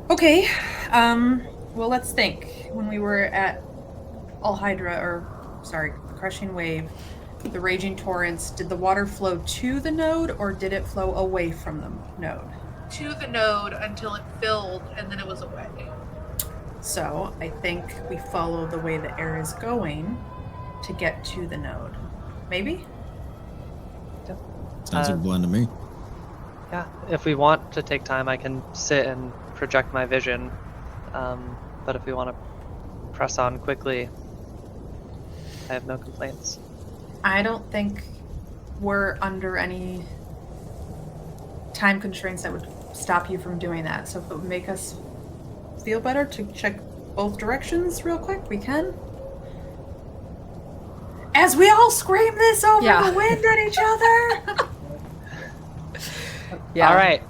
Okay, well, let's think. When we were at the Crushing Wave, the Raging Torrents, did the water flow to the node, or did it flow away from the node? To the node until it filled, and then it was away. So I think we follow the way the air is going to get to the node. Maybe? Yeah. Sounds like a plan to me. Yeah, if we want to take time, I can sit and project my vision. But if we want to press on quickly, I have no complaints. I don't think we're under any time constraints that would stop you from doing that. So if it would make us feel better to check both directions real quick, we can. As we all scream this over the wind at each other. Yeah. All right.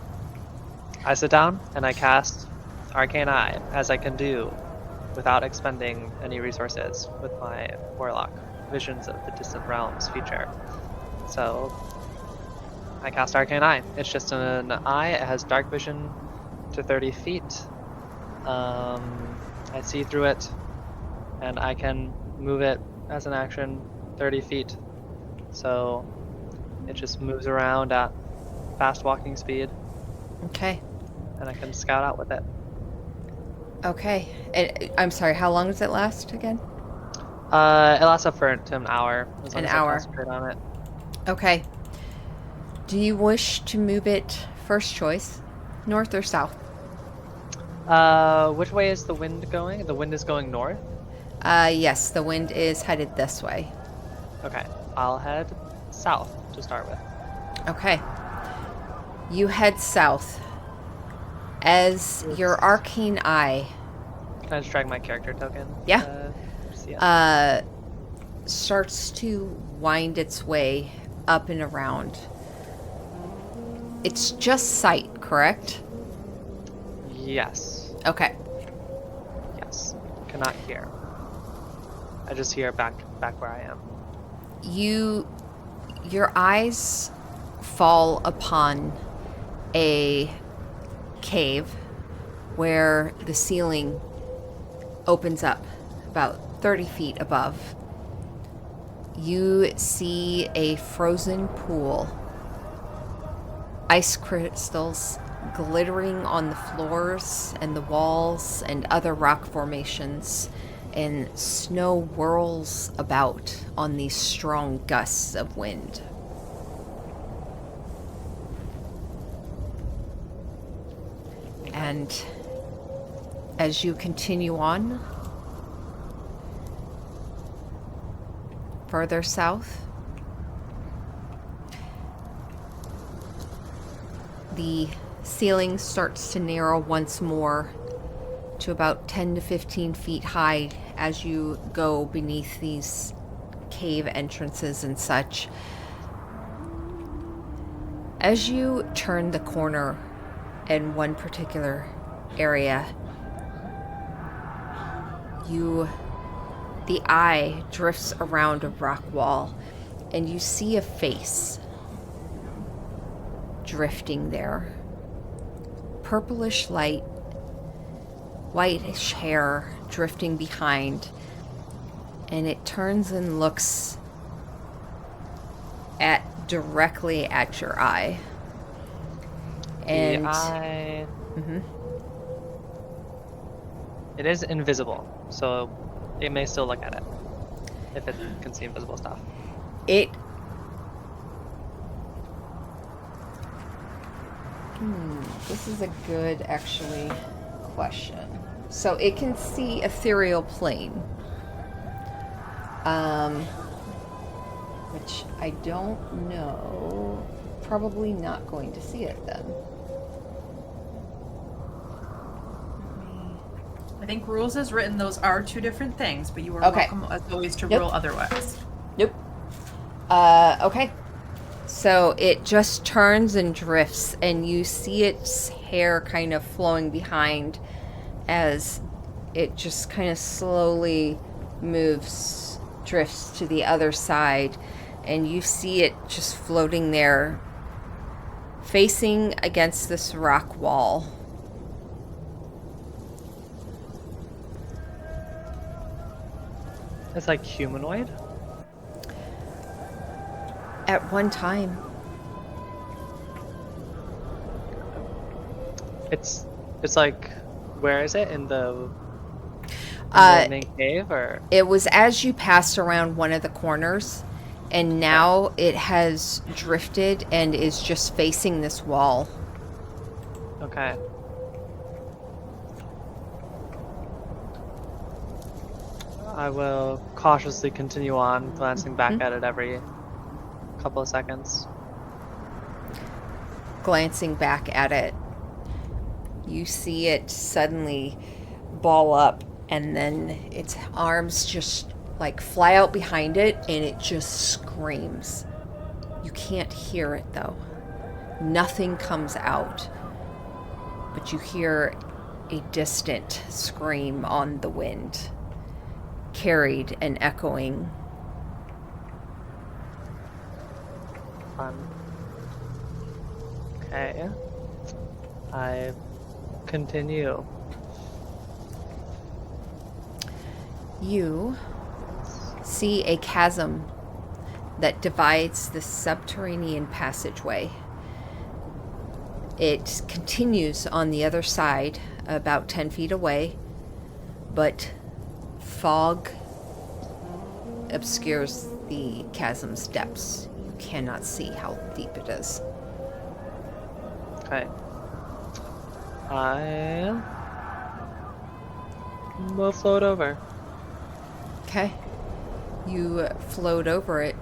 I sit down and I cast Arcane Eye, as I can do without expending any resources with my Warlock Visions of the Distant Realms feature. So I cast Arcane Eye. It's just an eye. It has dark vision to 30 feet. I see through it, and I can move it as an action 30 feet. So it just moves around at fast walking speed. Okay. And I can scout out with it. Okay. And, I'm sorry, how long does it last again? It lasts up for an hour. As long An as I hour. concentrate on it. Okay. Do you wish to move it, first choice, north or south? Which way is the wind going? The wind is going north? Yes, the wind is headed this way. Okay, I'll head south to start with. Okay. You head south. As your arcane eye Can I just drag my character token? Yeah. See it? starts to wind its way up and around. It's just sight, correct? Yes. Okay. Yes. Cannot hear. I just hear back where I am. Your eyes fall upon a cave where the ceiling opens up about 30 feet above. You see a frozen pool, ice crystals glittering on the floors and the walls and other rock formations, and snow whirls about on these strong gusts of wind. And as you continue on further south, the ceiling starts to narrow once more to about 10 to 15 feet high as you go beneath these cave entrances and such. As you turn the corner in one particular area, the eye drifts around a rock wall, and you see a face drifting there. Purplish light, whitish hair drifting behind, and it turns and looks directly at your eye. And the eye. Mm-hmm. It is invisible, so it may still look at it if it can see invisible stuff. This is a good, actually, question. So it can see ethereal plane, which I don't know. Probably not going to see it then. I think rules as written, those are two different things, but you are Okay. welcome as always to Nope. rule otherwise. Nope. Okay. So it just turns and drifts, and you see its hair kind of flowing behind as it just kind of slowly drifts to the other side, and you see it just floating there, facing against this rock wall. It's like humanoid. At one time. It's like, where is it in the main cave, or? It was as you passed around one of the corners, and now it has drifted and is just facing this wall. Okay. I will cautiously continue on, glancing back at it every couple of seconds. Glancing back at it, you see it suddenly ball up, and then its arms just like fly out behind it, and it just screams. You can't hear it though. Nothing comes out, but you hear a distant scream on the wind, carried and echoing. Okay. I continue. You see a chasm that divides the subterranean passageway. It continues on the other side, about 10 feet away, but fog obscures the chasm's depths. You cannot see how deep it is. Okay. I will float over. Okay. You float over it.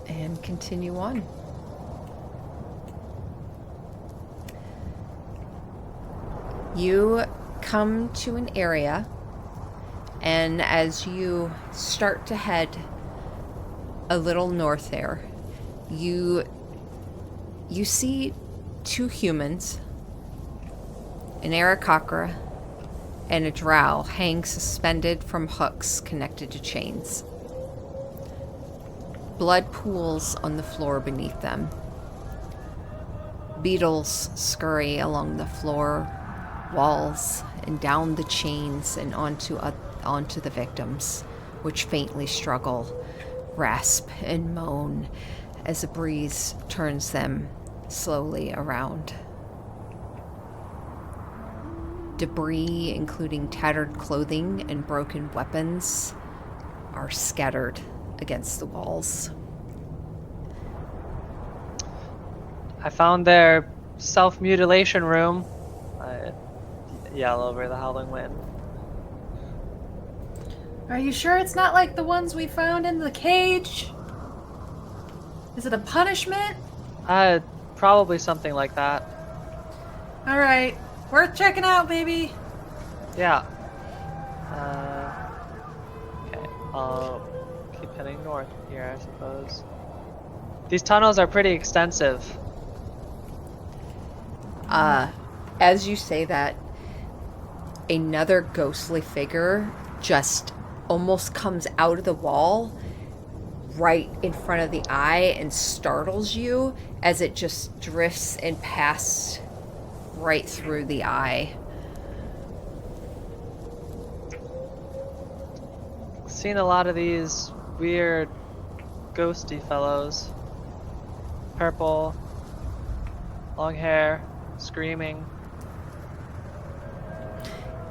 And continue on. You come to an area, and as you start to head a little north there, you see two humans, an Aarakocra and a drow, hang suspended from hooks connected to chains. Blood pools on the floor beneath them. Beetles scurry along the floor, walls, and down the chains and onto the victims, which faintly struggle, rasp, and moan as a breeze turns them slowly around. Debris, including tattered clothing and broken weapons, are scattered against the walls. I found their self-mutilation room. I yell over the howling wind. Are you sure it's not like the ones we found in the cage? Is it a punishment? Probably something like that. All right. Worth checking out, baby. Yeah. Okay, I'll keep heading north here, I suppose. These tunnels are pretty extensive. As you say that, another ghostly figure just almost comes out of the wall right in front of the eye and startles you as it just drifts and passes right through the eye. Seen a lot of these weird ghosty fellows. Purple, long hair, screaming.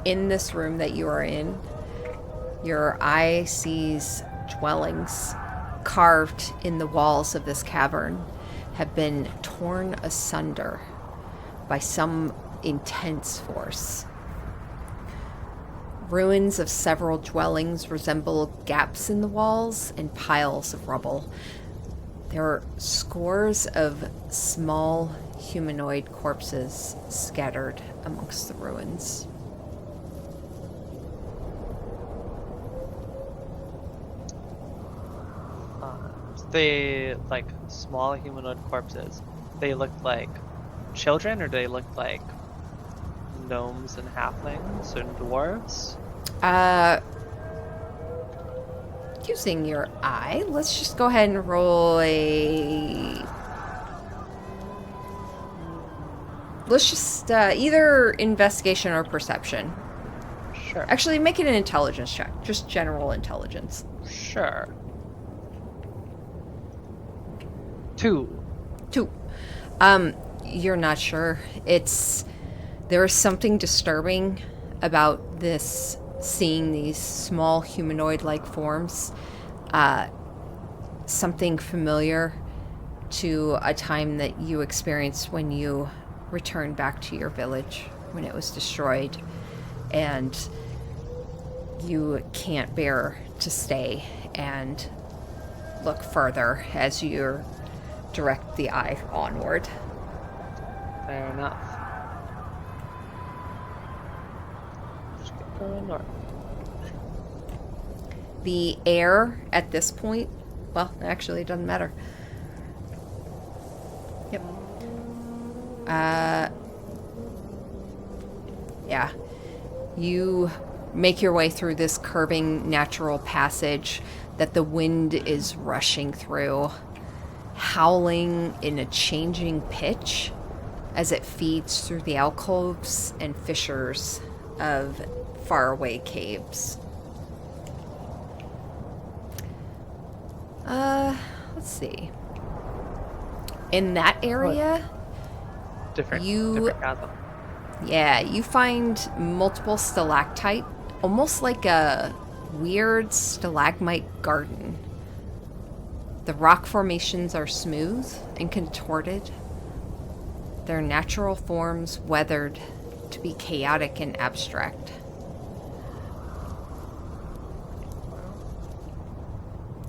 In this room that you are in, your eye sees dwellings carved in the walls of this cavern have been torn asunder by some intense force. Ruins of several dwellings resemble gaps in the walls and piles of rubble. There are scores of small humanoid corpses scattered amongst the ruins. They like small humanoid corpses. They look like children, or they look like gnomes and halflings and dwarves? Using your eye, let's just go ahead and roll a... Let's just either investigation or perception. Sure. Actually, make it an intelligence check. Just general intelligence. Sure. 2. You're not sure. There is something disturbing about this, seeing these small humanoid-like forms. Something familiar to a time that you experienced when you returned back to your village, when it was destroyed, and you can't bear to stay and look further as you direct the eye onward. Fair enough. Just keep going north. The air at this point, well, actually, it doesn't matter. Yep. Yeah. You make your way through this curving natural passage that the wind is rushing through, howling in a changing pitch as it feeds through the alcoves and fissures of faraway caves. Let's see. In that area, Different chasm. yeah, you find multiple stalactite, almost like a weird stalagmite garden. The rock formations are smooth and contorted. Their natural forms weathered to be chaotic and abstract.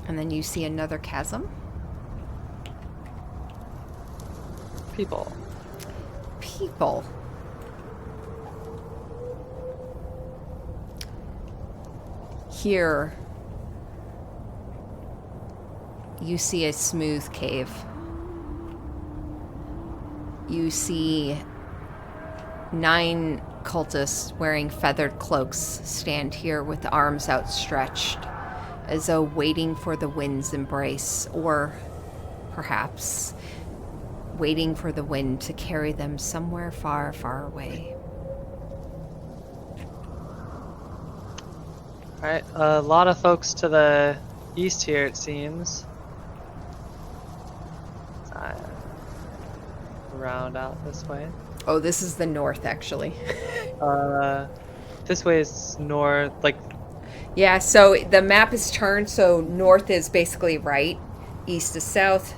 And then you see another chasm. People. Here, you see a smooth cave. You see 9 cultists wearing feathered cloaks stand here with arms outstretched, as though waiting for the wind's embrace, or perhaps waiting for the wind to carry them somewhere far, far away. Alright, a lot of folks to the east here, it seems. Round out this way. Oh, this is the north, actually. This way is north, like... Yeah, so the map is turned, so north is basically right, east is south.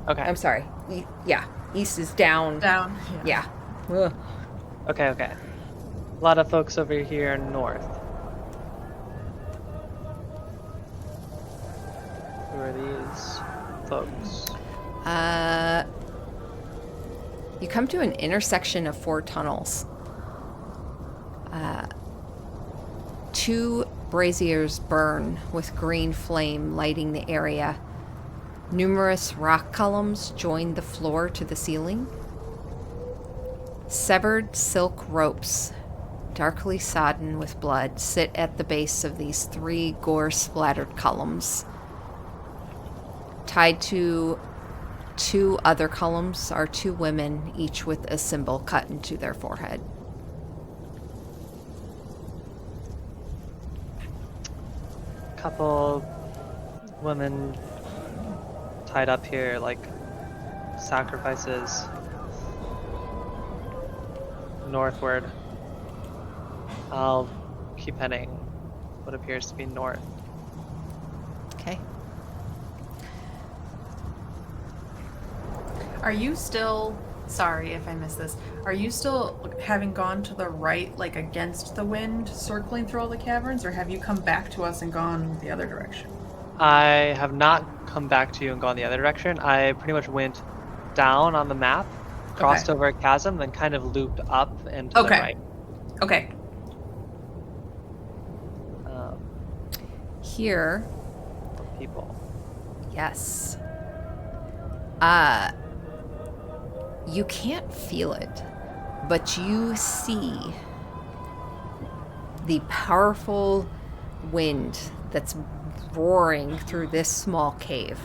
Okay. I'm sorry. Yeah, east is down. Down. Yeah. Ugh. Okay. A lot of folks over here north. Who are these folks? You come to an intersection of 4 tunnels. Two braziers burn with green flame lighting the area. Numerous rock columns join the floor to the ceiling. Severed silk ropes, darkly sodden with blood, sit at the base of these 3 gore-splattered columns. Tied to 2 other columns are 2 women, each with a symbol cut into their forehead. Couple women tied up here like sacrifices northward. I'll keep heading what appears to be north. Okay. Are you still, sorry if I missed this, are you still having gone to the right, like against the wind, circling through all the caverns, or have you come back to us and gone the other direction? I have not come back to you and gone the other direction. I pretty much went down on the map, crossed over a chasm, then kind of looped up and to the right. Okay. Here. People. Yes. You can't feel it, but you see the powerful wind that's roaring through this small cave,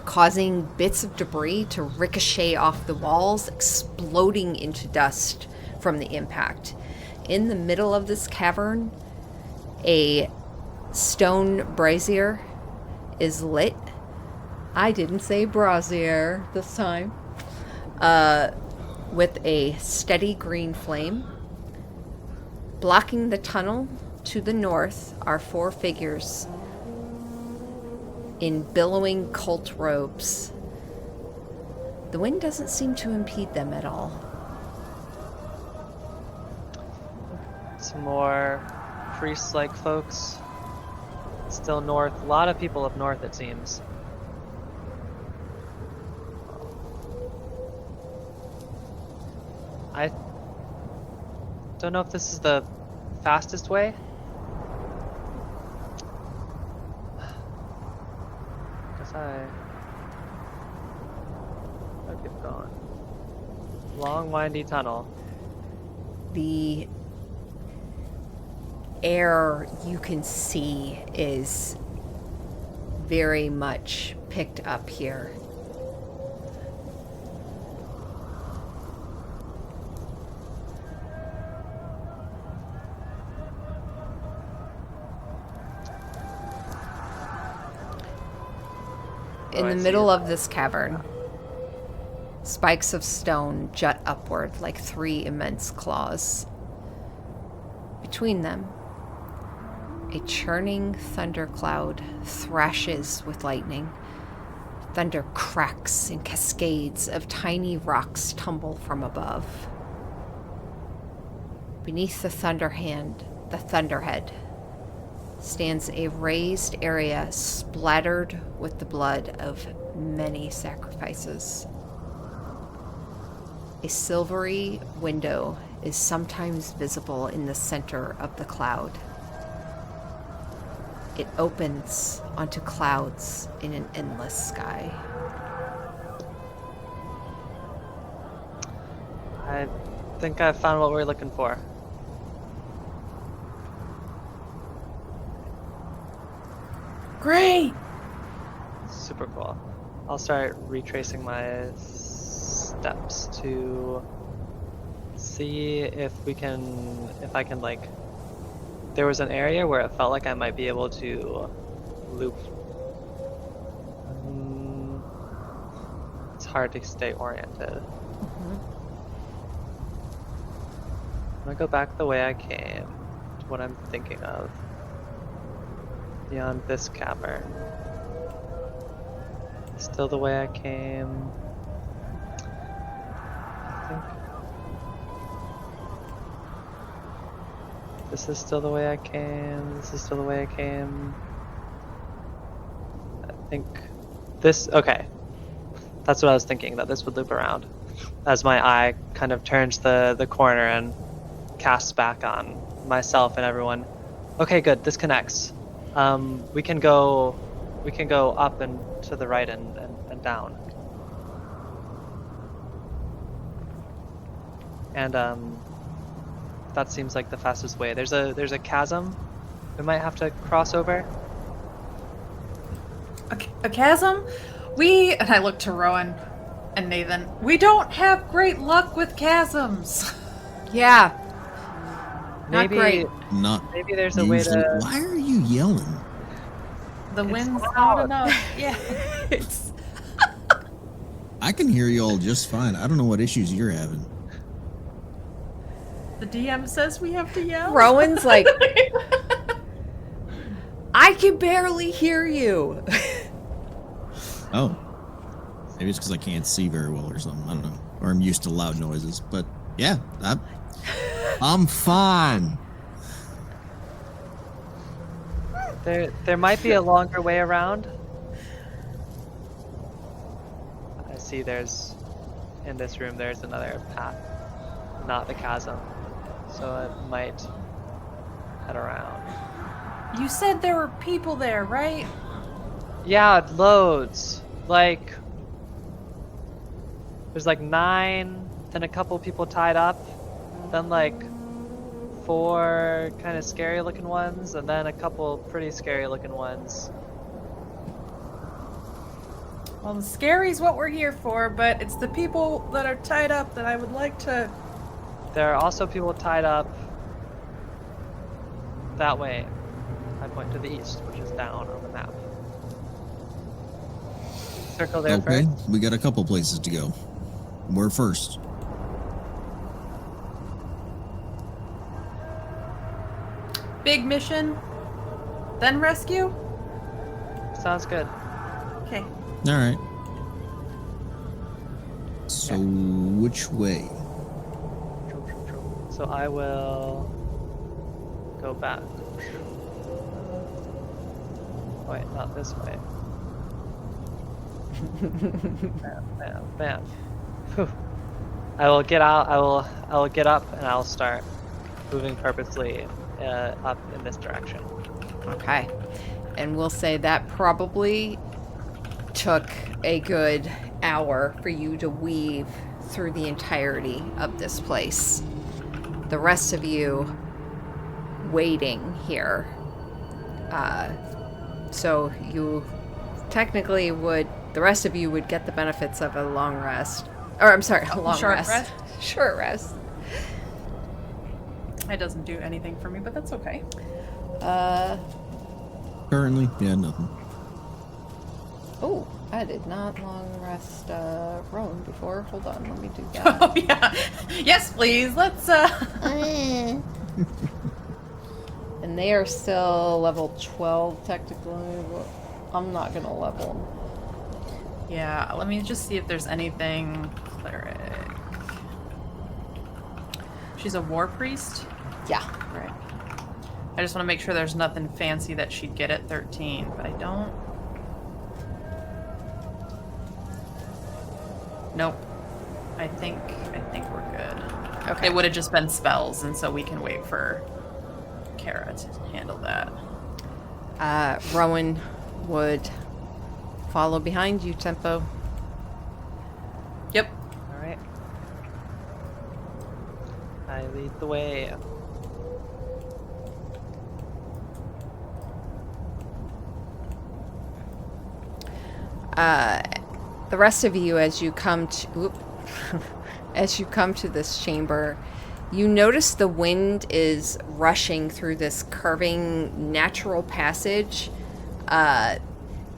causing bits of debris to ricochet off the walls, exploding into dust from the impact. In the middle of this cavern, a stone brazier is lit. I didn't say brazier this time. With a steady green flame. Blocking the tunnel to the north are 4 figures in billowing cult robes. The wind doesn't seem to impede them at all. Some more priest-like folks. Still north. A lot of people up north, it seems. I don't know if this is the fastest way. Guess I'll keep going. Long, windy tunnel. The air you can see is very much picked up here. In the middle of this cavern, spikes of stone jut upward like 3 immense claws. Between them, a churning thundercloud thrashes with lightning. Thunder cracks and cascades of tiny rocks tumble from above. Beneath the thunderhead, stands a raised area splattered with the blood of many sacrifices. A silvery window is sometimes visible in the center of the cloud. It opens onto clouds in an endless sky. I think I found what we're looking for. Great! Super cool. I'll start retracing my steps to see if I can like, there was an area where it felt like I might be able to loop. It's hard to stay oriented. Mm-hmm. I'm gonna go back the way I came to what I'm thinking of. Beyond this cavern. Still the way I came. I think this is still the way I came. This is still the way I came. I think this, okay. That's what I was thinking, that this would loop around. As my eye kind of turns the corner and cast back on myself and everyone. Okay, good. This connects. We can go up and to the right and down. And that seems like the fastest way. There's a chasm we might have to cross over. A chasm? And I look to Rowan and Nathan. We don't have great luck with chasms. Yeah. Not Maybe great. maybe there's a way Usually, to. why are you yelling? The It's wind's loud. not enough. Yeah. It's I can hear you all just fine. I don't know what issues you're having. The DM says we have to yell. Rowan's like, I can barely hear you. Oh. Maybe it's because I can't see very well or something. I don't know. Or I'm used to loud noises. But yeah, I'm fine. There might be a longer way around. I see in this room there's another path, not the chasm. So it might head around. You said there were people there, right? Yeah, loads. Like, there's like 9, then a couple people tied up, then like 4 kind of scary looking ones, and then a couple pretty scary looking ones. Well, the scary's what we're here for, but it's the people that are tied up that I would like to... There are also people tied up that way. I point to the east, which is down on the map. Circle there Okay, first. we got a couple places to go. Where first? Big mission, then rescue? Sounds good. Okay. All right. So, which way? So I will go back. Wait, not this way. Bam, bam, bam. Whew. I will get out. I will get up and I'll start moving purposely up in this direction. Okay. And we'll say that probably took a good hour for you to weave through the entirety of this place. The rest of you waiting here. So you technically the rest of you would get the benefits of a long rest. Or, I'm sorry, a long Short rest. rest? Short rest. It doesn't do anything for me, but that's okay. Currently, yeah, nothing. Oh, I did not long rest Rowan before. Hold on, let me do that. Oh, yeah. Yes, please. Let's, And they are still level 12 technically. But I'm not gonna level them. Yeah, let me just see if there's anything... Cleric. She's a war priest? Yeah. Right. I just want to make sure there's nothing fancy that she'd get at 13, but I don't... Nope. I think we're good. Okay. It would have just been spells, and so we can wait for Kara to handle that. Rowan would follow behind you, Tempo. Yep. All right. I lead the way. The rest of you, as you come to this chamber, you notice the wind is rushing through this curving natural passage. The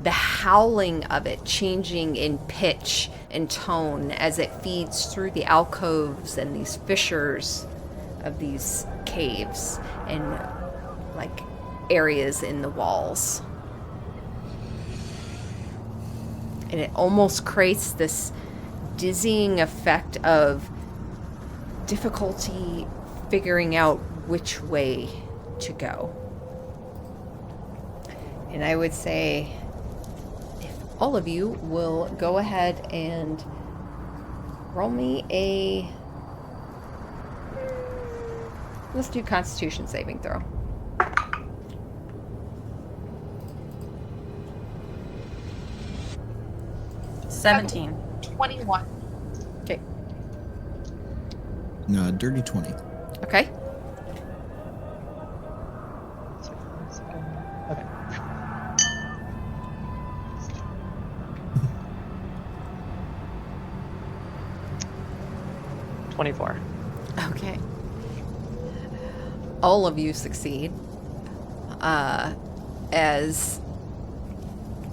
howling of it changing in pitch and tone as it feeds through the alcoves and these fissures of these caves and like areas in the walls. And it almost creates this dizzying effect of difficulty figuring out which way to go. And I would say if all of you will go ahead and roll me a Let's do Constitution saving throw. – 17. 21. Okay. Dirty 20. Okay. Okay. $24. Okay. All of you succeed. As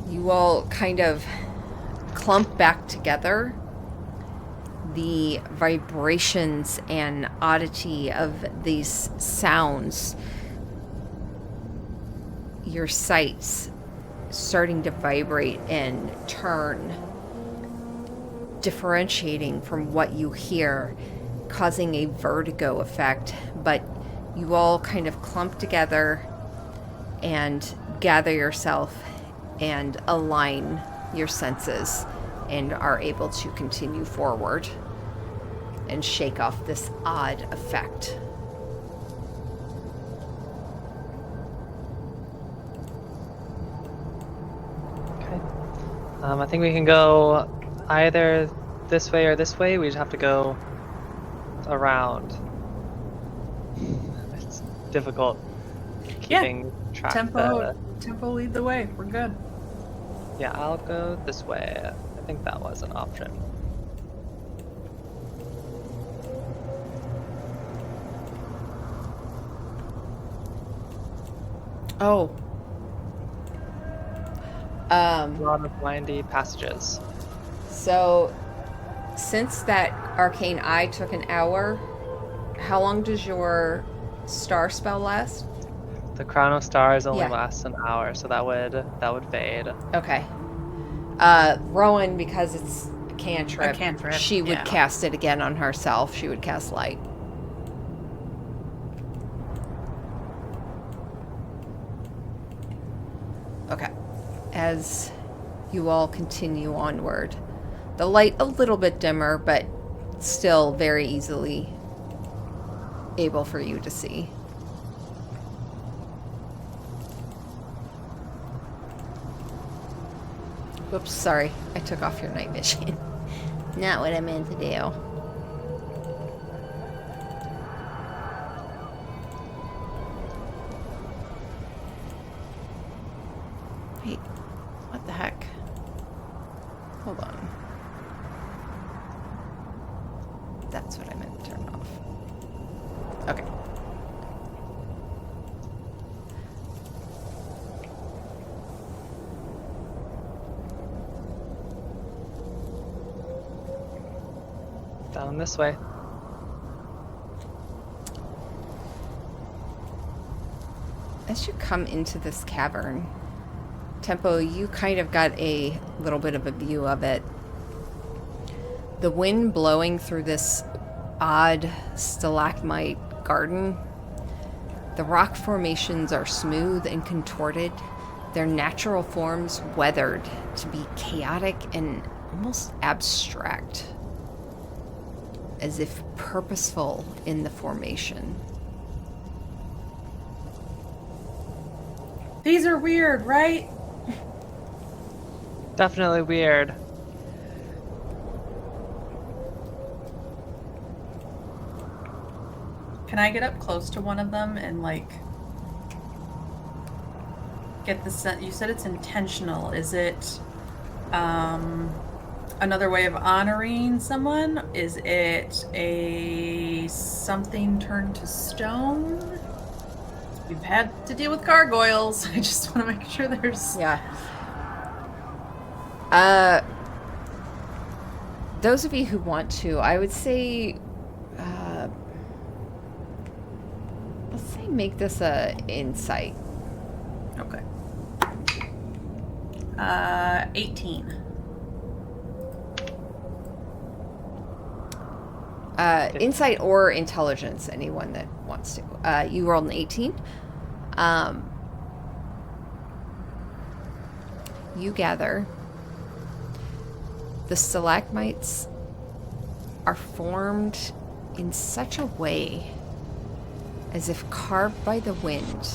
you all kind of clump back together, the vibrations and oddity of these sounds, your sights starting to vibrate and turn, differentiating from what you hear, causing a vertigo effect. But you all kind of clump together and gather yourself and align your senses and are able to continue forward and shake off this odd effect. Okay. I think we can go either this way or this way. We just have to go around. It's difficult keeping track. Tempo lead the way. We're good. Yeah, I'll go this way. I think that was an option. Oh. A lot of windy passages. So, since that arcane eye took an hour, how long does your star spell last? The crown of stars only Yeah. lasts an hour, so that would fade. Okay. Rowan, because it's a cantrip, she would cast it again on herself. She would cast light. Okay. As you all continue onward, the light a little bit dimmer, but still very easily able for you to see. Whoops, sorry. I took off your night vision. Not what I meant to do. Wait, what the heck? Hold on. That's what I meant to turn off. Okay. Down this way. As you come into this cavern, Tempo, you kind of got a little bit of a view of it. The wind blowing through this odd stalagmite garden. The rock formations are smooth and contorted, their natural forms weathered to be chaotic and almost abstract, as if purposeful in the formation. These are weird, right? Definitely weird. Can I get up close to one of them and get the sense? You said it's intentional. Is it another way of honoring someone? Is it a something turned to stone? We've had to deal with gargoyles. I just want to make sure there's... Yeah. Those of you who want to, I would say, let's say make this a insight. Okay. 18. Insight or intelligence, anyone that wants to. You rolled an 18. You gather the stalagmites are formed in such a way as if carved by the wind.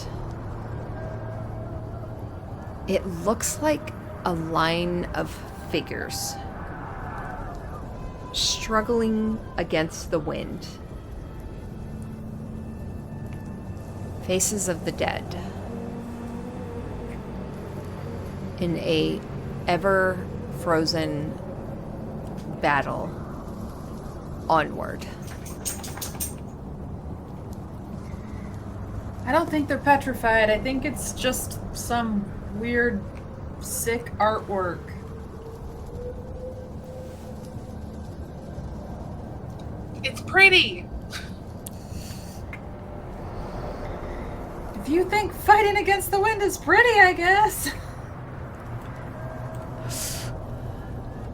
It looks like a line of figures struggling against the wind. Faces of the dead in a ever frozen battle onward. I don't think they're petrified. I think it's just some weird, sick artwork. It's pretty. If you think fighting against the wind is pretty, I guess.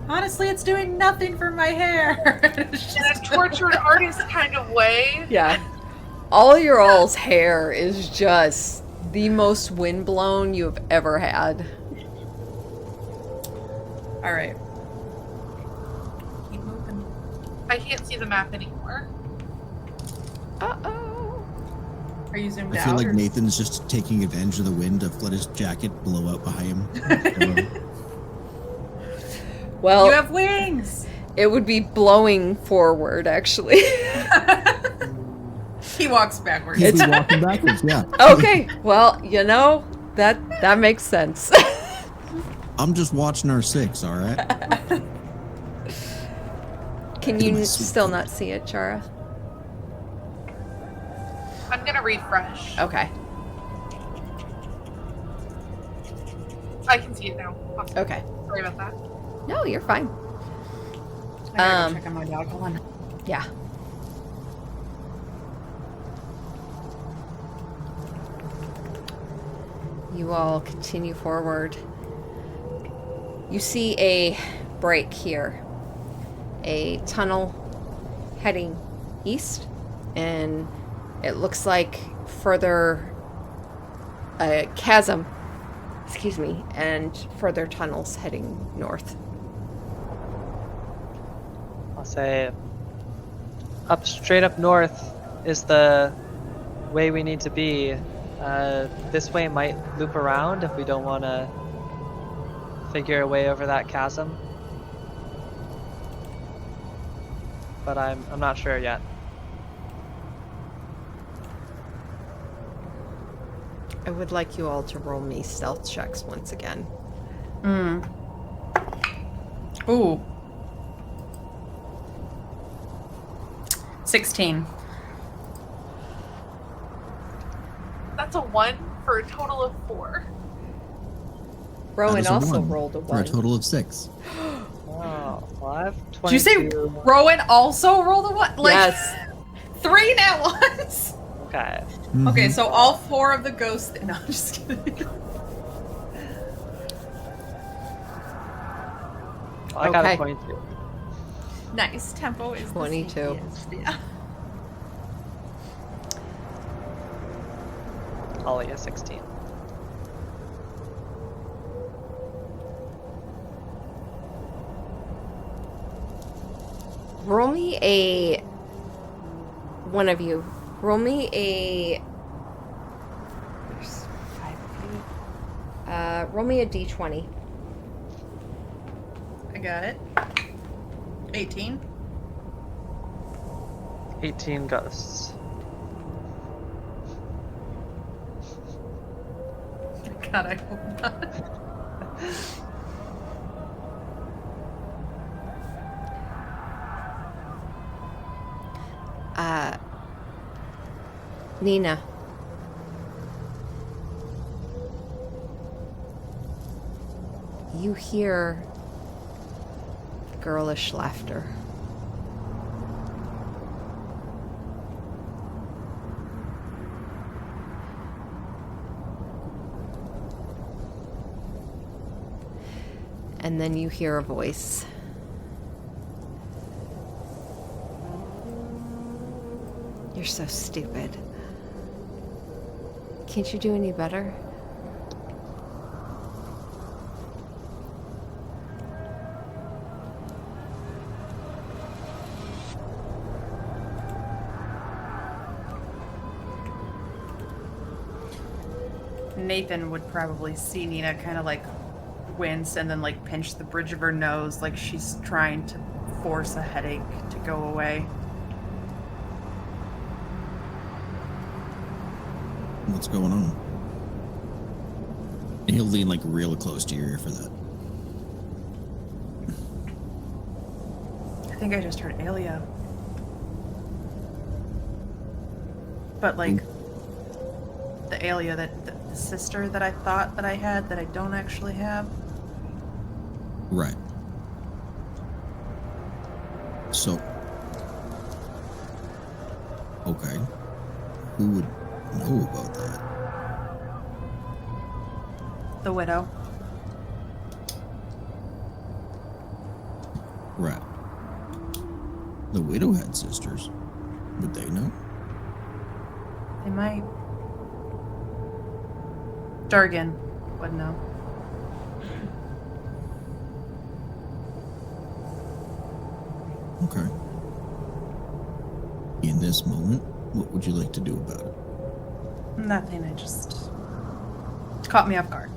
Honestly, it's doing nothing for my hair. It's In a tortured artist kind of way. Yeah. All your all's hair is just the most windblown you have ever had. All right. Keep moving. I can't see the map anymore. Uh-oh. Are you zoomed I out? feel like or- Nathan's just taking advantage of the wind to let his jacket blow out behind him. Well, You have wings. it would be blowing forward, actually. He walks backwards. He'd be walking backwards, yeah. Okay, well, you know, that makes sense. I'm just watching our 6, all right? Can Anyway, you sweet. still not see it, Chara? I'm gonna refresh. Okay. I can see it now. Awesome. Okay. Sorry about that. No, you're fine. I gotta Um, go check on my dog. Hold on. Yeah. You all continue forward. You see a break here. A tunnel heading east, and it looks like further a chasm, excuse me, and further tunnels heading north. I'll say straight up north is the way we need to be. This way might loop around if we don't want to figure a way over that chasm. But I'm not sure yet. I would like you all to roll me stealth checks once again. Ooh. 16. That's a 1 for a total of 4. That Rowan is a also 1 rolled a for a 1. total of 6. Oh, well, I have 22. Did you say Rowan also rolled a what? Like, Yes. 3 nat ones? Okay. Okay, Mhm. so all 4 of the ghosts. No, I'm just kidding. Well, I got Okay. a 22. Nice. Tempo is 22. the yeah. Ollie is 16. Roll me a... One of you. Roll me a... There's 5 of you. Roll me a d20. I got it. 18. 18 ghosts. God, I hope not. Nina. You hear girlish laughter. And then you hear a voice. You're so stupid. Can't you do any better? Nathan would probably see Nina kind of like wince and then like pinch the bridge of her nose like she's trying to force a headache to go away. What's going on? And he'll lean like real close to your ear for that. I think I just heard Alia. But like the Alia that the sister that I thought that I had that I don't actually have. Right. So, okay. Who would know about that? The widow. Right. The widow had sisters. Would they know? They might. Durgan would know. Okay. In this moment, what would you like to do about it? Nothing, I just caught me off guard.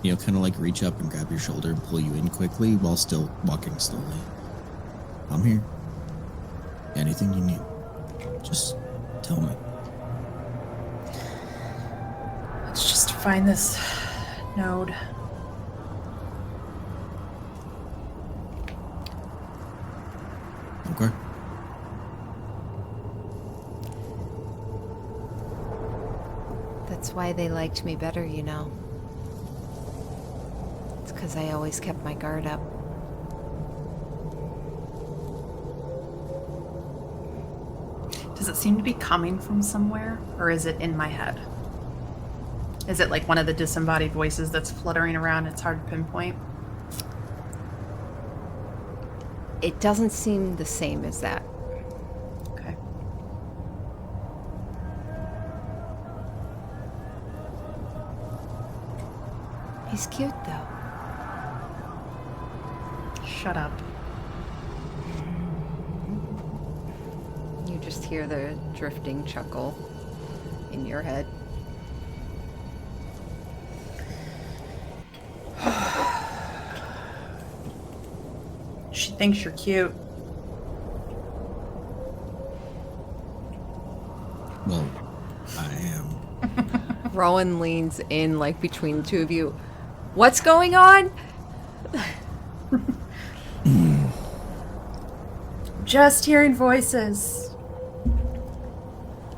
You know, kind of like reach up and grab your shoulder and pull you in quickly while still walking slowly. I'm here. Anything you need, just tell me. Let's just find this node. Okay. That's why they liked me better, you know. It's because I always kept my guard up. Does it seem to be coming from somewhere, or is it in my head? Is it like one of the disembodied voices that's fluttering around? It's hard to pinpoint. It doesn't seem the same as that. Okay. He's cute, though. Shut up. You just hear the drifting chuckle in your head. She thinks you're cute. Well, I am. Rowan leans in, like, between the two of you. What's going on? Just hearing voices.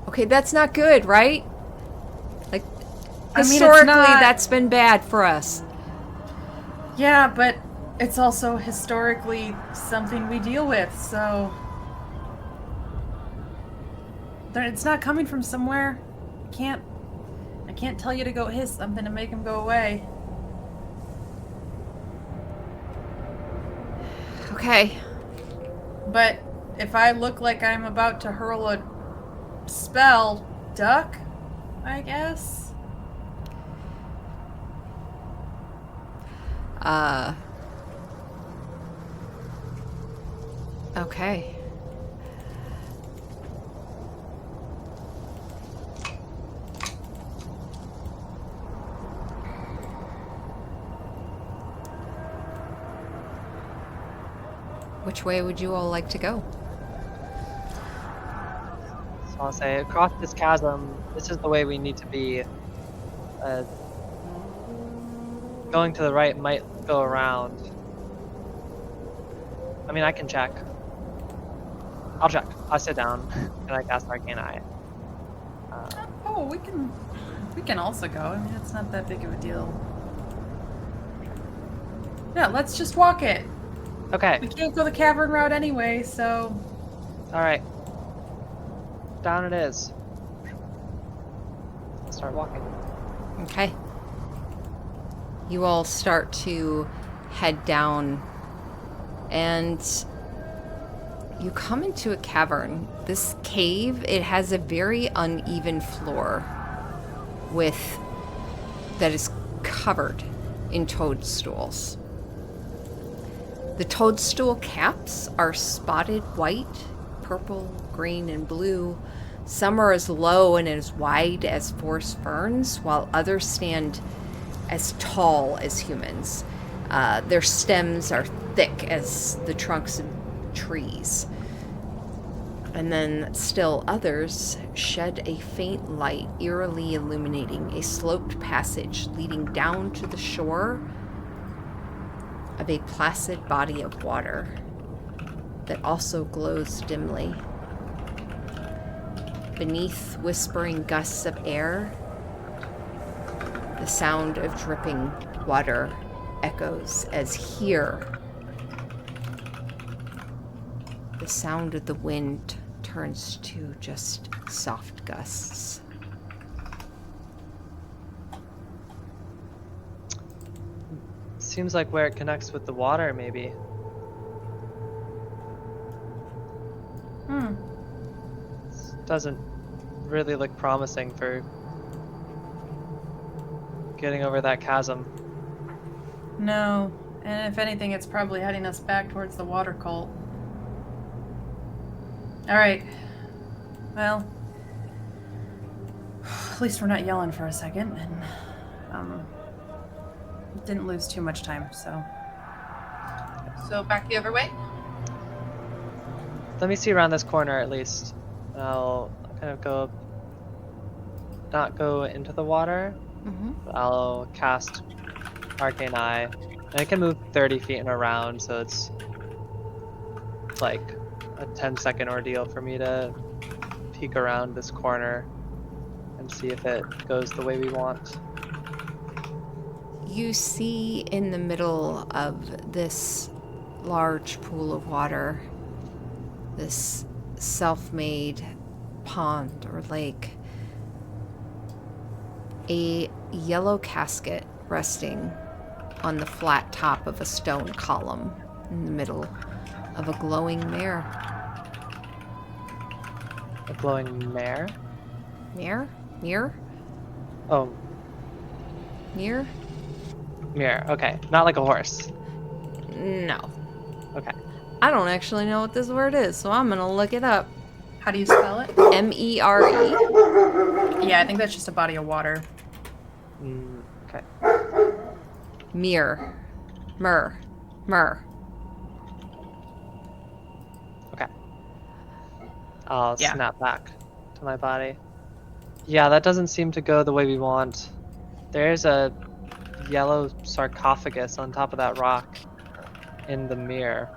Okay, that's not good, right? Like, I mean, it's historically, not. that's been bad for us. Yeah, but it's also historically something we deal with, so it's not coming from somewhere. I can't tell you to go hiss something to make him go away. Okay. But if I look like I'm about to hurl a spell, duck, I guess. Okay. Which way would you all like to go? So I'll say, across this chasm, this is the way we need to be. Going to the right might go around. I mean, I can check. I'll check. I'll sit down and I cast Arcane Eye. Oh, we can also go. I mean, it's not that big of a deal. Yeah, let's just walk it. Okay. We can't go the cavern route anyway, so. All right. Down it is. Let's start walking. Okay. You all start to head down, and you come into a cavern. This cave, it has a very uneven floor that is covered in toadstools. The toadstool caps are spotted white, purple, green, and blue, Some are as low and as wide as forest ferns, while others stand as tall as humans. Their stems are thick as the trunks of trees. And then still others shed a faint light, eerily illuminating a sloped passage leading down to the shore of a placid body of water that also glows dimly. Beneath whispering gusts of air, the sound of dripping water echoes as here the sound of the wind turns to just soft gusts. Seems like where it connects with the water, maybe. Doesn't really look promising for getting over that chasm. No, and if anything, it's probably heading us back towards the water cult. Alright. Well, at least we're not yelling for a second, and didn't lose too much time, so. So back the other way? Let me see around this corner at least. I'll kind of not go into the water. I'll cast Arcane Eye. And I can move 30 feet in a round, so it's like a 10-second ordeal for me to peek around this corner and see if it goes the way we want. You see in the middle of this large pool of water, this self-made pond or lake, a yellow casket resting on the flat top of a stone column in the middle of a glowing mare. A glowing mare? Mare? Mirror? Oh, Mirror? mirror. Okay, not like a horse. No. Okay. I don't actually know what this word is, so I'm gonna look it up. How do you spell it? M-E-R-E. Yeah, I think that's just a body of water. Okay. Mirror. Myrrh. Okay. I'll Yeah. snap back to my body. Yeah, that doesn't seem to go the way we want. There's a yellow sarcophagus on top of that rock in the mirror.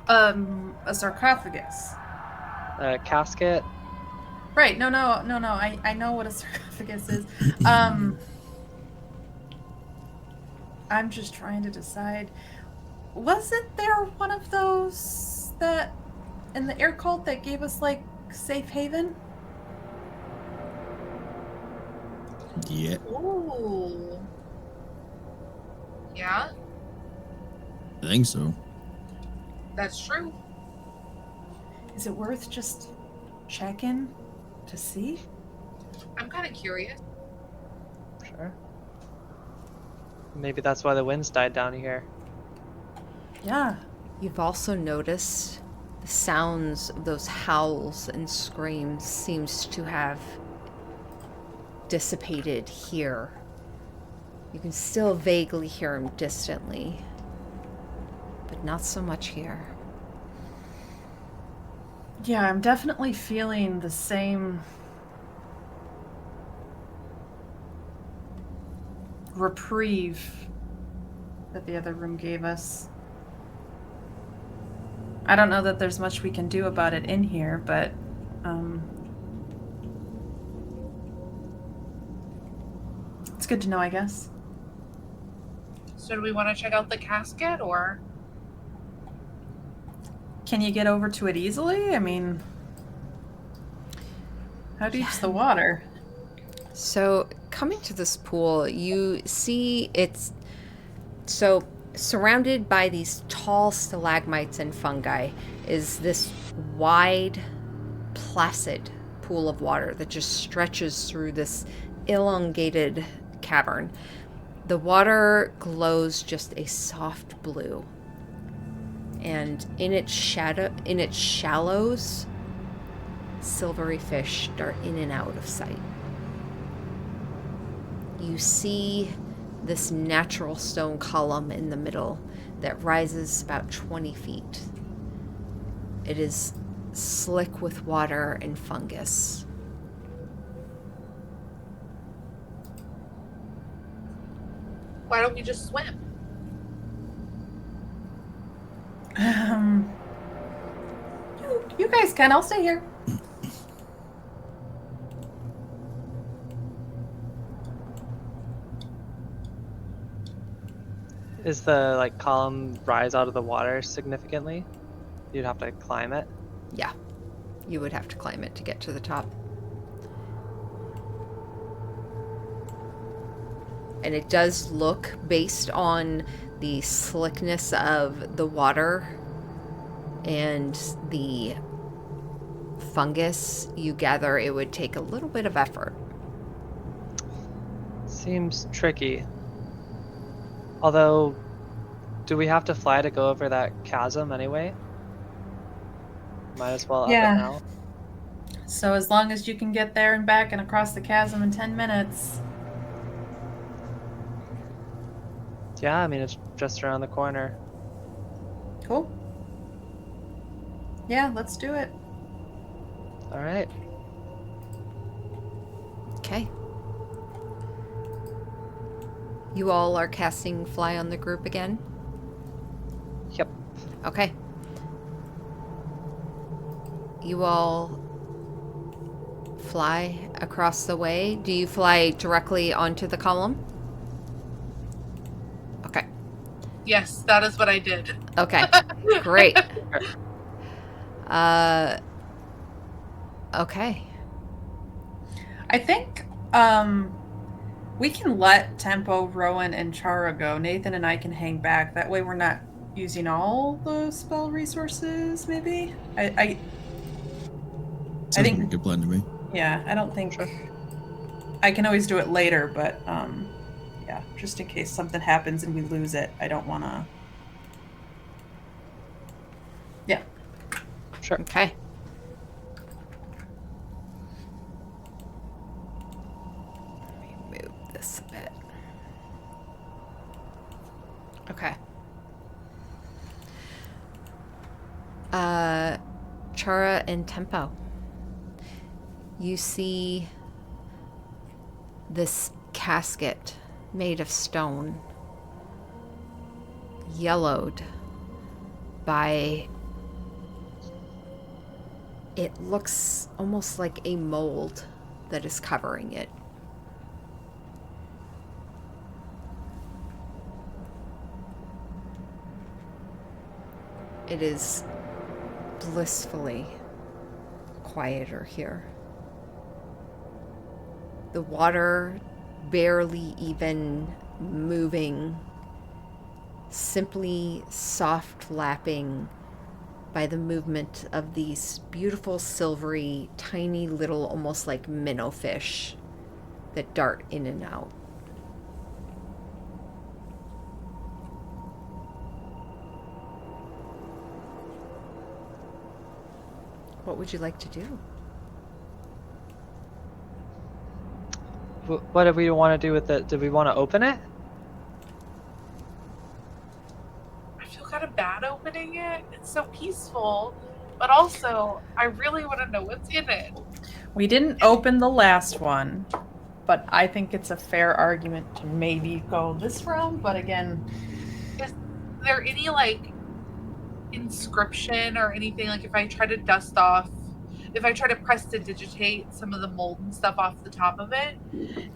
A sarcophagus. A casket. Right, no, I know what a sarcophagus is. I'm just trying to decide. Wasn't there one of those that in the air cult that gave us like safe haven? Yeah. Ooh. Yeah, I think so. that's true. Is it worth just checking to see? I'm kind of curious. Sure. Maybe that's why the winds died down here. Yeah. You've also noticed the sounds of those howls and screams seems to have dissipated here. You can still vaguely hear them distantly, but not so much here. Yeah, I'm definitely feeling the same reprieve that the other room gave us. I don't know that there's much we can do about it in here, but it's good to know, I guess. So do we want to check out the casket or? Can you get over to it easily? I mean, how deep's the water? So, coming to this pool, you see it's so surrounded by these tall stalagmites and fungi is this wide, placid pool of water that just stretches through this elongated cavern. The water glows just a soft blue. And in its shallows, silvery fish dart in and out of sight. You see this natural stone column in the middle that rises about 20 feet. It is slick with water and fungus. Why don't we just swim? You guys can. I'll stay here. Is the column rise out of the water significantly? You'd have to climb it. Yeah, you would have to climb it to get to the top. And it does look, based on the slickness of the water and the fungus, you gather it would take a little bit of effort. Seems tricky. Although, do we have to fly to go over that chasm anyway? Might as well up it now. So as long as you can get there and back and across the chasm in 10 minutes. Yeah, I mean, it's just around the corner. Cool. Yeah, let's do it. All right. Okay. You all are casting Fly on the group again? Yep. Okay. You all fly across the way. Do you fly directly onto the column? Okay. Yes, that is what I did. Okay. Great. Okay. I think we can let Tempo, Rowan, and Chara go. Nathan and I can hang back. That way we're not using all the spell resources, maybe? I Sounds think- like a good plan to me. Yeah, I don't think... I can always do it later, but yeah, just in case something happens and we lose it, I don't want to... Yeah. Sure. Okay. Let me move this a bit. Okay. Chara and Tempo. You see this casket made of stone, yellowed by, it looks almost like a mold that is covering it. It is blissfully quieter here. The water barely even moving, simply soft lapping by the movement of these beautiful silvery, tiny little, almost like minnow fish that dart in and out. What would you like to do? What do we want to do with it? Do we want to open it? I feel kind of bad opening it. It's so peaceful, but also I really want to know what's in it. We didn't open the last one, but I think it's a fair argument to maybe go this round, but again... Is there any inscription or anything, if I try to dust off, if I try to press to digitate some of the mold and stuff off the top of it,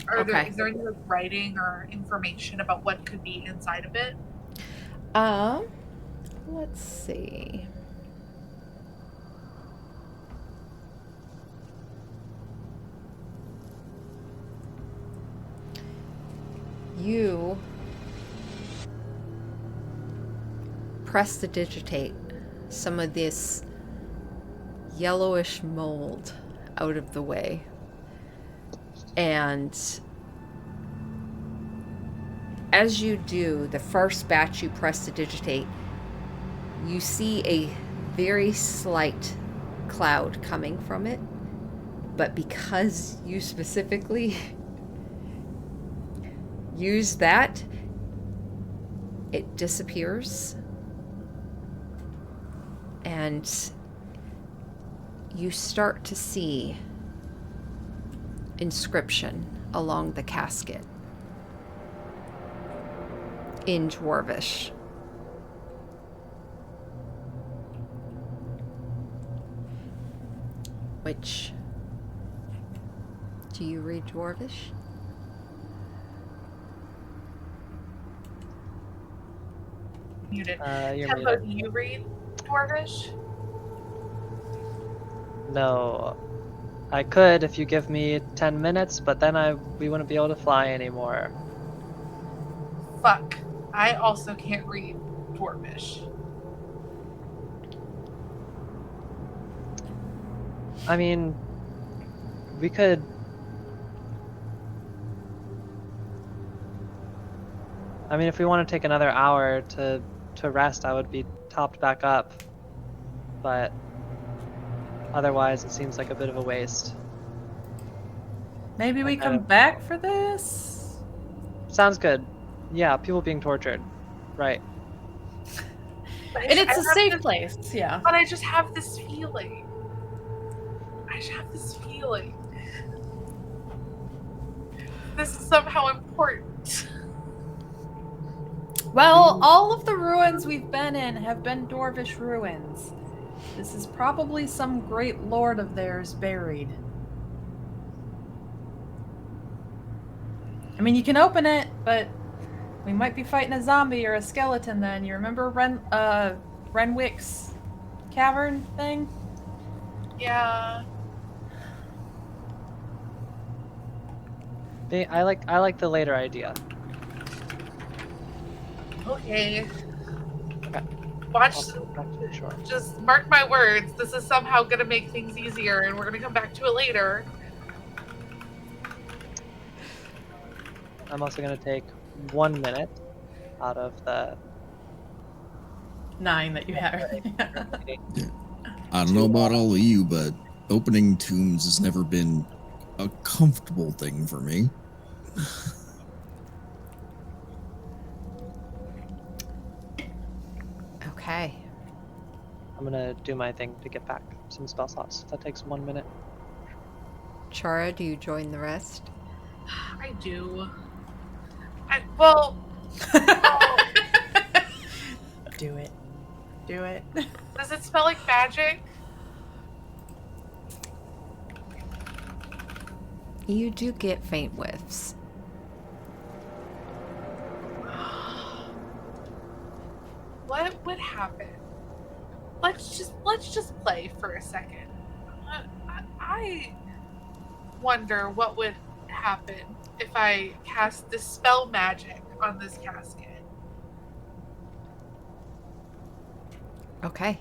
or Okay. is there any writing or information about what could be inside of it? Let's see. You press to digitate some of this yellowish mold out of the way, and as you do, the first batch you press to digitate, you see a very slight cloud coming from it, But because you specifically use that, it disappears. And you start to see inscription along the casket in Dwarvish. Which, do you read Dwarvish? Muted. You're Tempo, muted. do you read Dwarvish? No. I could if you give me 10 minutes, but then we wouldn't be able to fly anymore. Fuck. I also can't read Dwarvish. I mean, we could... I mean, if we want to take another hour to rest, I would be topped back up. But otherwise, it seems like a bit of a waste. Maybe we kind come of- back for this? Sounds good. Yeah, people being tortured. Right. But And it's I a have safe this- place, yeah. But I just have this feeling. I just have this feeling. This is somehow important. Well, all of the ruins we've been in have been Dwarvish ruins. This is probably some great lord of theirs buried. I mean, you can open it, but we might be fighting a zombie or a skeleton then. You remember Renwick's cavern thing? Yeah. I like the later idea. Okay. Okay. Watch. I'll go back to the shore. Just mark my words. This is somehow gonna make things easier, and we're gonna come back to it later. I'm also going to take 1 minute out of the 9 that you have. I don't know about all of you, but opening tombs has never been a comfortable thing for me. Okay. I'm gonna do my thing to get back some spell slots. That takes 1 minute. Chara, do you join the rest? I do. Well, Do it. Do it. does it smell like magic? You do get faint whiffs. What would happen? Let's just play for a second. I wonder what would happen if I cast Dispel Magic on this casket. Okay.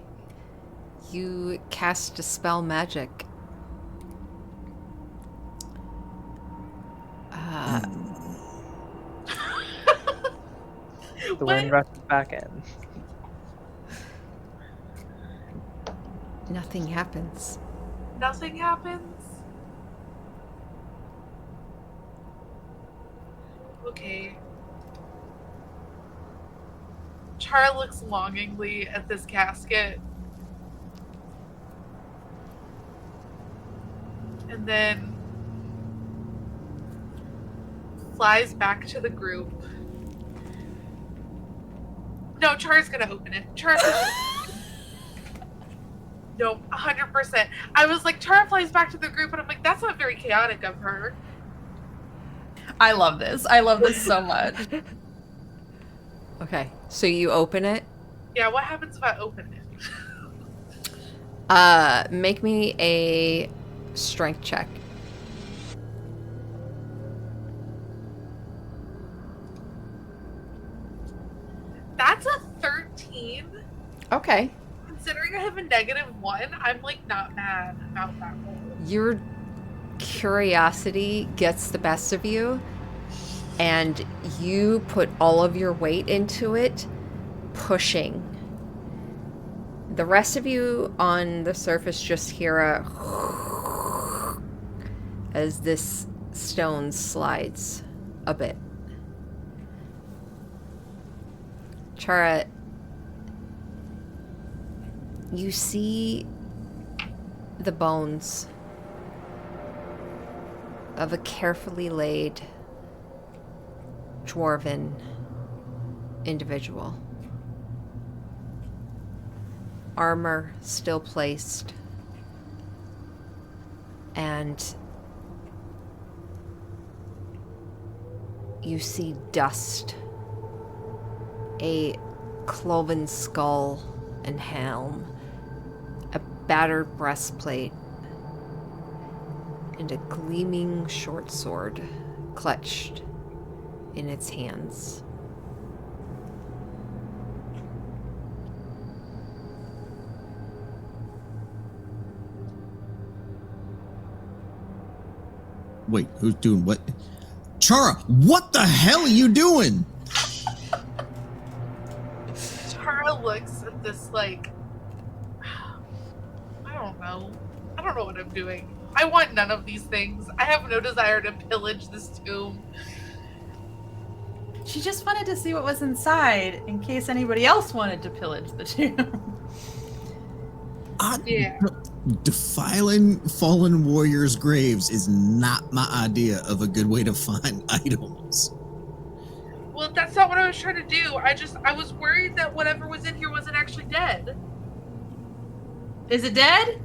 You cast Dispel Magic. The What? wind rushes back in. Nothing happens. Nothing happens? Okay. Char looks longingly at this casket. And then flies back to the group. No, Char's gonna open it. No, 100%. I was like, Char flies back to the group, and I'm like, that's not very chaotic of her. I love this. I love this so much. Okay, so you open it. Yeah, what happens if I open it? Make me a strength check. That's a 13. Okay. Considering I have a -1, I'm like not mad about that roll. Your curiosity gets the best of you, and you put all of your weight into it, pushing. The rest of you on the surface just hear a as this stone slides a bit. Chara, you see the bones of a carefully laid dwarven individual. Armor still placed, and you see dust, a cloven skull and helm, a battered breastplate, and a gleaming short sword clutched in its hands. Wait, who's doing what? Chara, what the hell are you doing? Chara looks at this like, I don't know. I don't know what I'm doing. I want none of these things. I have no desire to pillage this tomb. She just wanted to see what was inside in case anybody else wanted to pillage the tomb. Yeah. Defiling fallen warriors' graves is not my idea of a good way to find items. Well, that's not what I was trying to do. I was worried that whatever was in here wasn't actually dead. Is it dead?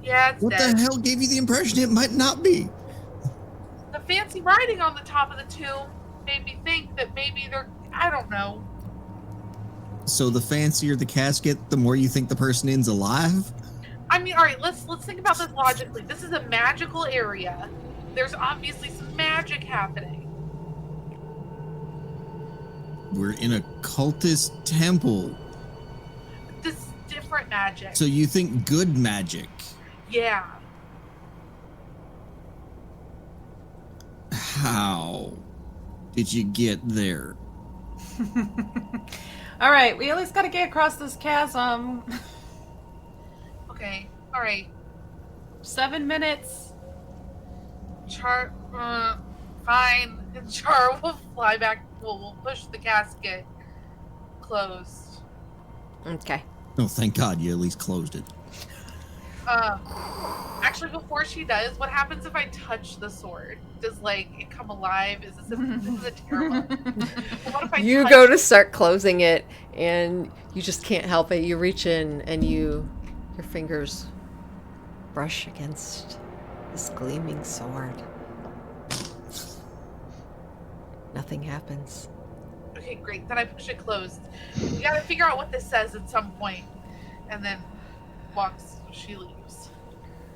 Yeah, it's What dead. the hell gave you the impression it might not be? The fancy writing on the top of the tomb made me think that maybe I don't know. So the fancier the casket, the more you think the person in's alive? I mean, all right, let's think about this logically. This is a magical area. There's obviously some magic happening. We're in a cultist temple. This is different magic. So you think good magic? Yeah. How did you get there? All right, we at least got to get across this chasm. Okay. All right. 7 minutes. Fine. Char will fly back. We'll push the casket closed. Okay. Oh, thank God you at least closed it. Actually, before she does, what happens if I touch the sword? Does it come alive? Is this a terrible? What if I You touch go to start closing it, and you just can't help it. You reach in, and your fingers brush against this gleaming sword. Nothing happens. Okay, great. Then I push it closed. We gotta figure out what this says at some point, and then she leaves.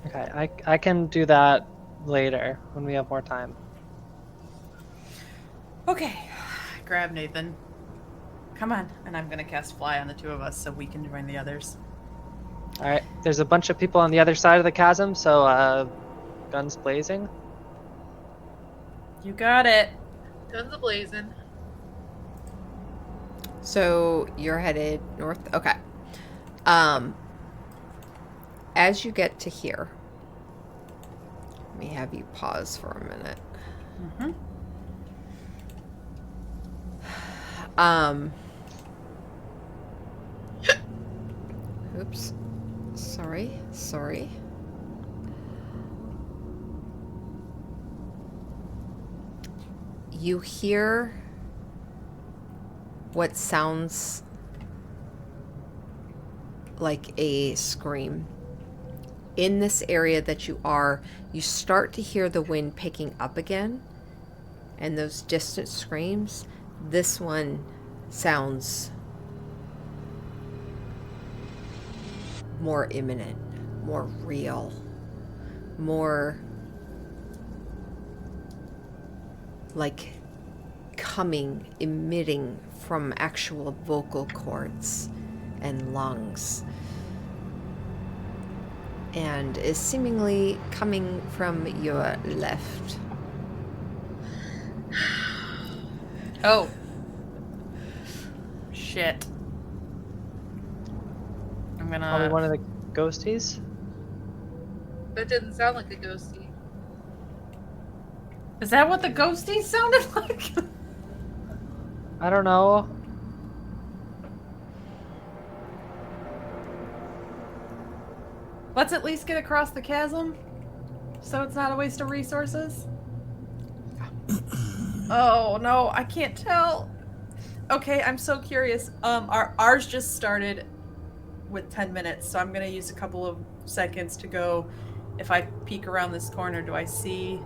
Okay, I can do that later when we have more time. Okay, grab Nathan. Come on, and I'm gonna cast Fly on the two of us so we can join the others. All right, there's a bunch of people on the other side of the chasm, so guns blazing. You got it. Guns a-blazing. So you're headed north. Okay. As you get to here, let me have you pause for a minute. Oops. Sorry. You hear what sounds like a scream. In this area that you are, you start to hear the wind picking up again, and those distant screams. This one sounds more imminent, more real, more like emitting from actual vocal cords and lungs, and is seemingly coming from your left. Oh. Shit. I'm gonna... Probably one of the ghosties. That didn't sound like a ghosty. Is that what the ghosties sounded like? I don't know. Let's at least get across the chasm, so it's not a waste of resources. Oh no, I can't tell. Okay, I'm so curious. Ours just started with 10 minutes, so I'm gonna use a couple of seconds to go. If I peek around this corner, do I see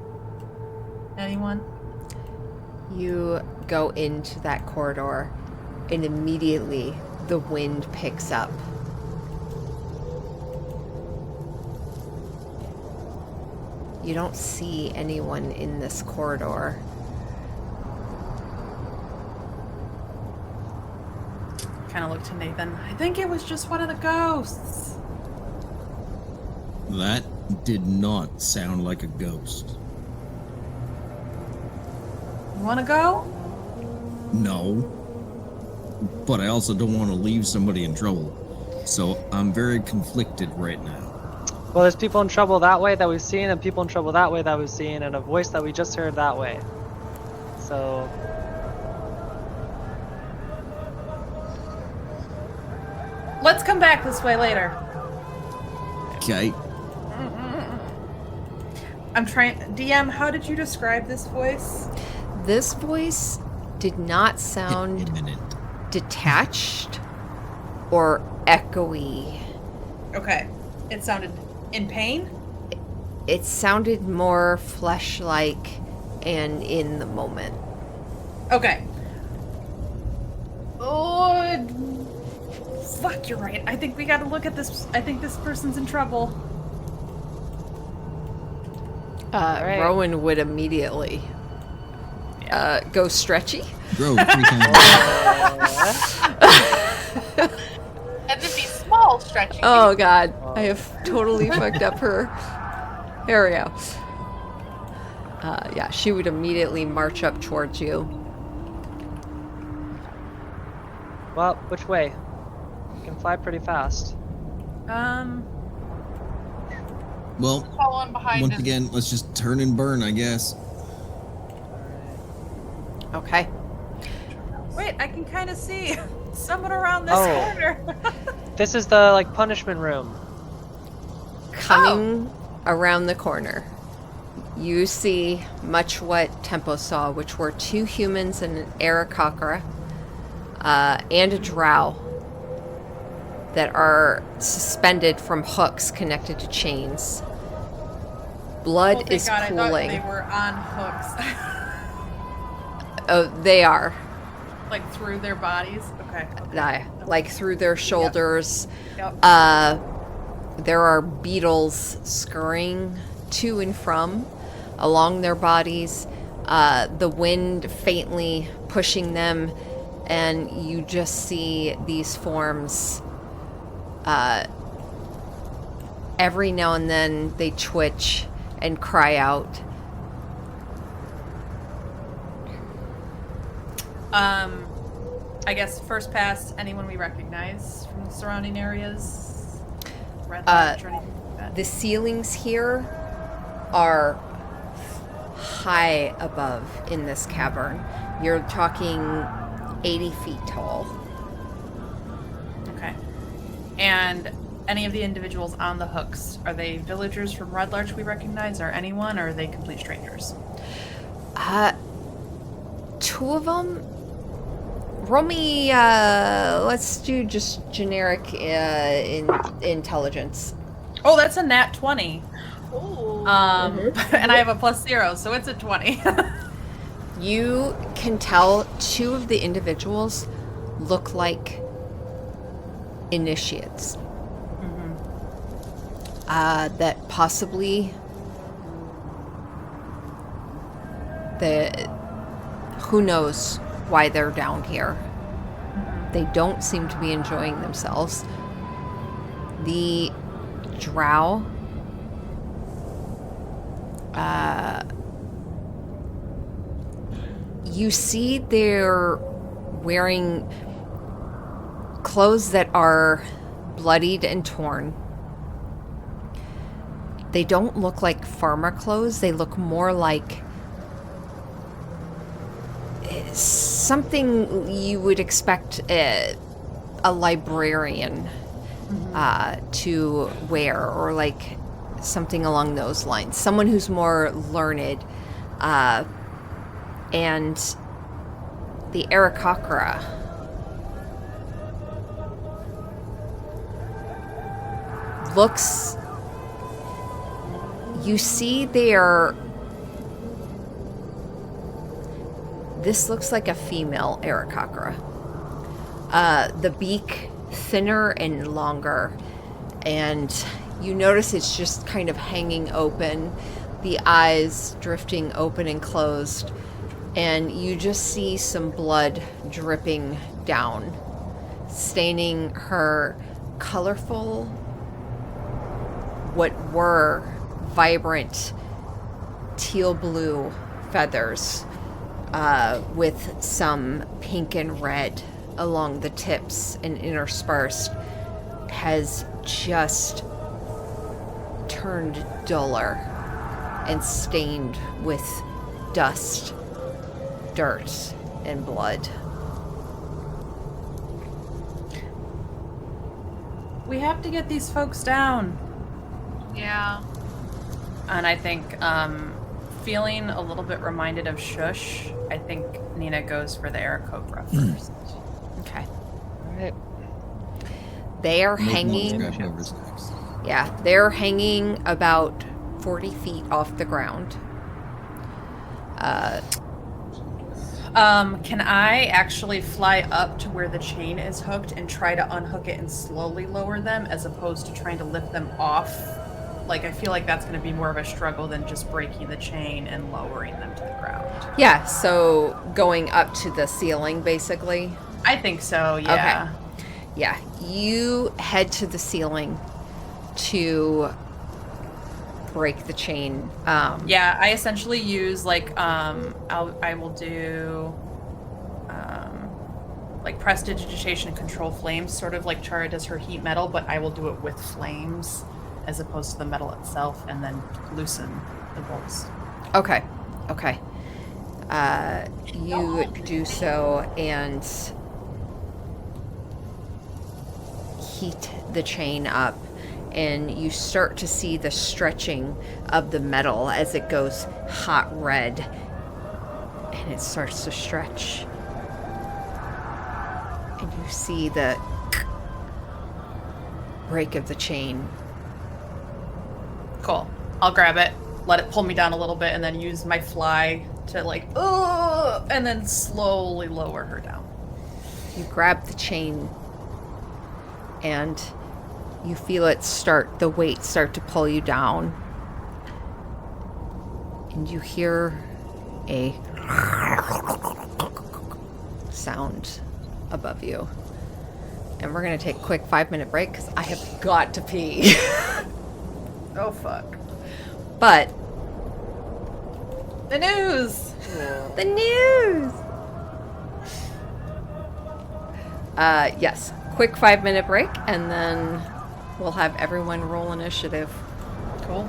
anyone? You go into that corridor, and immediately the wind picks up. You don't see anyone in this corridor. Kind of look to Nathan. I think it was just one of the ghosts. That did not sound like a ghost. You want to go? No. But I also don't want to leave somebody in trouble. So I'm very conflicted right now. Well, there's people in trouble that way that we've seen, and people in trouble that way that we've seen, and a voice that we just heard that way. So... Let's come back this way later. Okay. I'm trying... DM, how did you describe this voice? This voice did not sound Imminent. detached or echoey. Okay. It sounded in pain? It sounded more flesh-like and in the moment. Okay. Oh, fuck, you're right. I think we gotta look at this. I think this person's in trouble. Right. Rowan would immediately go stretchy. Grow 3 times. And then be small, stretchy. Oh god, I have totally fucked up her. There we go. Yeah, she would immediately march up towards you. Well, which way? You can fly pretty fast. Well, Following behind once us. again, let's just turn and burn, I guess. Okay. Wait, I can kind of see someone around this Oh. corner. This is the, like, punishment room. Coming around the corner, you see much what Tempo saw, which were 2 humans and an Aarakocra, and a drow that are suspended from hooks connected to chains. Blood Oh, thank is God, I pooling. thought they were on hooks. Oh, they are. Like through their bodies? Okay. Like through their shoulders. Yep. There are beetles scurrying to and from along their bodies. The wind faintly pushing them, and you just see these forms. Every now and then they twitch and cry out. I guess first pass, anyone we recognize from the surrounding areas? Red Lodge or anything like that? The ceilings here are high above in this cavern. You're talking 80 feet tall. Okay. And any of the individuals on the hooks, are they villagers from Red Larch we recognize, or anyone, or are they complete strangers? 2 of them. Roll me, let's do just generic intelligence. Oh, that's a nat 20. Ooh. And I have a +0, so it's a 20. You can tell 2 of the individuals look like initiates. That possibly who knows why they're down here. They don't seem to be enjoying themselves. The drow you see they're wearing clothes that are bloodied and torn. They don't look like farmer clothes. They look more like something you would expect a librarian to wear, or like something along those lines. Someone who's more learned. And the Aarakocra looks... You see this looks like a female Aarakocra. The beak thinner and longer, and you notice it's just kind of hanging open, the eyes drifting open and closed, and you just see some blood dripping down, staining her colorful, what were vibrant teal blue feathers, with some pink and red along the tips and interspersed, has just turned duller and stained with dust, dirt, and blood. We have to get these folks down. Yeah. And I think, feeling a little bit reminded of Shush, I think Nina goes for the Aarakocra first. Okay. All right. They are Make one hanging... grab whoever's next. Yeah, they're hanging about 40 feet off the ground. Can I actually fly up to where the chain is hooked and try to unhook it and slowly lower them, as opposed to trying to lift them off? Like, I feel like that's going to be more of a struggle than just breaking the chain and lowering them to the ground. Yeah, so going up to the ceiling, basically. I think so, yeah. Okay. Yeah, you head to the ceiling to break the chain. Yeah, I essentially use, like, I will do, like, prestidigitation and control flames, sort of like Chara does her heat metal, but I will do it with flames as opposed to the metal itself, and then loosen the bolts. Okay. You do so and heat the chain up, and you start to see the stretching of the metal as it goes hot red, and it starts to stretch. And you see the break of the chain. Cool. I'll grab it, let it pull me down a little bit, and then use my fly to, like, and then slowly lower her down. You grab the chain, and you feel it the weight start to pull you down. And you hear a sound above you. And we're going to take a quick 5-minute break because I have got to pee. Oh, fuck. But The news! the news! Yes. Quick 5-minute break, and then we'll have everyone roll initiative. Cool.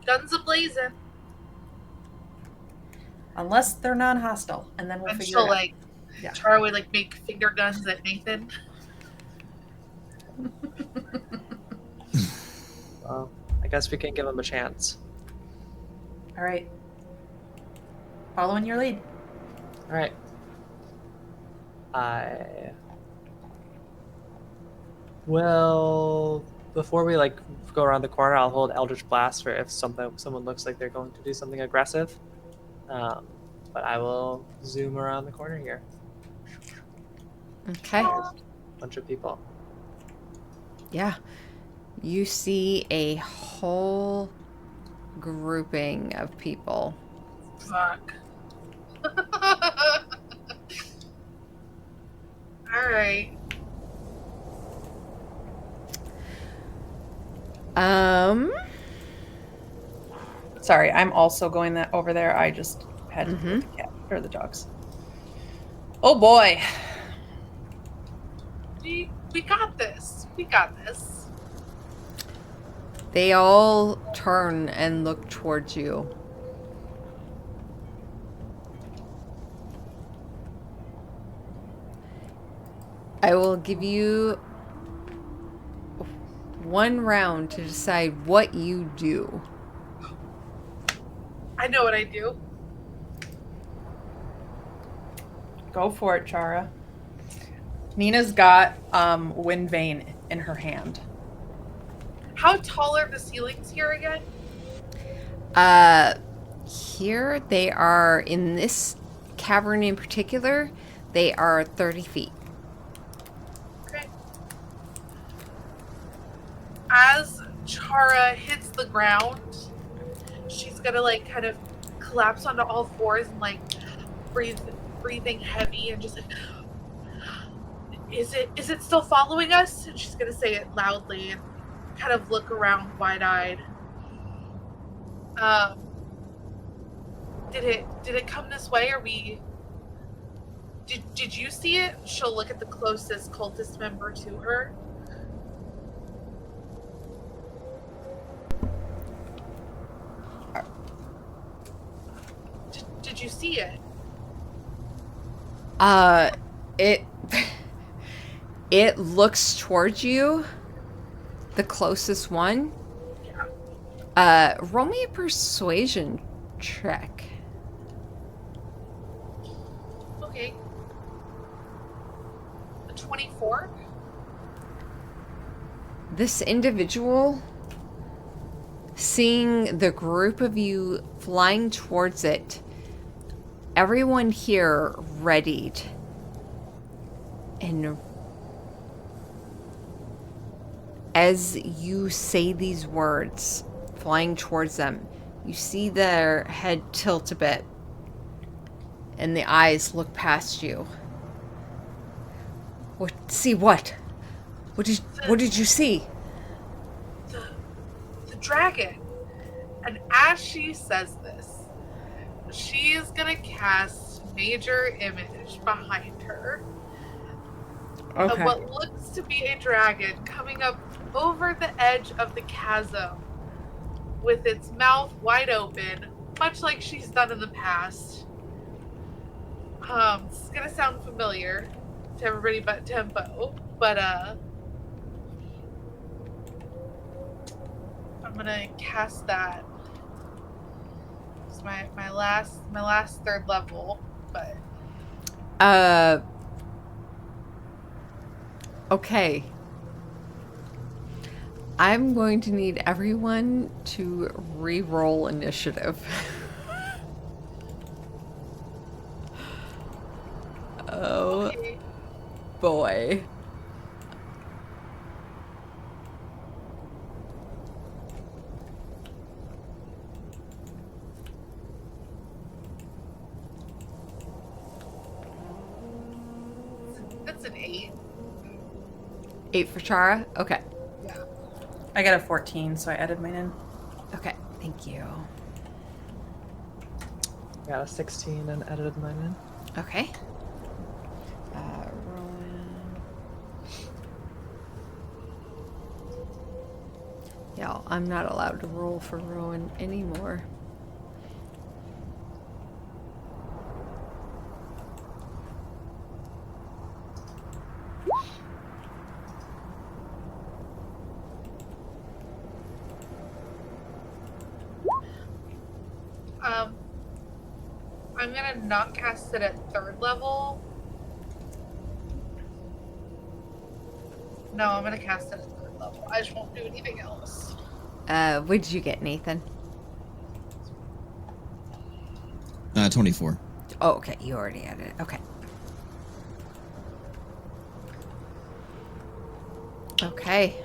Guns a-blazing. Unless they're non-hostile, and then we'll And figure she'll it out. like, Yeah. Chara would like make finger guns at Nathan. Well, I guess we can give him a chance. All right. Following your lead. All right. I will. Before we like go around the corner, I'll hold Eldritch Blast for if someone looks like they're going to do something aggressive. But I will zoom around the corner here. Okay. Bunch of people. Yeah. You see a whole grouping of people. Fuck. All right. Sorry, I'm also going over there. I just had to Mhm. put the cat or the dogs. Oh boy. We got this. We got this. They all turn and look towards you. I will give you 1 round to decide what you do. I know what I do. Go for it, Chara. Nina's got Wind Vane in her hand. How tall are the ceilings here again? Here they are, in this cavern in particular, they are 30 feet. Okay. As Chara hits the ground, she's gonna like kind of collapse onto all fours and like breathing heavy and just like, is it still following us? And she's gonna say it loudly and kind of look around wide-eyed. Did it come this way? Or did you see it? She'll look at the closest cultist member to her. Did you see it? It looks towards you, the closest one. Roll me a persuasion check. Okay. A 24? This individual, seeing the group of you flying towards it, everyone here readied. And as you say these words, flying towards them, you see their head tilt a bit, and the eyes look past you. What? See what? What did you see? The dragon. And as she says this, she is gonna cast Major Image behind her. Okay. Of what looks to be a dragon coming up over the edge of the chasm with its mouth wide open, much like she's done in the past. This is gonna sound familiar to everybody but Tempo, but I'm gonna cast that. It's my last 3rd level, but Okay. I'm going to need everyone to re-roll initiative. Oh okay. boy. That's an 8. 8 for Chara? Okay. Yeah. I got a 14, so I added mine in. Okay. Thank you. I got a 16 and edited mine in. Okay. Rowan. Yeah, I'm not allowed to roll for Rowan anymore. I'm gonna not cast it at 3rd level. No, I'm gonna cast it at 3rd level. I just won't do anything else. What did you get, Nathan? 24. Oh, okay. You already had it. Okay. Okay.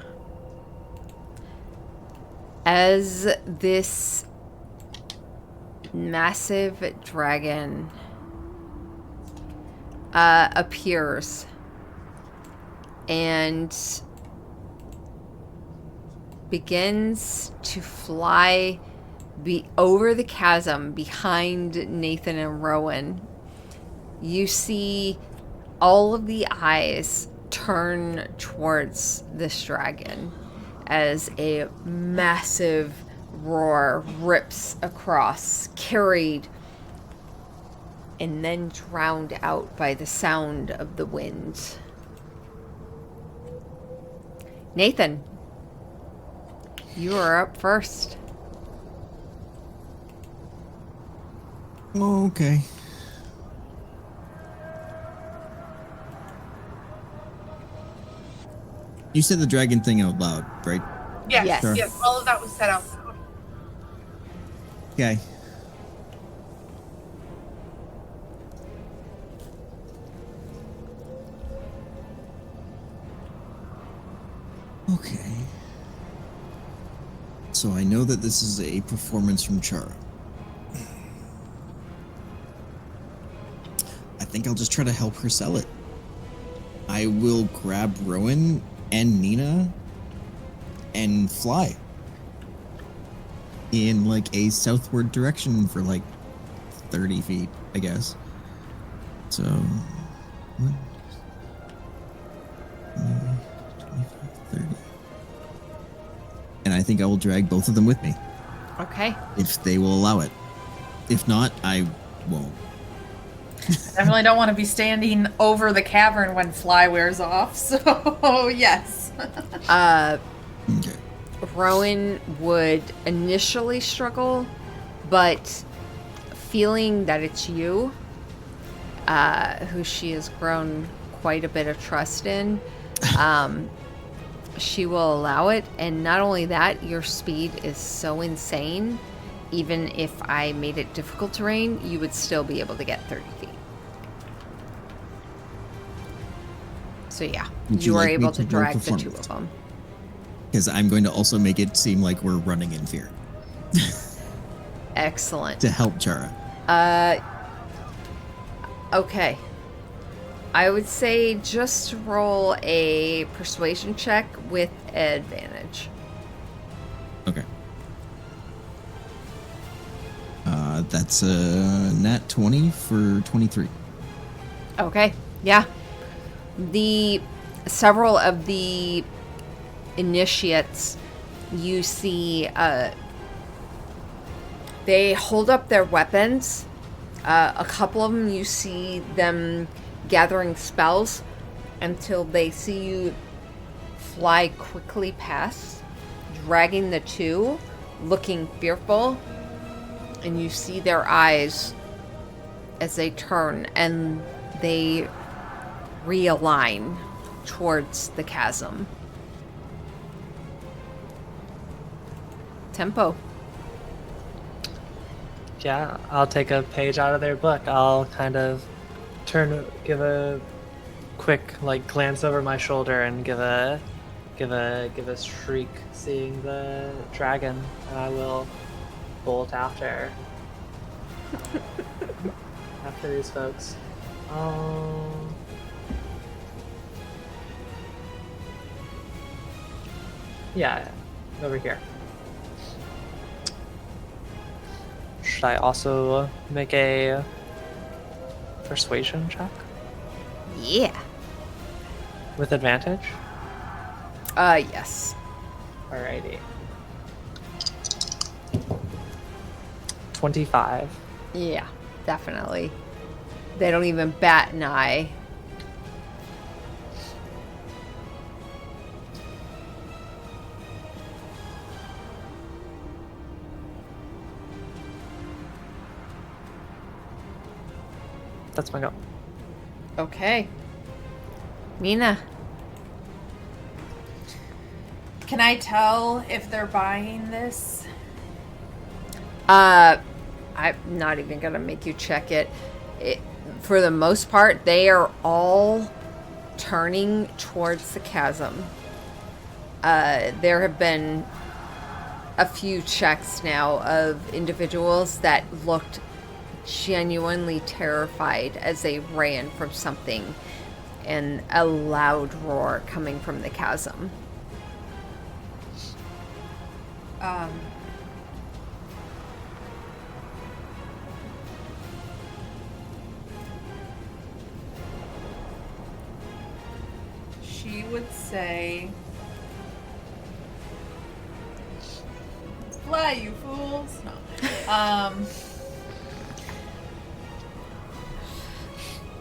As this massive dragon appears and begins to fly over the chasm behind Nathan and Rowan, you see all of the eyes turn towards this dragon as a massive roar rips across, carried and then drowned out by the sound of the wind. Nathan, you are up first. Okay. You said the dragon thing out loud, right? Yes, Yes. yes, Sure. all of that was said out loud. Okay. Okay. So I know that this is a performance from Chara. I think I'll just try to help her sell it. I will grab Rowan and Nina and fly in like a southward direction for like 30 feet, I guess. So, what? 25, 30. And I think I will drag both of them with me Okay. if they will allow it. If not, I won't. Definitely don't want to be standing over the cavern when Fly wears off. So yes. Okay. Rowan would initially struggle, but feeling that it's you, who she has grown quite a bit of trust in, she will allow it. And not only that, your speed is so insane, even if I made it difficult terrain, you would still be able to get 30 feet. So yeah, Would you you were like me able to to roll drag the two performance? of them. Because I'm going to also make it seem like we're running in fear Excellent. to help Chara. Okay. I would say just roll a persuasion check with advantage. Okay. That's a nat 20 for 23. Okay. Yeah. Several of the initiates, you see, they hold up their weapons. A couple of them, you see them gathering spells until they see you fly quickly past, dragging the two, looking fearful, and you see their eyes as they turn and they realign towards the chasm. Tempo. Yeah, I'll take a page out of their book. I'll kind of give a quick like glance over my shoulder and give a shriek, seeing the dragon, and I will bolt after these folks. Yeah, over here. Should I also make a persuasion check Yeah. with advantage? Yes. Alrighty. 25. Yeah, definitely. They don't even bat an eye. That's my go. Okay. Nina. Can I tell if they're buying this? I'm not even going to make you check it. For the most part, they are all turning towards the chasm. There have been a few checks now of individuals that looked genuinely terrified as they ran from something, and a loud roar coming from the chasm. She would say, "Fly, you fools!" No.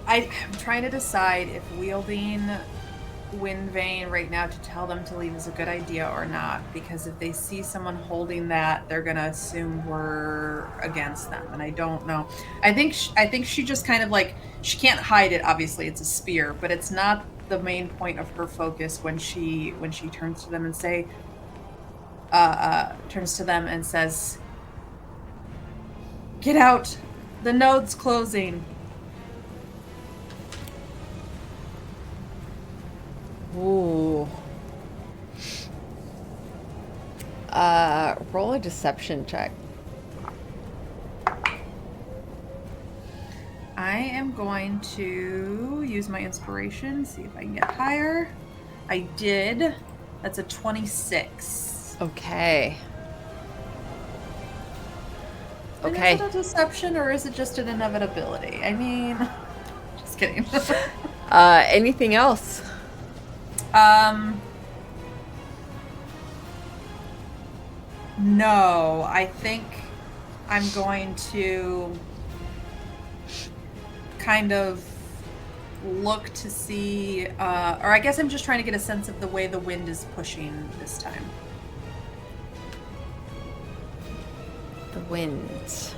I'm trying to decide if wielding Wind Vane right now to tell them to leave is a good idea or not, because if they see someone holding that, they're gonna assume we're against them, and I don't know. I think she just kind of like, she can't hide it. Obviously, it's a spear, but it's not the main point of her focus when she turns to them and says, "Get out! The node's closing." Ooh. Roll a deception check. I am going to use my inspiration, see if I can get higher. I did. That's a 26. Okay. And Okay. is it a deception or is it just an inevitability? I mean, just kidding. Anything else? No, I think I'm going to kind of look to see, or I guess I'm just trying to get a sense of the way the wind is pushing this time. The wind.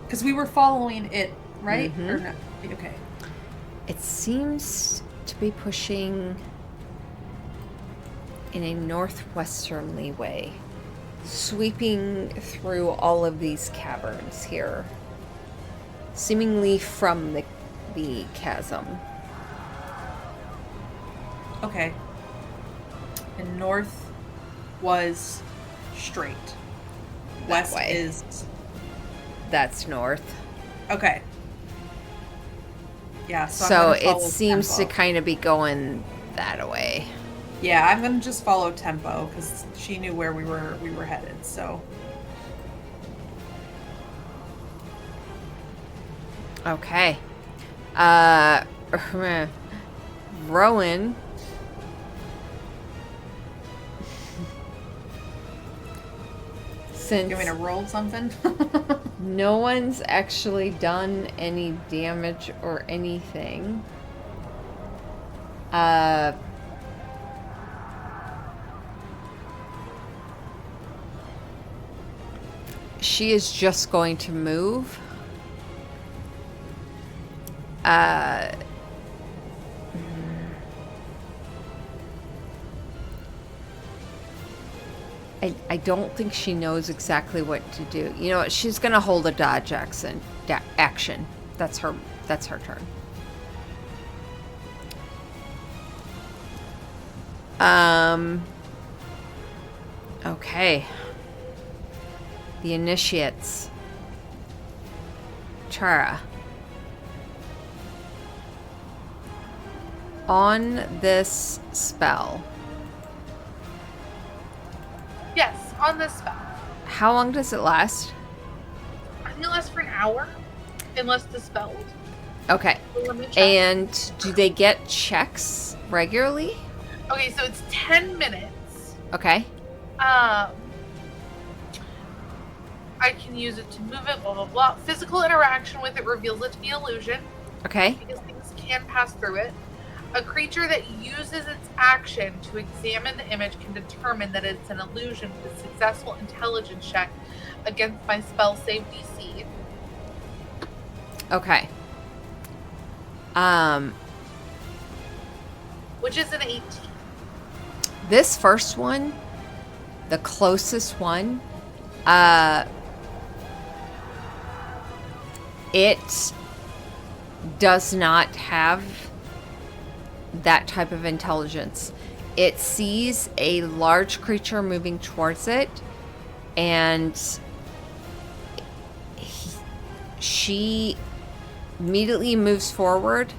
Because we were following it, right? Mhm. Or not? Okay. It seems to be pushing in a northwesterly way, sweeping through all of these caverns here, seemingly from the chasm. Okay. And north was straight. West way. is... That's north. Okay. Yeah, so I'm So gonna it follow seems to tempo. kind of be going that way. Yeah, I'm gonna just follow tempo because she knew where we were headed. So Okay. Rowan. Since you want me to roll something? no one's actually done any damage or anything, she is just going to move. I don't think she knows exactly what to do. You know what? She's gonna hold a dodge action. That's her turn. Okay. The initiates. Chara. On this spell, Yes, on this spell. how long does it last? I think it lasts for an hour, unless dispelled. Okay. Let me check. And do they get checks regularly? Okay, so it's 10 minutes. Okay. I I can use it to move it, blah, blah, blah. Physical interaction with it reveals it to be illusion. Okay. Because things can pass through it. A creature that uses its action to examine the image can determine that it's an illusion with a successful intelligence check against my spell save DC. Okay. Which is an 18. This first one, the closest one, it does not have that type of intelligence. It sees a large creature moving towards it, and she immediately moves forward,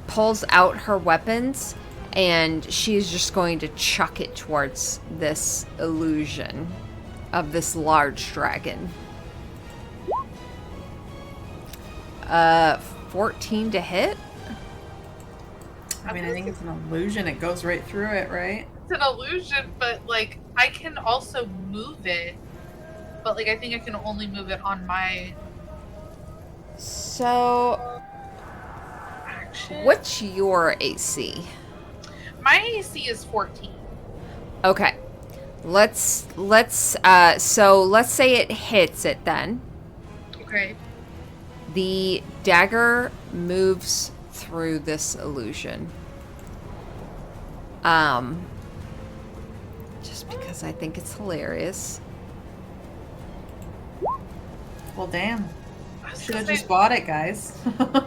pulls out her weapons, and she's just going to chuck it towards this illusion of this large dragon. 14 to hit. I mean, I think it's an illusion. It goes right through it, right? It's an illusion, but like I can also move it. But like I think I can only move it on my So, action. what's your AC? My AC is 14. Okay. Let's say it hits it then. Okay. The dagger moves through this illusion. Just because I think it's hilarious. Well, damn. I was Should gonna have say, just bought it, guys.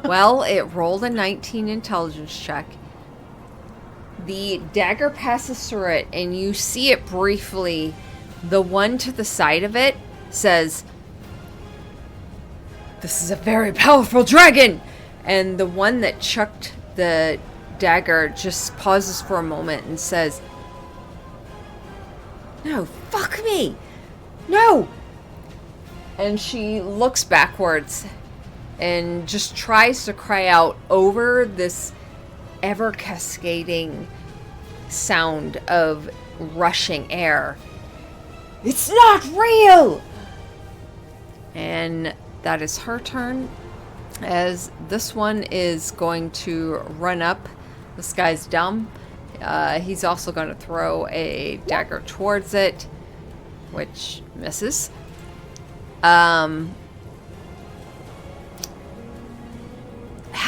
Well, it rolled a 19 intelligence check. The dagger passes through it, and you see it briefly. The one to the side of it says, "This is a very powerful dragon!" And the one that chucked the dagger just pauses for a moment and says, "No, fuck me! No!" And she looks backwards and just tries to cry out over this ever cascading sound of rushing air. "It's not real!" And that is her turn, as this one is going to run up. This guy's dumb. He's also going to throw a dagger towards it, which misses. How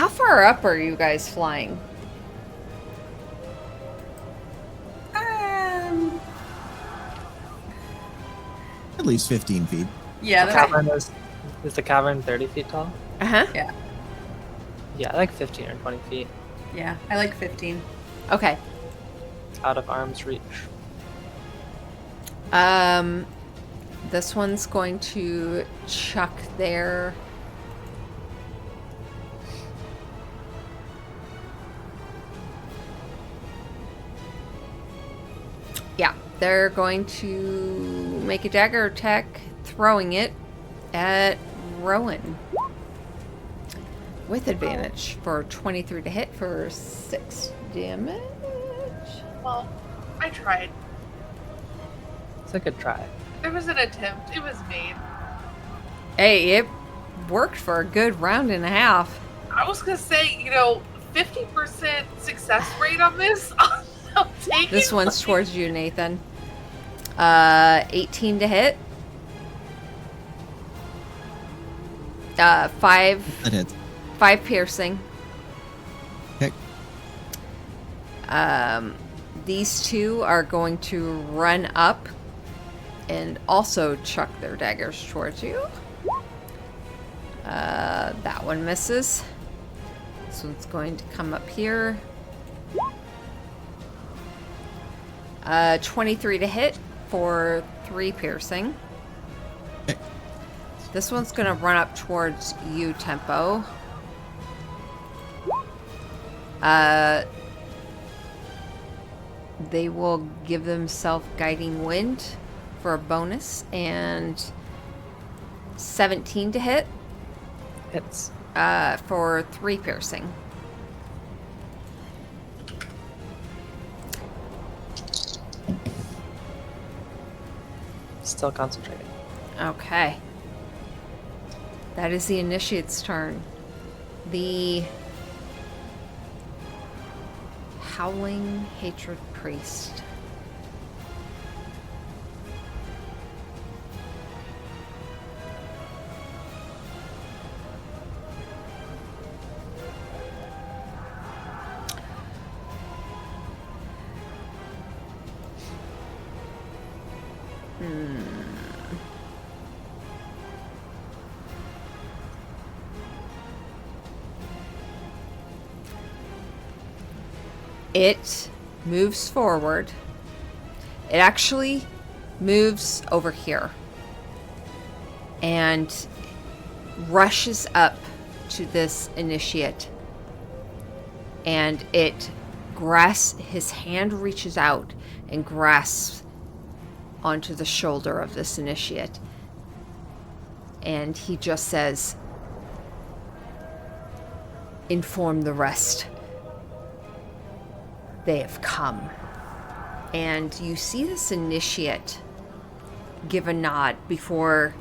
far up are you guys flying? At least 15 feet. Yeah, The that's cavern is the cavern 30 feet tall? Uh-huh. Yeah, like 15 or 20 feet yeah. I like 15. Okay. out of arm's reach. This one's going to chuck their... Yeah, they're going to make a dagger attack, throwing it at Rowan. With advantage for 23 to hit for 6 damage. Well, I tried. It's a good try. There was an attempt. It was made. Hey, it worked for a good round and a half. I was gonna say, 50% success rate on this. I'm taking This one's towards you, Nathan. 18 to hit. 5 That hits. 5 piercing. Okay. These two are going to run up and also chuck their daggers towards you. That one misses. This one's going to come up here. 23 to hit for 3 piercing. Okay. This one's going to run up towards you, Tempo. They will give themselves Guiding Wind for a bonus, and 17 to hit Hits. for 3 piercing. Still concentrating. Okay. That is the initiate's turn. The Howling Hatred Priest. It moves forward. It actually moves over here and rushes up to this initiate. And it his hand reaches out and grasps onto the shoulder of this initiate. And he just says, "Inform the rest. They have come." And you see this initiate give a nod before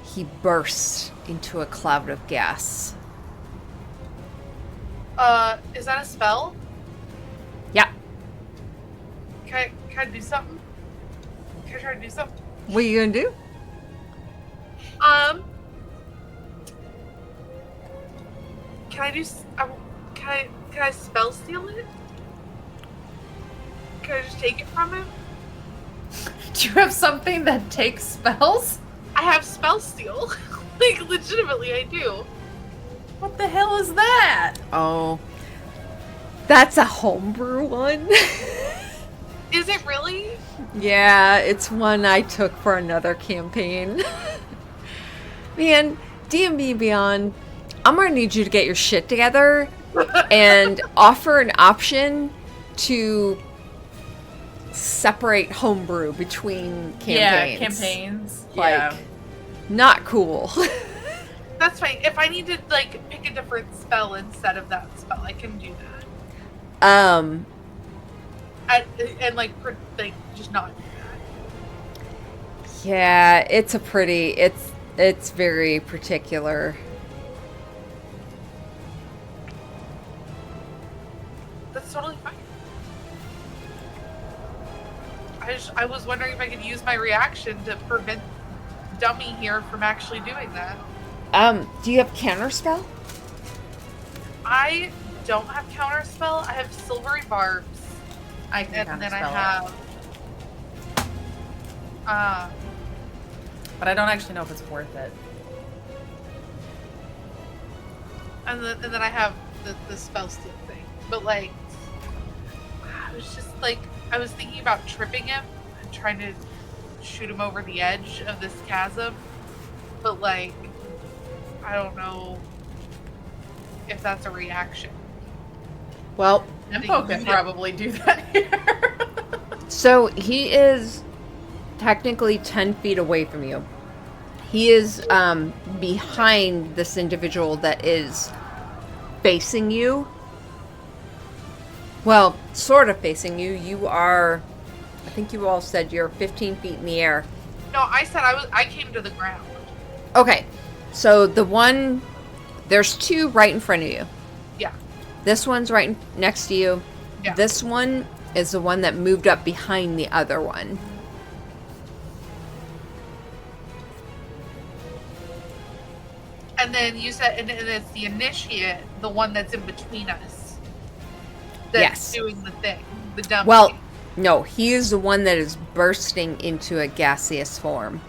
he bursts into a cloud of gas. Is that a spell? Yeah. Can I do something? Can I try to do something? What are you gonna do? Can I do? Can I spell steal it? Can I just take it from him? Do you have something that takes spells? I have spell steal. Like, legitimately, I do. What the hell is that? Oh. That's a homebrew one. Is it really? Yeah, it's one I took for another campaign. Man, D&B Beyond, I'm gonna need you to get your shit together and offer an option to separate homebrew between campaigns. Yeah, campaigns. Like, Yeah. not cool. That's fine. If I need to, like, pick a different spell instead of that spell, I can do that. And like, just not do that. Yeah, it's very particular. That's totally fine. I was wondering if I could use my reaction to prevent Dummy here from actually doing that. Do you have counterspell? I don't have counterspell. I have silvery barbs. I can And then I counterspell it. have But I don't actually know if it's worth it. and then I have the spell steal thing. But like, I was just like, I was thinking about tripping him and trying to shoot him over the edge of this chasm. But like, I don't know if that's a reaction. Well, Empo could probably do that here. so he is technically 10 feet away from you. He is behind this individual that is facing you. Well, sort of facing you. You are, I think you all said you're 15 feet in the air. No, I said I came to the ground. Okay, so there's two right in front of you. Yeah. This one's right next to you. Yeah. This one is the one that moved up behind the other one. And then you said, and it's the initiate, the one that's in between us. That's Yes. doing the thing. The dummy. Well, no, he is the one that is bursting into a gaseous form.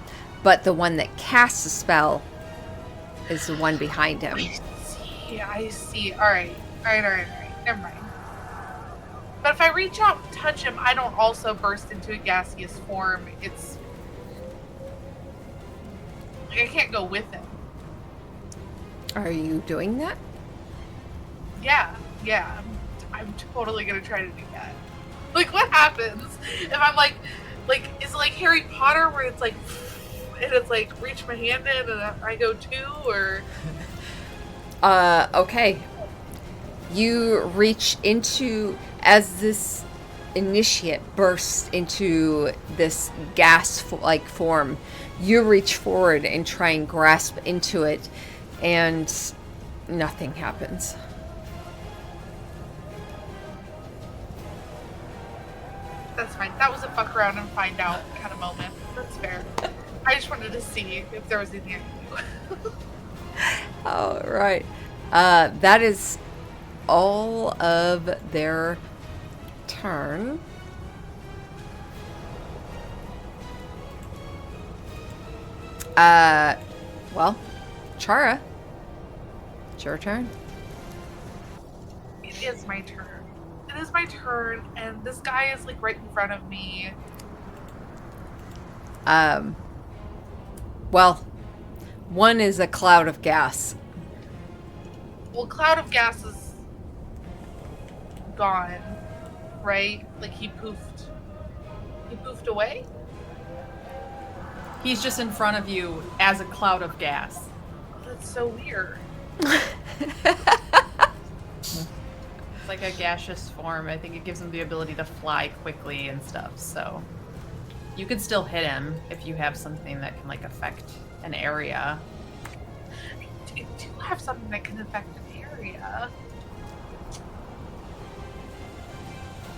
But the one that casts the spell is the one behind him. I see. All right. Never mind. But if I reach out and touch him, I don't also burst into a gaseous form. It's like I can't go with him. Are you doing that? Yeah. I'm totally gonna try to do that. Like, what happens if I'm like, is it like Harry Potter where it's like, and it's like reach my hand in and I go too, or? Okay. You reach into, as this initiate bursts into this gas-like form, you reach forward and try and grasp into it, and nothing happens. That's fine. That was a fuck around and find out kind of moment. That's fair. I just wanted to see if there was anything I could do. All right. That is all of their turn. Well, Chara, it's your turn. It is my turn. It is my turn, and this guy is like right in front of me. Well, one is a cloud of gas. Well, cloud of gas is gone, right? Like he poofed. He poofed away? He's just in front of you as a cloud of gas. Oh, that's so weird. It's like a gaseous form. I think it gives him the ability to fly quickly and stuff, so you could still hit him if you have something that can like affect an area. I do have something that can affect an area.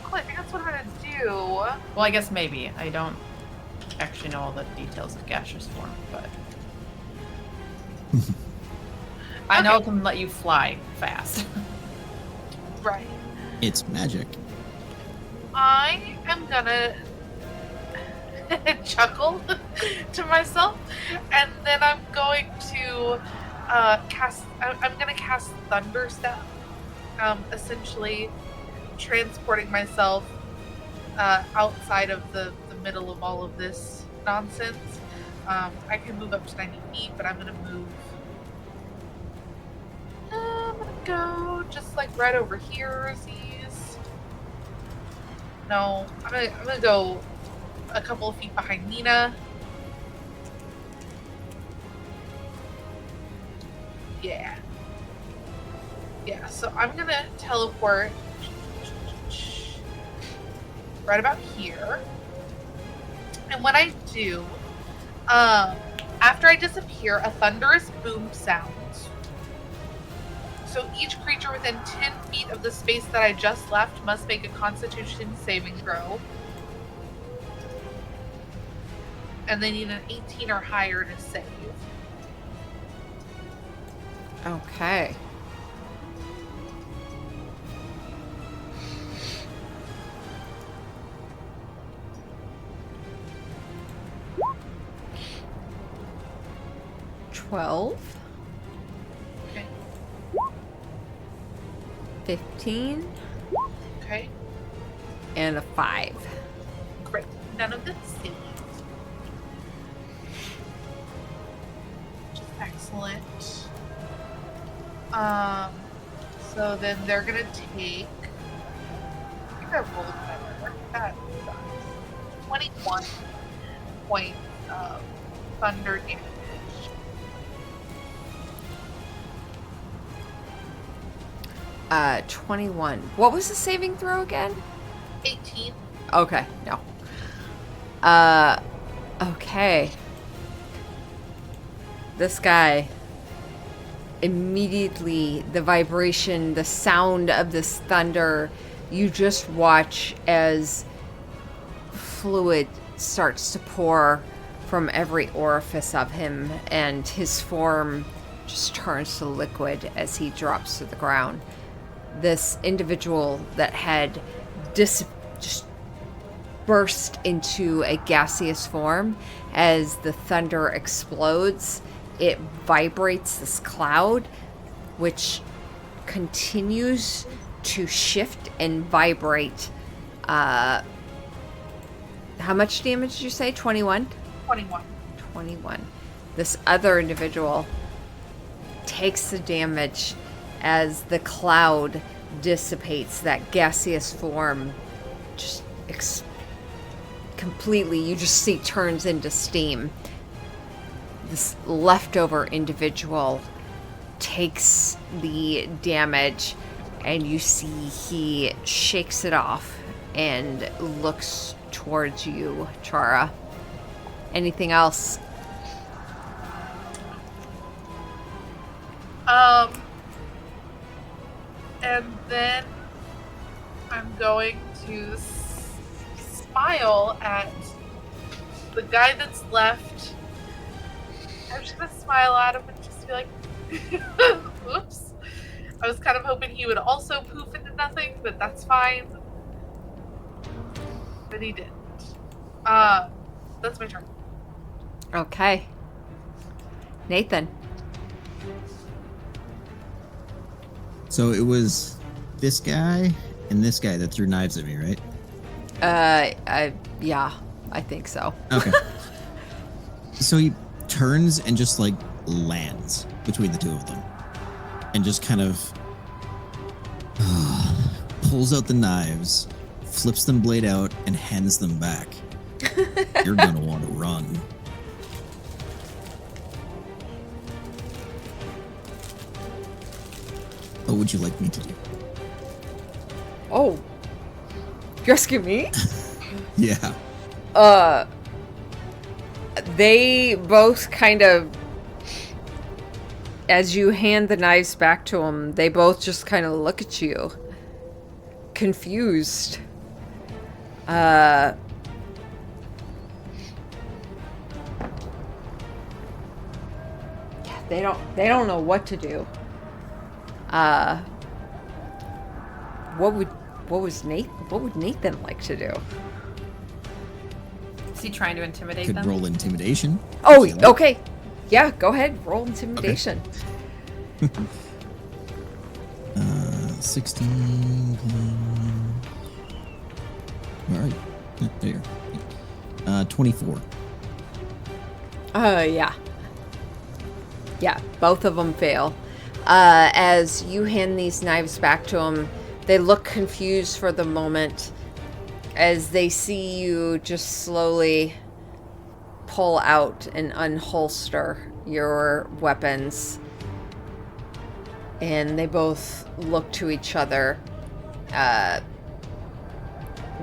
Cool, I think that's what I'm gonna do. Well, I guess maybe. I don't actually know all the details of gaseous form, but I know it can let you fly fast. Right. It's magic. I am gonna chuckle to myself, and then I'm going to cast. I'm gonna cast Thunder Step, essentially transporting myself outside of the middle of all of this nonsense. I can move up to 90 feet, but I'm gonna move. I'm gonna go just like right over here. No, I'm gonna go a couple of feet behind Nina. Yeah. Yeah, so I'm gonna teleport right about here. And when I do, after I disappear, a thunderous boom sounds. So each creature within 10 feet of the space that I just left must make a Constitution saving throw. And they need an 18 or higher to save. Okay. $12. Okay. 15. Okay. And a 5. Great. None of this saved. Which is excellent. So then they're gonna take. I think I rolled better. That sucks. 21 points of thunder damage. Uh, 21. What was the saving throw again? 18. Okay, no. Okay. This guy, immediately, the vibration, the sound of this thunder, you just watch as fluid starts to pour from every orifice of him, and his form just turns to liquid as he drops to the ground. This individual that had just burst into a gaseous form, as the thunder explodes, it vibrates this cloud, which continues to shift and vibrate. How much damage did you say? 21? 21. 21. This other individual takes the damage as the cloud dissipates, that gaseous form just completely, you just see, turns into steam. This leftover individual takes the damage, and you see he shakes it off and looks towards you, Chara. Anything else? And then I'm going to smile at the guy that's left. I'm just gonna smile at him and just be like, "Oops." I was kind of hoping he would also poof into nothing, but that's fine. But he didn't. That's my turn. Okay. Nathan. So it was this guy and this guy that threw knives at me, right? Yeah, I think so. Okay. So he turns and just like lands between the two of them and just kind of pulls out the knives, flips them blade out, and hands them back. You're gonna want to run. What would you like me to do? Oh. You're asking me? Yeah. They both kind of, as you hand the knives back to them, they both just kind of look at you. Confused. They don't know what to do. What would Nathan like to do? Is he trying to intimidate Could them? roll intimidation. Oh, if you like. okay. Yeah, go ahead. Roll intimidation. 16. All right. There. 24. Yeah. Yeah, both of them fail. As you hand these knives back to them, they look confused for the moment as they see you just slowly pull out and unholster your weapons. And they both look to each other.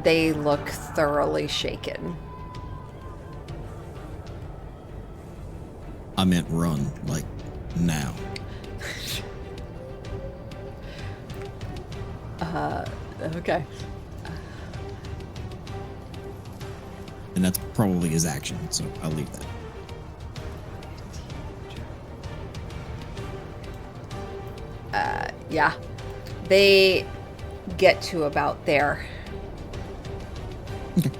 They look thoroughly shaken. I meant run, like now. Okay. And that's probably his action, so I'll leave that. Yeah. They get to about there. Okay.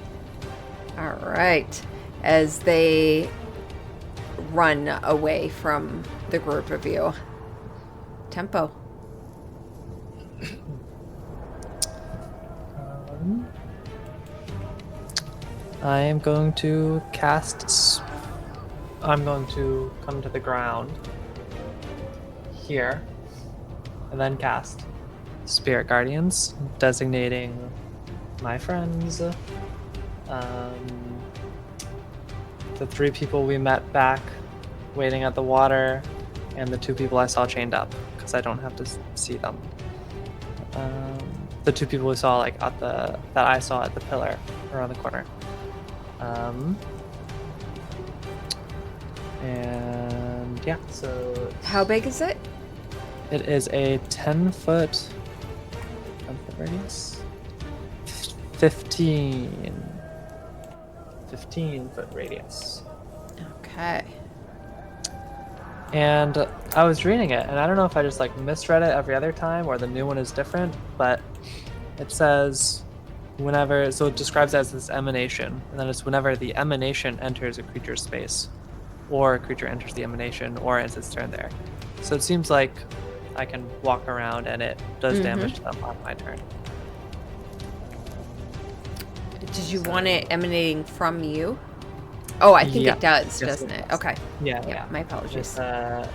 All right. As they run away from the group of you. Tempo. I am going to I'm going to come to the ground here and then cast Spirit Guardians, designating my friends, the 3 people we met back waiting at the water, and the 2 people I saw chained up because I don't have to see them. The 2 people we saw that I saw at the pillar around the corner. And yeah, so How big is it? it is a 10-foot radius. 15-foot radius. Okay. And I was reading it, and I don't know if I just misread it every other time or the new one is different, but it says whenever, so it describes it as this emanation, and then it's whenever the emanation enters a creature's space, or a creature enters the emanation, or ends its turn there. So it seems like I can walk around and it does damage to them on my turn. Did you want it emanating from you? Oh, I think Yeah. it does, Yes, doesn't it it? does. Okay. Yeah, Yeah, my apologies. It's a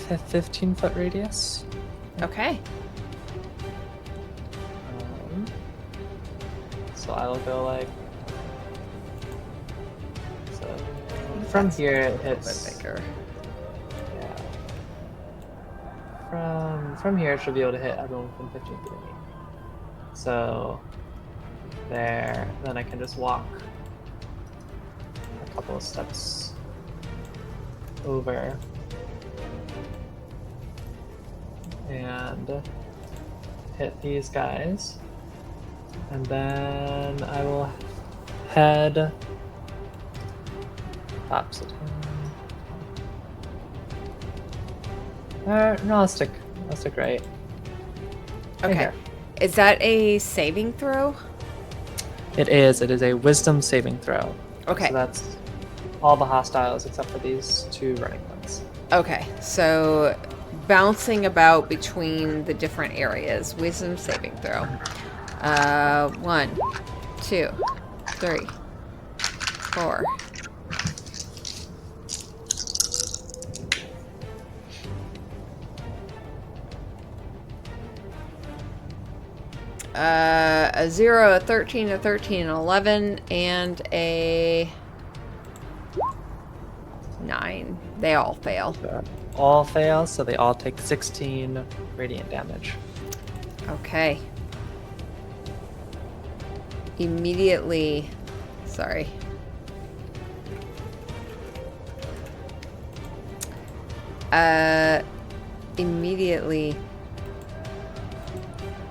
15-foot radius. Okay. So I will go so from here it hits. Bigger. Yeah. From here it should be able to hit everyone within 15 feet of me. So there. Then I can just walk a couple of steps over and hit these guys. And then I will head opposite him. No, I'll stick right. Okay. Here. Is that a saving throw? It is a wisdom saving throw. Okay. So that's all the hostiles except for these two running ones. Okay, so bouncing about between the different areas. Wisdom saving throw. 1, 2, 3, 4. A 0, a 13, a 13, an 11, and a 9. They all fail. All fail, so they all take 16 radiant damage. Okay. Immediately. Sorry. Immediately,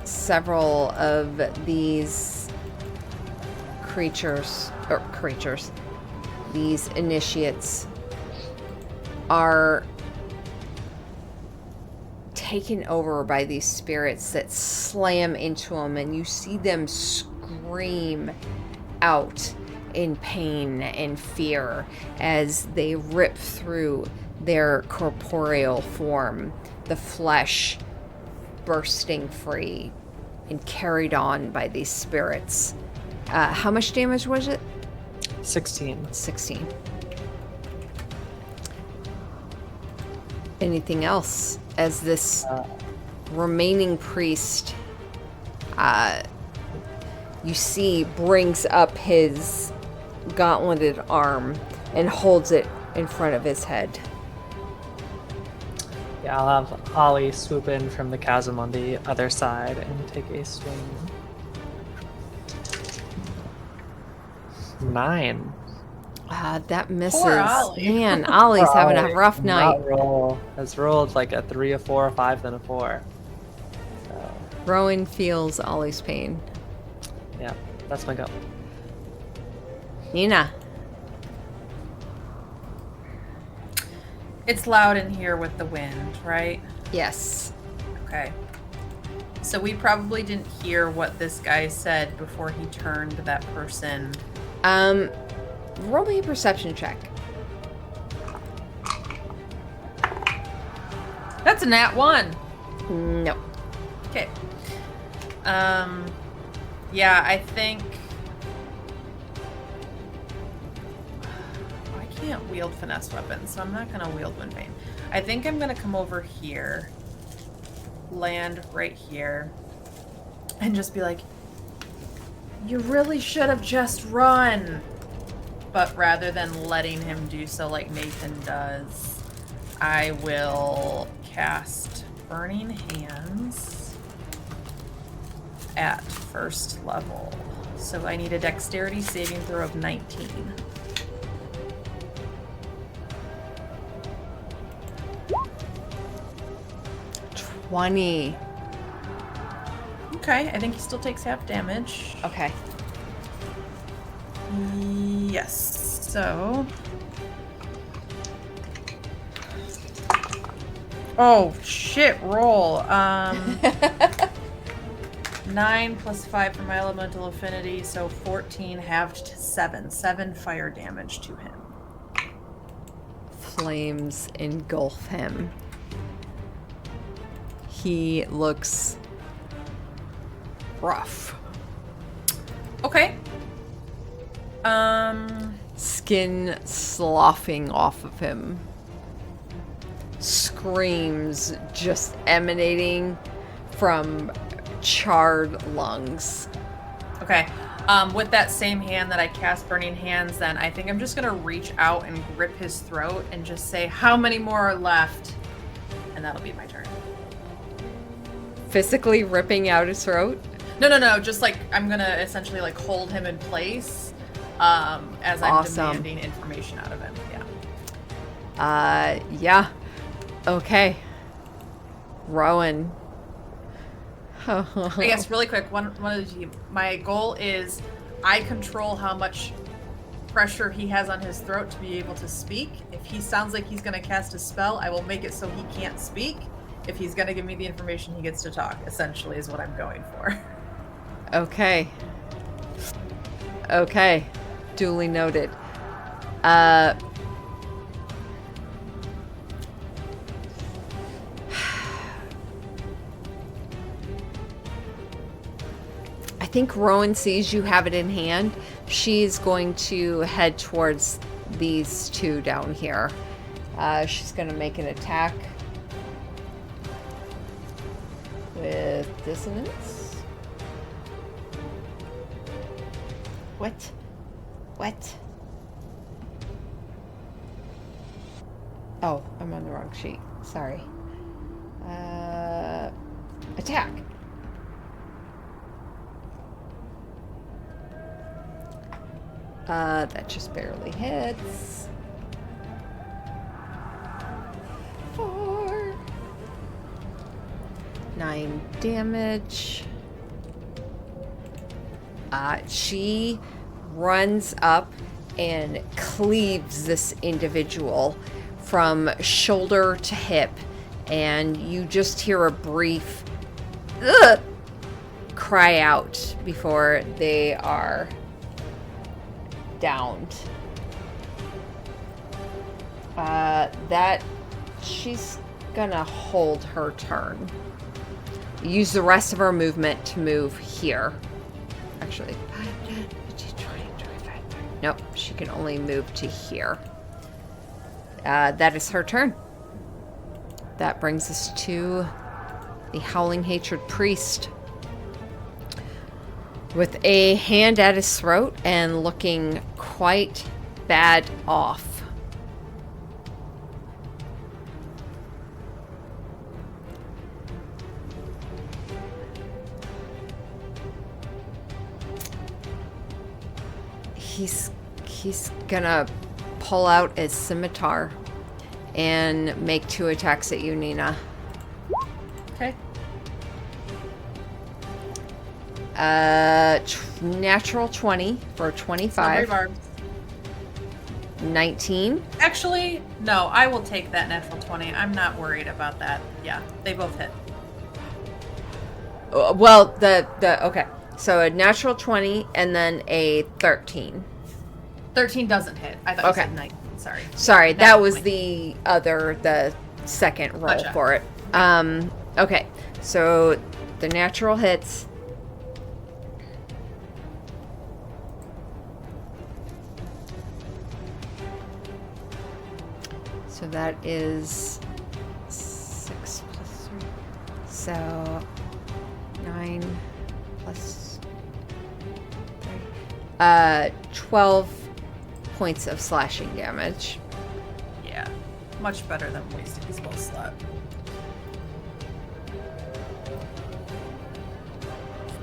several of these these initiates are taken over by these spirits that slam into them, and you see them scream out in pain and fear as they rip through their corporeal form, the flesh bursting free and carried on by these spirits. How much damage was it? 16. 16. Anything else as this remaining priest you see brings up his gauntleted arm and holds it in front of his head? Yeah, I'll have Ollie swoop in from the chasm on the other side and take a swing. 9. That misses. Poor Ollie. Man, Ollie's having a rough night. Has rolled like a 3, a 4, a 5, then a 4. So, Rowan feels Ollie's pain. yeah, that's my go. Nina. It's loud in here with the wind, right? Yes. Okay. So we probably didn't hear what this guy said before he turned that person. Roll me a perception check. That's a nat 1. No. Okay. Yeah, I think I can't wield finesse weapons, so I'm not gonna wield Windbane. I think I'm gonna come over here, land right here, and just be like, you really should have just run. But rather than letting him do so like Nathan does, I will cast Burning Hands at first level. So I need a dexterity saving throw of 19. $20. Okay, I think he still takes half damage. Okay. Yes. So. Oh shit! Roll. 9 plus 5 for my elemental affinity, so 14 halved to 7. 7 fire damage to him. Flames engulf him. He looks rough. Okay. Skin sloughing off of him. Screams just emanating from charred lungs. Okay. With that same hand that I cast Burning Hands, then I think I'm just gonna reach out and grip his throat and just say, how many more are left? And that'll be my turn. Physically ripping out his throat? No. Just like I'm gonna essentially like hold him in place as I'm Awesome. demanding information out of him. Yeah. Okay. Rowan. I guess really quick, one of the my goal is I control how much pressure he has on his throat to be able to speak. If he sounds like he's gonna cast a spell, I will make it so he can't speak. If he's gonna give me the information, he gets to talk. Essentially, is what I'm going for. Okay. Okay. Duly noted. I think Rowan sees you have it in hand. She's going to head towards these two down here. She's going to make an attack with dissonance. What? Oh, I'm on the wrong sheet. Sorry. Attack. That just barely hits. 4. 9 damage. She runs up and cleaves this individual from shoulder to hip, and you just hear a brief "Ugh!" cry out before they are downed. That she's gonna hold her turn. Use the rest of her movement to move here. Actually, nope, she can only move to here. That is her turn. That brings us to the Howling Hatred Priest. With a hand at his throat and looking quite bad off. He's gonna pull out his scimitar and make 2 attacks at you, Nina. Okay. Natural 20 for 25. 19. Actually, no, I will take that natural 20. I'm not worried about that. Yeah, they both hit. Well, okay. So a natural 20 and then a 13. 13 doesn't hit. I thought you said 19. Sorry. That was the second roll Gotcha. for it. Okay. So the natural hits. So that is 6 plus 3. So 9 plus 3. 12 points of slashing damage. Yeah, much better than wasting his spell slot.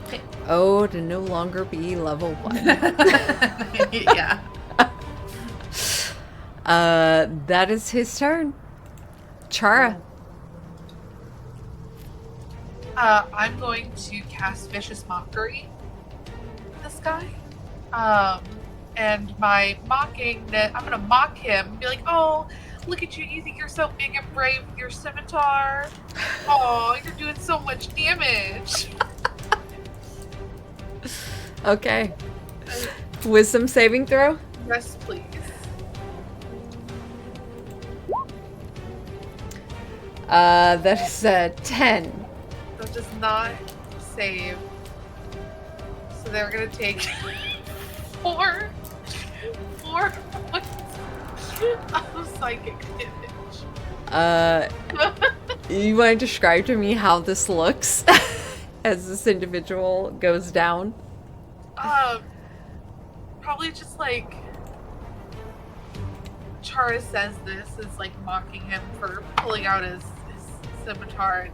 Okay. Oh, to no longer be level 1. Yeah. That is his turn. Chara. I'm going to cast Vicious Mockery with this guy. And by mocking that, I'm gonna mock him and be like, "Oh, look at you! You think you're so big and brave with your scimitar? Oh, you're doing so much damage." Okay. Wisdom saving throw? Yes, please. That is a 10. That does not save. So they're gonna take 4 points of psychic damage. You want to describe to me how this looks as this individual goes down? Probably just like Chara says this is like mocking him for pulling out his scimitar.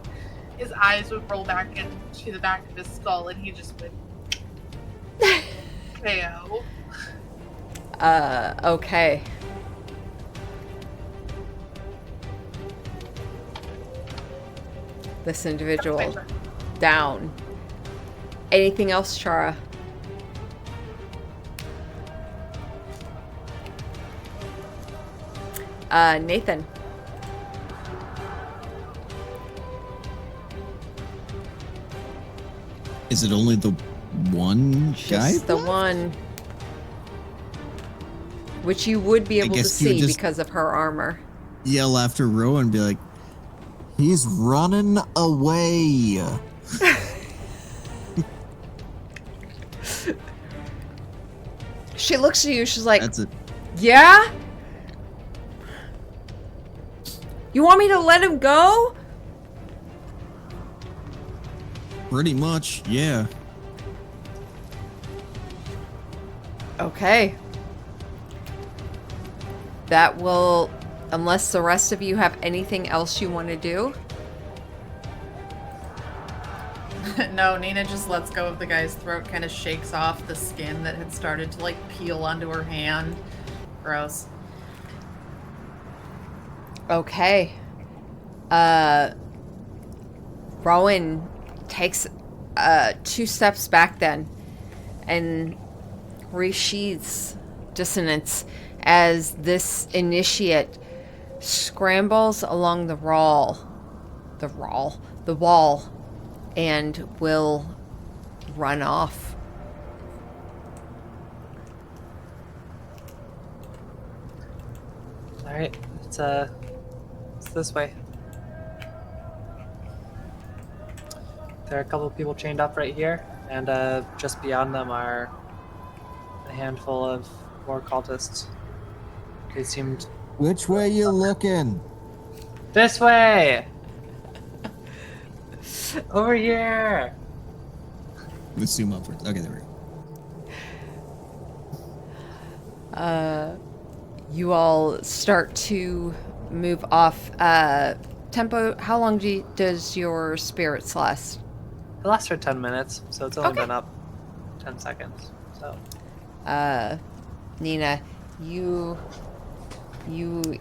his eyes would roll back into the back of his skull, and he just would KO. Okay. This individual down. Anything else, Chara? Nathan. Is it only the one guy? Just the one. Which you would be able to guess you would see just- because of her armor. Yell after Rowan and be like, he's running away. She looks at you, she's like, That's it. yeah? You want me to let him go? Pretty much, yeah. Okay. That will, unless the rest of you have anything else you want to do. No, Nina just lets go of the guy's throat, kind of shakes off the skin that had started to like peel onto her hand. Gross. Okay. Rowan takes 2 steps back then and resheathes dissonance as this initiate scrambles along the wall, and will run off. All right, it's this way. There are a couple of people chained up right here, and just beyond them are a handful of more cultists. They seemed Which way you looking? this way. Over here. Let's zoom upwards. Okay, there we go. You all start to move off. Tempo, how long does your spirits last? It lasts for 10 minutes, so it's only Okay. been up 10 seconds. So Nina, you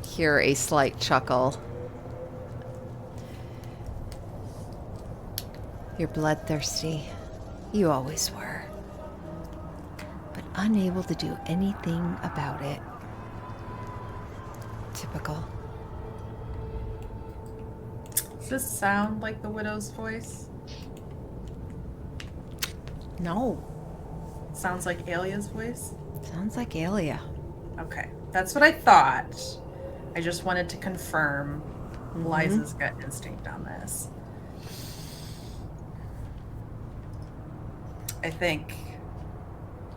hear a slight chuckle. You're bloodthirsty. You always were. But unable to do anything about it. Typical. Does this sound like the widow's voice? No. Sounds like Alia's voice? Sounds like Alia. Okay, that's what I thought. I just wanted to confirm Liza's gut instinct on this. I think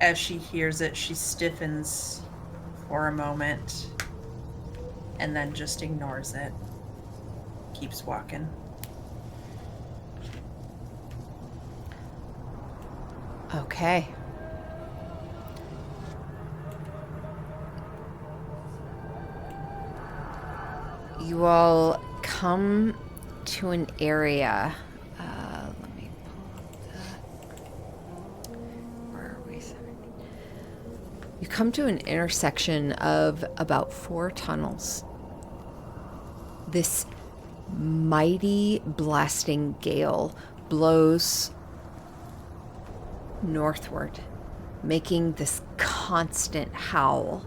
as she hears it, she stiffens for a moment and then just ignores it. Keeps walking. Okay. You all come to an area. Let me pull up the. Where are we? You come to an intersection of about 4 tunnels. This mighty blasting gale blows northward, making this constant howl.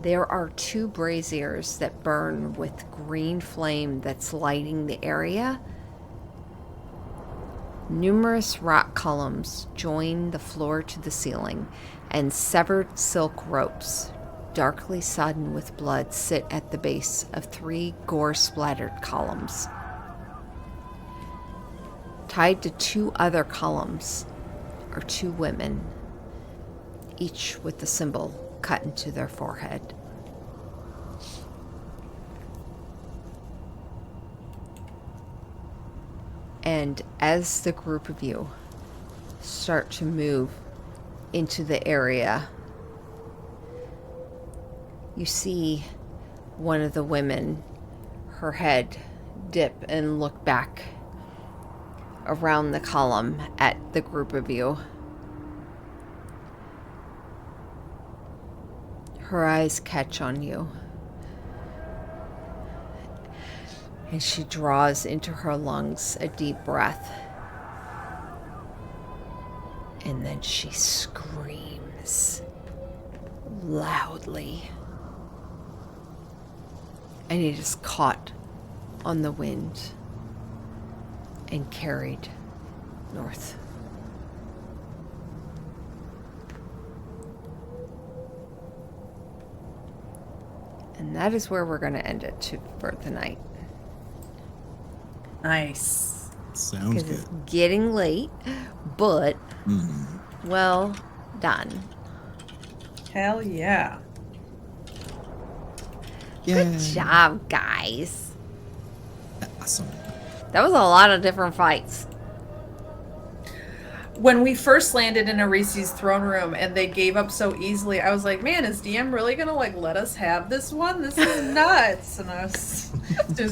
There are 2 braziers that burn with green flame that's lighting the area. Numerous rock columns join the floor to the ceiling, and severed silk ropes, darkly sodden with blood, sit at the base of 3 gore-splattered columns. Tied to 2 other columns are 2 women, each with the symbol cut into their forehead. And as the group of you start to move into the area, you see one of the women, her head dip and look back around the column at the group of you. Her eyes catch on you. And she draws into her lungs a deep breath. And then she screams loudly. And it is caught on the wind and carried north. And that is where we're going to end it for tonight. Nice. Sounds Because good. it's getting late, but well done. Hell yeah. Good job, guys. Awesome. That was a lot of different fights. When we first landed in Arisi's throne room and they gave up so easily, I was like, man, is DM really gonna like let us have this one? This is nuts. And I was